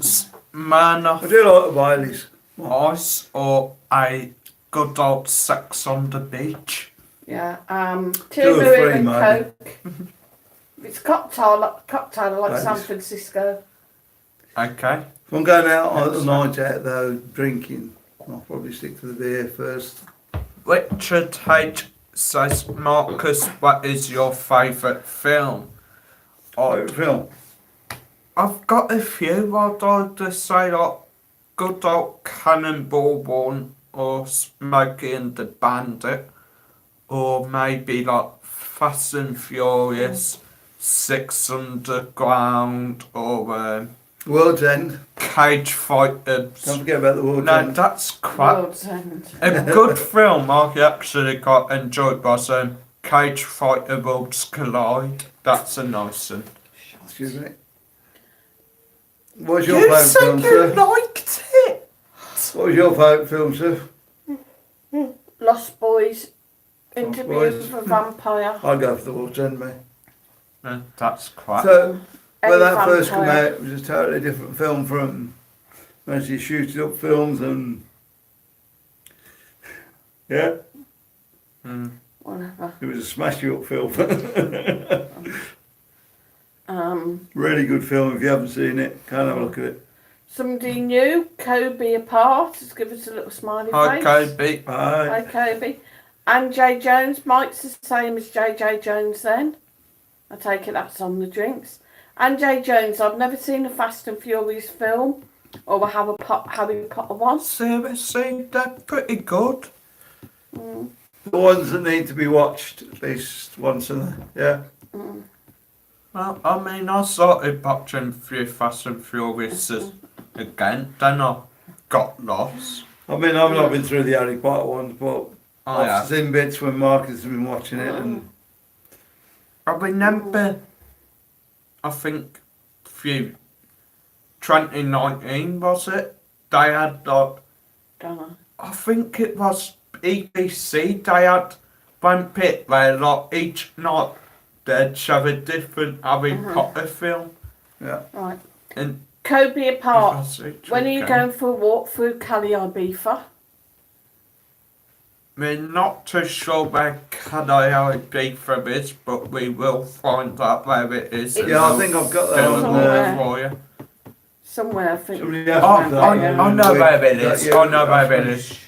man I of do like the Baileys. ice or a good old sex on the beach. Yeah. Two or Timu three, and maybe. Coke. If it's cocktail, I like Baileys. San Francisco. Okay. If I'm going out on the night out though, drinking, I'll probably stick to the beer first. Richard H says, Marcus, what is your favourite film? Favourite film? I've got a few. I'd either say like good old Cannonball One or Smokey and the Bandit, or maybe like Fast and Furious, Six Underground, or World's End. Cage Fighters. Don't forget about the World's No, End. that's crap. World's End. A good film I actually quite enjoyed was Cage Fighter Worlds Collide. That's a nice one. Excuse me. What's your You favourite said film, you sir? liked it. What was your favourite film, sir? Lost Boys. Interview Boys. with a Vampire. I'd go for the World's End, mate. No, that's crap. So, when A that first came Vampire. out, it was a totally different film from mostly shooting up films and yeah, Whatever. it was a smash you up film. Um, Really good film if you haven't seen it. Can't have a look at it. somebody new, Kobe apart. Just give us a little smiley Hi, face. Kobe. Aye. Hi, Kobe. And J Jones. Mike's the same as JJ Jones then. I take it that's on the drinks. And J Jones, I've never seen a Fast and Furious film or a Harry Potter one. Seriously, they're pretty good. The ones that need to be watched at least once in a yeah. Well, I mean, I started watching a few Fast and Furious again, then I got lost. I mean, I've not been through the Harry Potter ones, but I I've have. seen bits when Marcus has been watching it, and I remember, I think, few 2019 was it? They had like, Dunno. I think it was EBC. They had one pit where like each night they'd show a different Harry Potter film. yeah. Right. And Kobe apart. that's it, When are you okay. going for a walk through Cali Ibiza? We're not too sure where Ibiza is, but we will find out where it is. and Yeah, I we'll think I've got that do on it there. for you. Somewhere, I think. Somebody Oh, asked me that, I know where it that is. you I know where asked it me is.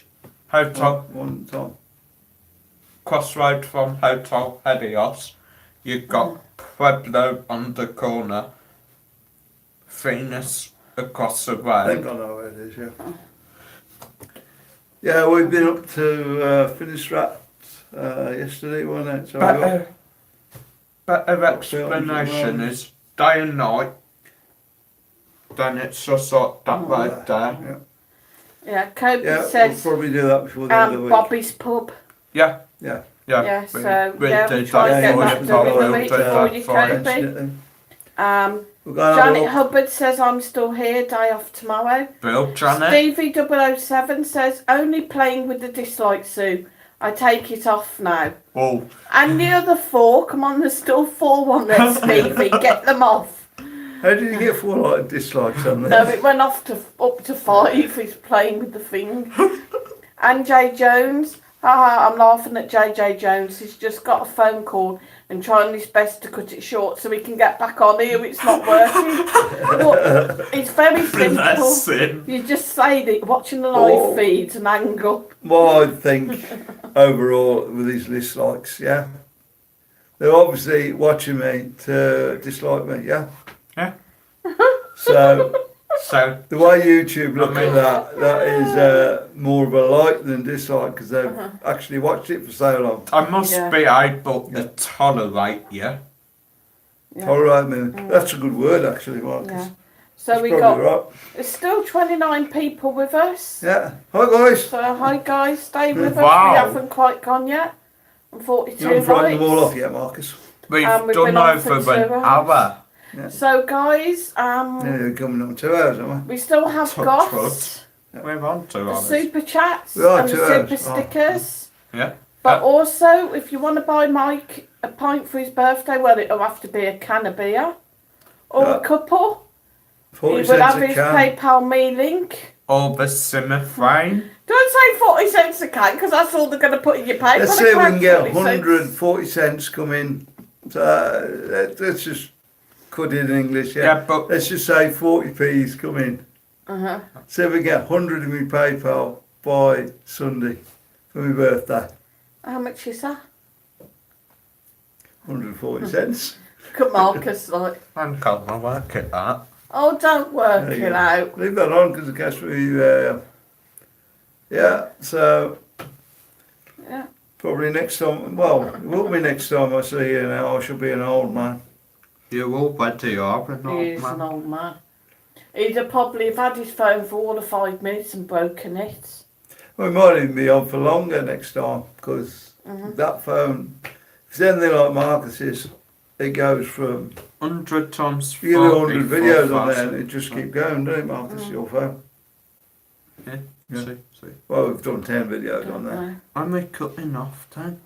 Hotel, One time. crossroad from Hotel Helios. You've got Pueblo on the corner. Venus across the I think road. I know where it is, yeah. Yeah, we've been up to Finisterre yesterday, wasn't it? So Better Got films explanation around. is day and night. Then it's just like that right yeah. there. Yeah, Kobe Yeah, we'll says probably do that before the end of the week. Bobby's Pub. Yeah, Yeah. yeah. Yeah, we- so, we yeah, did try that and get for that you, done in the Paul, week we'll do before that you, for you. Kobe. Mention it then. Janet We're going to have a look. Hubbard says I'm still here, day off tomorrow. Bill, Janet. Stevie 007 says only playing with the dislike Sue. I take it off now. Oh, And the other four, come on, there's still 4 on there, Stevie. Get them off. How did you get 4 like dislikes on No, there? it went off to up to 5. He's playing with the thing. And J Jones, I'm laughing at JJ Jones. He's just got a phone call and trying his best to cut it short so he can get back on here. It's not working. But it's very bless simple. him. You just say that watching the live Oh. feeds and hang up. Well, I think overall with these dislikes, yeah. They're obviously watching me to dislike me, yeah? Yeah. So, So, the way YouTube look I mean- at that is more of a like than dislike because they've actually watched it for so long. I must Yeah. be able to tolerate you. Yeah. Tolerate me. That's a good word actually, Marcus. Yeah. So That's we probably got, right. there's still 29 people with us. Yeah. Hi guys. So hi guys, stay with us. Wow. We haven't quite gone yet. And 42 You haven't frightened them all likes. off yet, Marcus. We've We've done been on for over 2 an hours. hour. So guys, Yeah, they're coming on 2 hours, aren't we still have Tut, got tut. We're on 2 the hours. super chats We are and the 2 super hours. Oh. stickers. Yeah. But also, if you want to buy Mike a pint for his birthday, well, it'll have to be a can of beer or Yeah. a couple. 40 He will cents have a his can. PayPal me link. Or the simmer frame. Don't say 40 cents a can because that's all they're going to put in your PayPal. Let's see if we can get 40 cents. 140 cents come in. So let's just cut it in English, yeah. Yeah, but Let's just say 40p's come in. Uh-huh. So we get 100 in my PayPal by Sunday for my birthday. How much is that? 140 cents. Come on, Marcus, like, I can't work at that. oh, don't work There you it go. out. Leave that on because I guess we, yeah, so Yeah. probably next time, well, it will be next time I see you now, I shall be an old man. You already are an He old is an man. old man. He'd have probably have had his phone for all of 5 minutes and broken it. We might even be on for longer next time because that phone, if it's anything like Marcus's, it goes from 100 times you get 100 videos on there 44,000. and it just keep going, doesn't it, Marcus, your phone? Yeah. Yeah. See. Well, we've done 10 videos on Don't there. know. Am I cutting off then?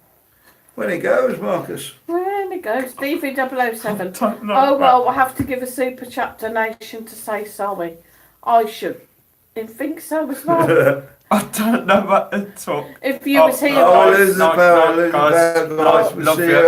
When it goes, Marcus. There we go, Stevie 007. Don't know Oh about- well, we'll have to give a super chat donation to say sorry. I should think so as well. I don't know what to talk. If you was here, Oh, guys. lose the No, power, no, lose the guys. power, No, guys. We'll love see you. you